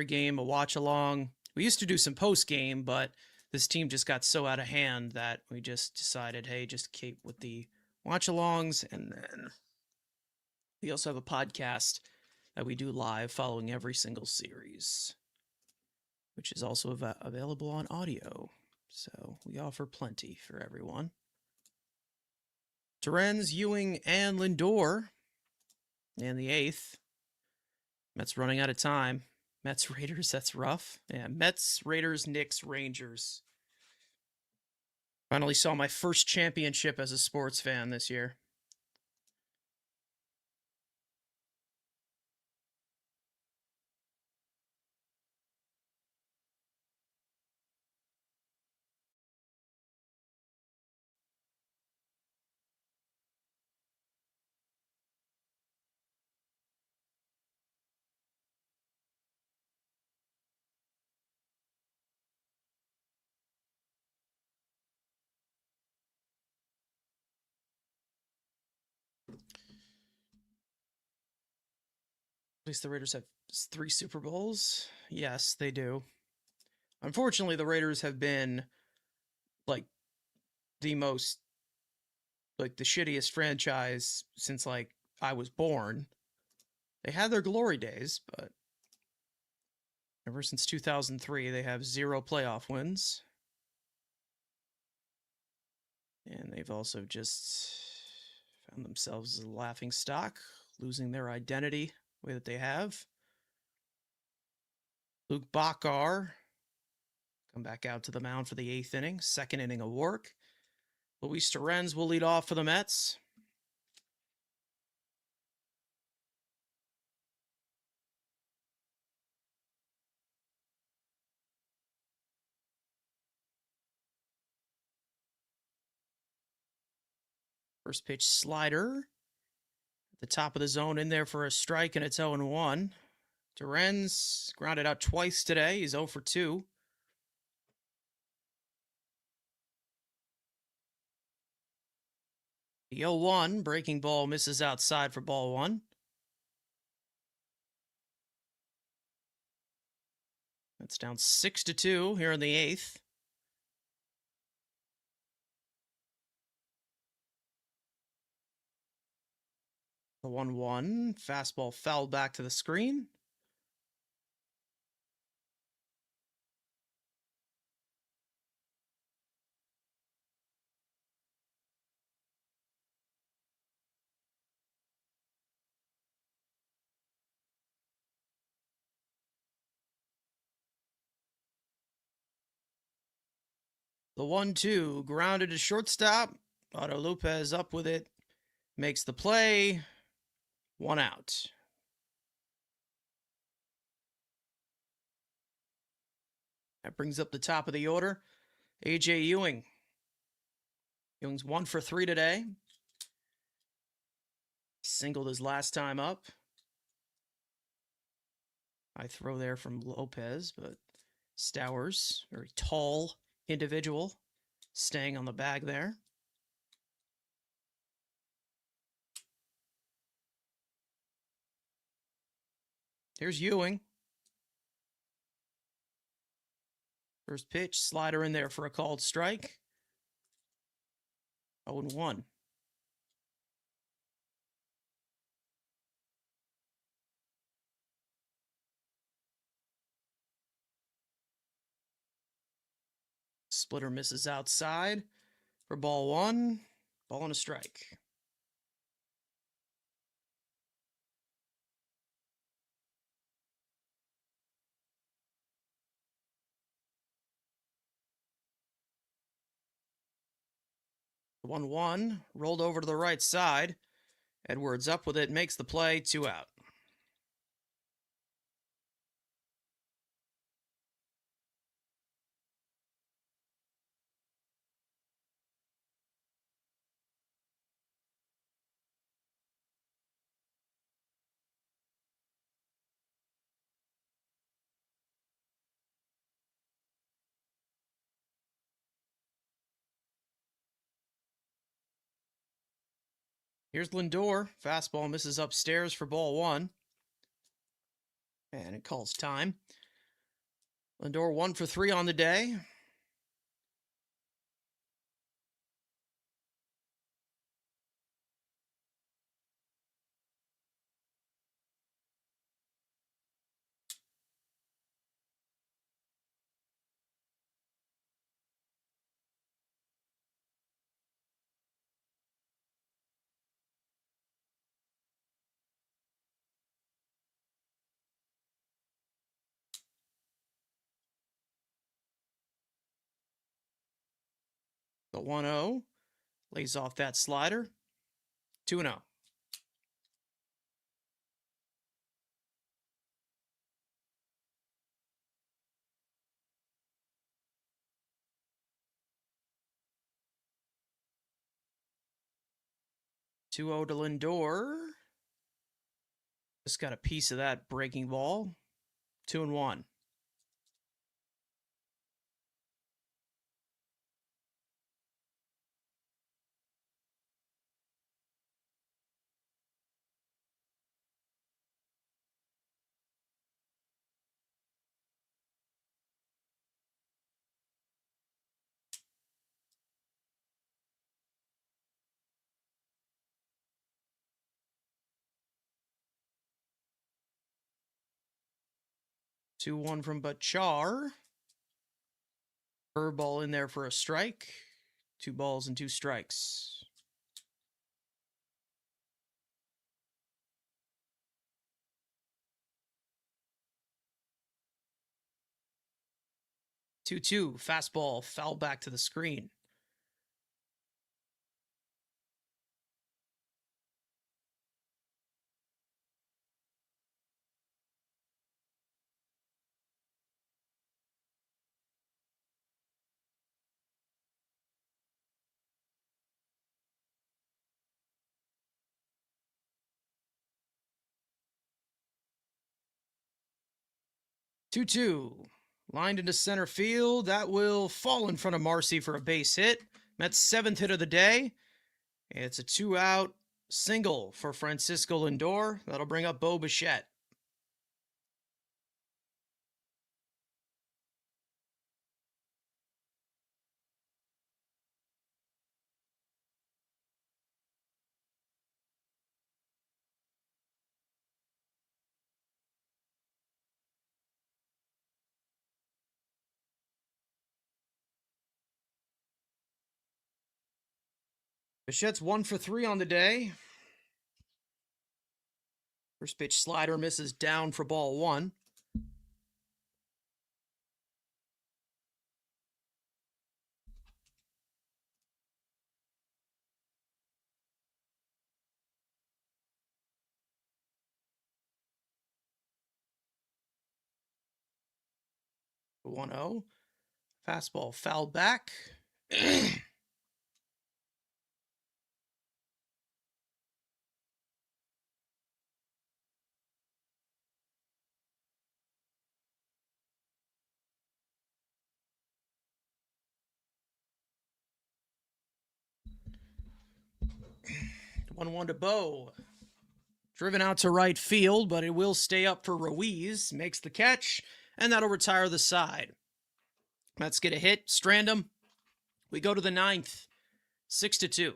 S1: game a watch along. We used to do some post game, but this team just got so out of hand that we just decided, hey, just keep with the watch alongs, and then we also have a podcast that we do live following every single series, which is also available on audio. So we offer plenty for everyone. Terens, Ewing, and Lindor in the eighth. Mets running out of time. Mets, Raiders, that's rough. Yeah, Mets, Raiders, Knicks, Rangers. Finally saw my first championship as a sports fan this year. At least the Raiders have 3 Super Bowls. Yes, they do. Unfortunately, the Raiders have been like the most, like the shittiest franchise since like I was born. They had their glory days, but ever since 2003, they have 0 playoff wins. And they've also just found themselves as a laughing stock, losing their identity the way that they have. Luke Bakar come back out to the mound for the 8th inning, 2nd inning of work. Luis Torrens will lead off for the Mets. First pitch slider at the top of the zone, in there for a strike, and it's 0-1. Torrens grounded out twice today. He's 0 for 2. The 0-1 breaking ball misses outside for ball 1. That's down 6-2 here in the 8th. The 1-1 fastball fouled back to the screen. The 1-2 grounded to shortstop. Otto Lopez up with it. Makes the play. 1 out. That brings up the top of the order. A.J. Ewing. Ewing's 1 for 3 today. Singled his last time up. I throw there from Lopez, but Stowers, very tall individual, staying on the bag there. Here's Ewing. First pitch, slider in there for a called strike. 0-1. Splitter misses outside for ball 1. Ball and a strike. The 1-1 rolled over to the right side. Edwards up with it, makes the play, 2 out. Here's Lindor. Fastball misses upstairs for ball 1. And it calls time. Lindor 1 for 3 on the day. The 1-0 lays off that slider. 2-0. Two 0 to Lindor. Just got a piece of that breaking ball. 2-1. Two 1 from Bachar. Curveball in there for a strike. 2 balls and 2 strikes. Two fastball foul back to the screen. Two. Lined into center field. That will fall in front of Marcy for a base hit. Mets' 7th hit of the day. It's a 2-out single for Francisco Lindor. That'll bring up Bo Bichette. Bichette's 1 for 3 on the day. First pitch slider misses down for ball 1. The 1-0. Fastball fouled back. 1-1 to Bo. Driven out to right field, but it will stay up for Ruiz. Makes the catch, and that'll retire the side. Let's get a hit. Strand him. We go to the 9th. 6-2.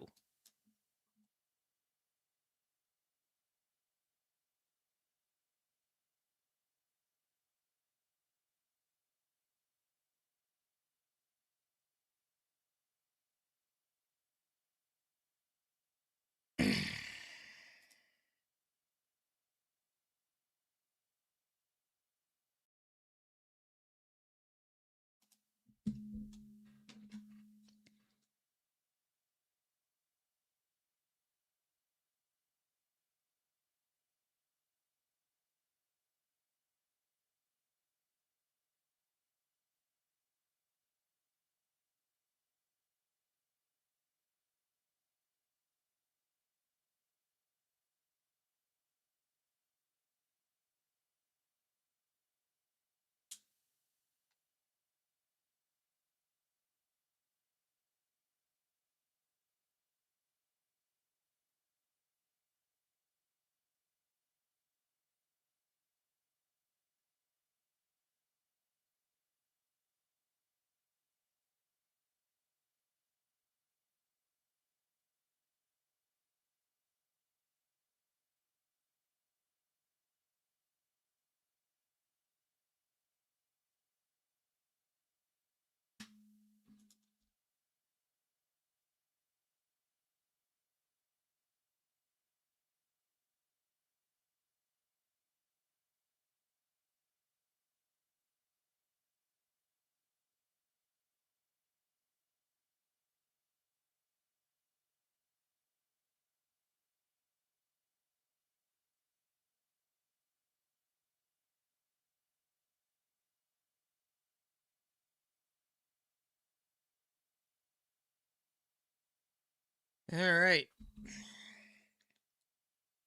S1: All right.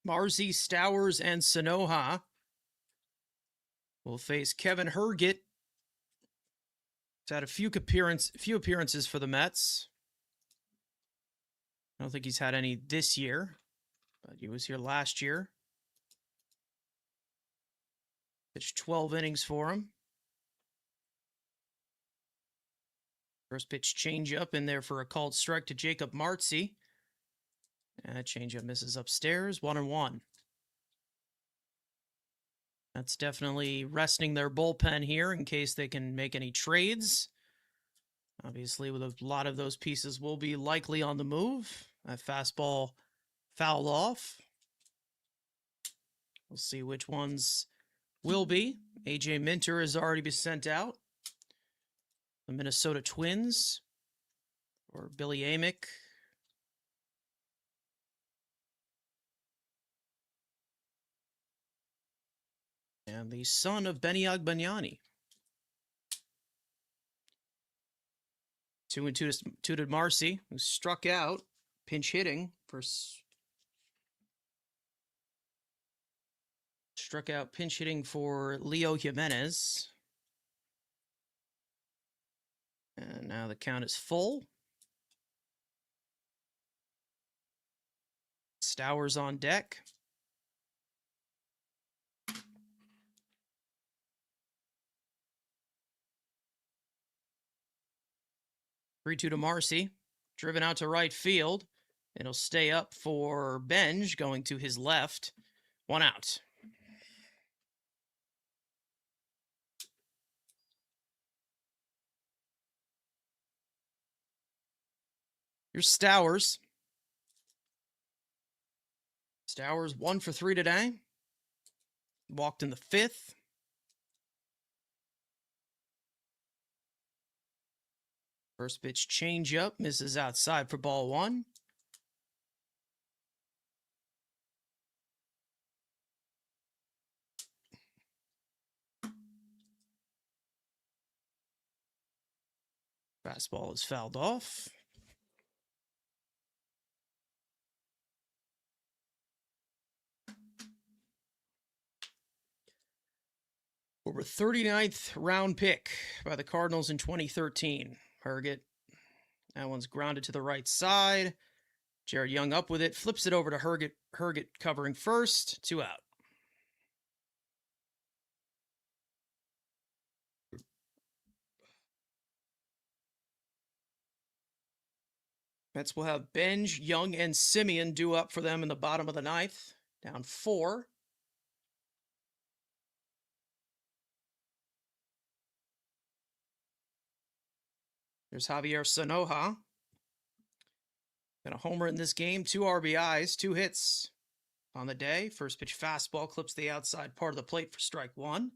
S1: Marzi, Stowers, and Sanoha will face Kevin Herget. He's had a few appearances for the Mets. I don't think he's had any this year, but he was here last year. Pitched 12 innings for him. First pitch changeup in there for a called strike to Jacob Martzi. And that changeup misses upstairs, 1-1. That's definitely resting their bullpen here in case they can make any trades. Obviously, with a lot of those pieces will be likely on the move. That fastball fouled off. We'll see which ones will be. AJ Minter has already been sent out. The Minnesota Twins or Billy Amick. And the son of Benny Agbayani. 2-2 to Marcy, who struck out, pinch hitting for Leo Jimenez. And now the count is full. Stowers on deck. Three-two to Marcy. Driven out to right field. It'll stay up for Benj, going to his left. 1 out. Here's Stowers. Stowers 1 for 3 today. Walked in the 5th. First pitch changeup misses outside for ball 1. Fastball is fouled off. Over 39th round pick by the Cardinals in 2013. Herget. That one's grounded to the right side. Jared Young up with it. Flips it over to Herget. Herget covering first. 2 out. Mets will have Benj, Young, and Simeon due up for them in the bottom of the 9th. Down 4. There's Javier Sanoja. Got a homer in this game, 2 RBIs, 2 hits on the day. First pitch fastball clips the outside part of the plate for strike 1.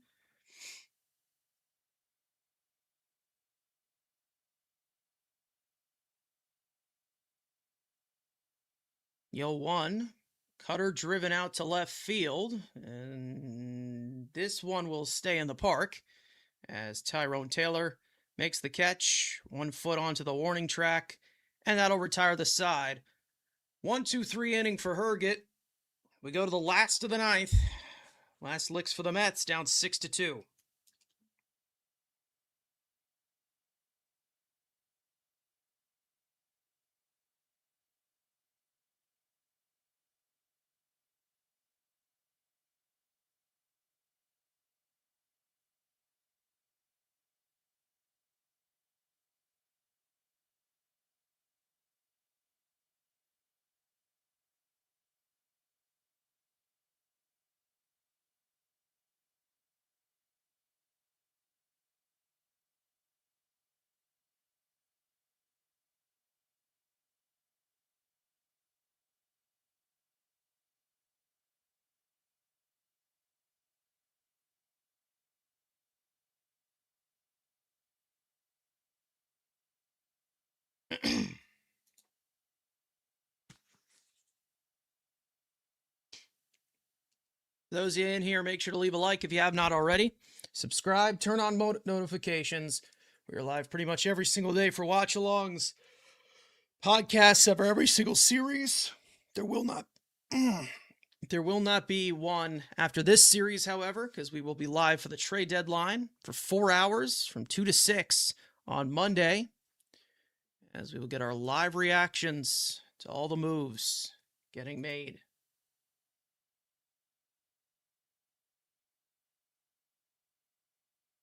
S1: Yo 1. Cutter driven out to left field. And this one will stay in the park as Tyrone Taylor makes the catch. 1 foot onto the warning track. And that'll retire the side. 1-2-3 inning for Herget. We go to the last of the 9th. Last licks for the Mets, down 6-2. Those in here, make sure to leave a like if you have not already. Subscribe, turn on notifications. We are live pretty much every single day for watch-alongs. podcasts of every single series. There will not. There will not be one after this series, however, because we will be live for the trade deadline for 4 hours from 2 to 6 on Monday, as we will get our live reactions to all the moves getting made.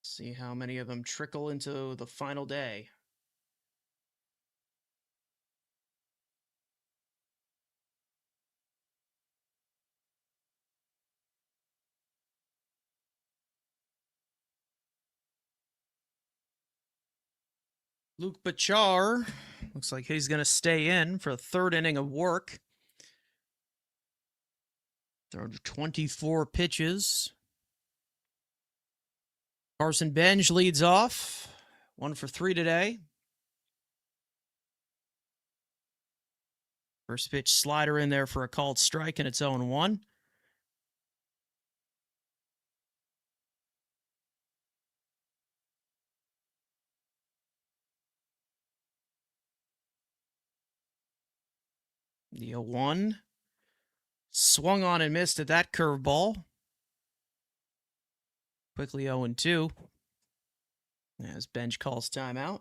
S1: See how many of them trickle into the final day. Luke Bachar looks like he's going to stay in for a third inning of work. Thrown 24 pitches. Carson Benj leads off. 1 for 3 today. First pitch slider in there for a called strike, and it's 0-1. The 0-1. Swung on and missed at that curveball. Quickly 0-2. As Benj calls timeout.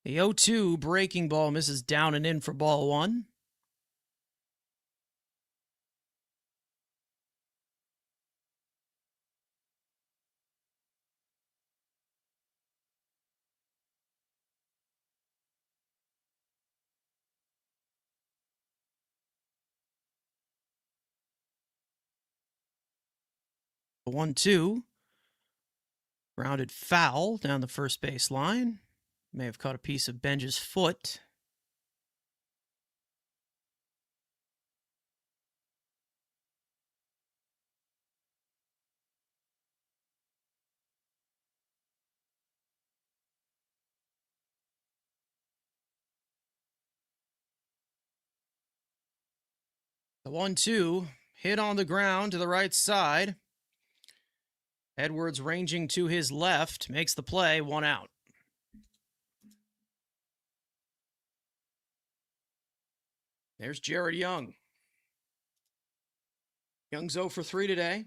S1: The 0-2 breaking ball misses down and in for ball 1. The 1-2. Grounded foul down the first base line. May have caught a piece of Benj's foot. The 1-2 hit on the ground to the right side. Edwards ranging to his left makes the play, 1 out. There's Jared Young. Young's 0 for 3 today.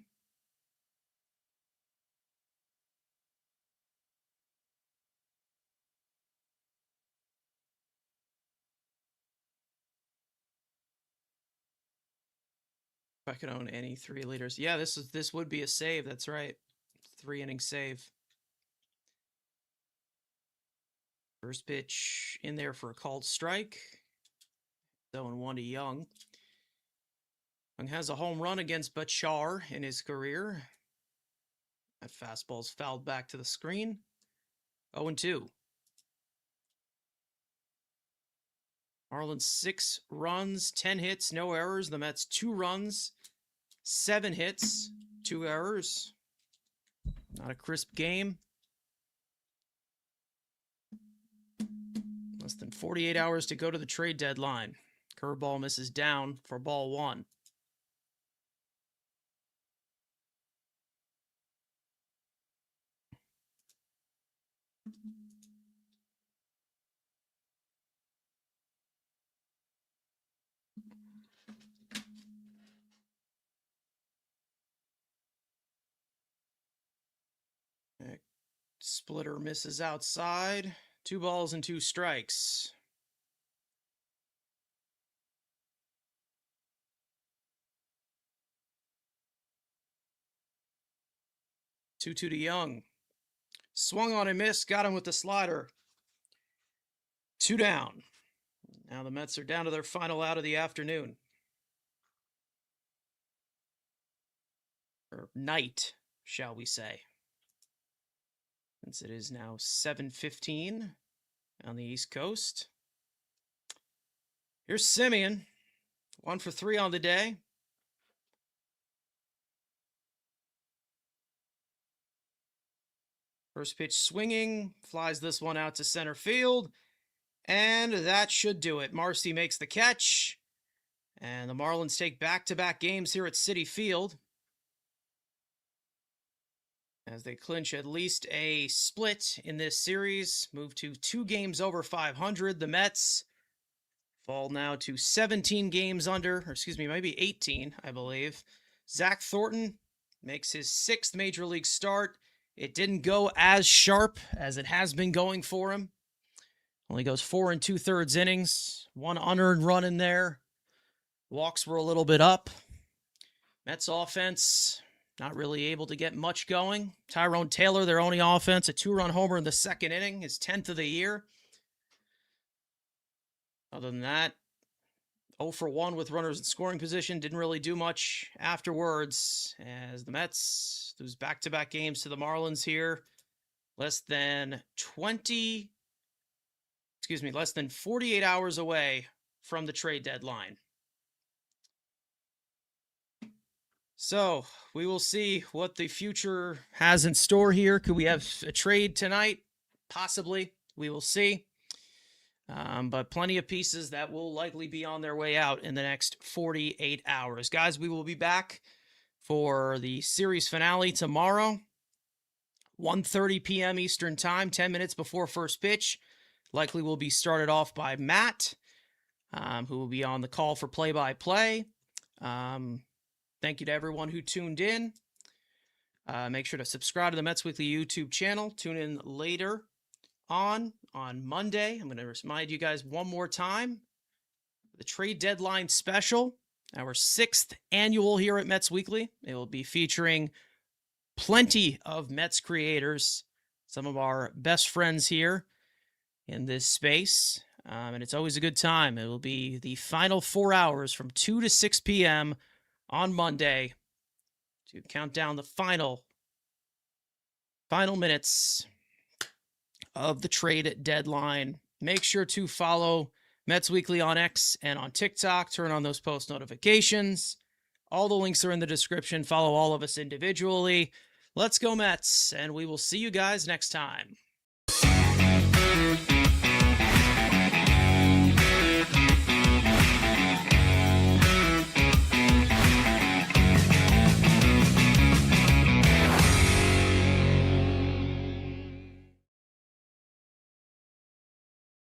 S1: If I could own any 3 liters. Yeah, this would be a save. That's right. 3-inning save. First pitch in there for a called strike. 0-1 to Young. Young has a home run against Bachar in his career. That fastball's fouled back to the screen. 0-2. Marlins 6 runs, 10 hits, no errors. The Mets 2 runs, 7 hits, 2 errors. Not a crisp game. Less than 48 hours to go to the trade deadline. Curveball misses down for ball 1. Splitter misses outside. 2 balls and 2 strikes. Two to Young. Swung on and missed. Got him with the slider. 2 down. Now the Mets are down to their final out of the afternoon. Or night, shall we say. Since it is now 7:15 on the East Coast. Here's Simeon. 1 for 3 on the day. First pitch swinging. Flies this one out to center field. And that should do it. Marcy makes the catch. And the Marlins take back-to-back games here at Citi Field as they clinch at least a split in this series, move to 2 games over 500. The Mets fall now to 17 games under, or excuse me, maybe 18, I believe. Zach Thornton makes his 6th major league start. It didn't go as sharp as it has been going for him. Only goes 4 2/3 innings, 1 unearned run in there. Walks were a little bit up. Mets offense not really able to get much going. Tyrone Taylor, their only offense, a 2-run homer in the 2nd inning, his 10th of the year. Other than that, 0 for 1 with runners in scoring position. Didn't really do much afterwards as the Mets lose back-to-back games to the Marlins here. Less than 48 hours away from the trade deadline. So we will see what the future has in store here. Could we have a trade tonight? Possibly. We will see. But plenty of pieces that will likely be on their way out in the next 48 hours. Guys, we will be back for the series finale tomorrow, 1:30 p.m. Eastern Time, 10 minutes before first pitch. Likely will be started off by Matt, who will be on the call for play-by-play. Thank you to everyone who tuned in. Make sure to subscribe to the Mets Weekly YouTube channel. Tune in later on Monday. I'm going to remind you guys one more time. The trade deadline special, our 6th annual here at Mets Weekly. It will be featuring plenty of Mets creators, some of our best friends here in this space. And it's always a good time. It will be the final 4 hours from 2 to 6 p.m. on Monday to count down the final minutes of the trade deadline. Make sure to follow Mets Weekly on X and on TikTok. Turn on those post notifications. All the links are in the description. Follow all of us individually. Let's go Mets, and we will see you guys next time.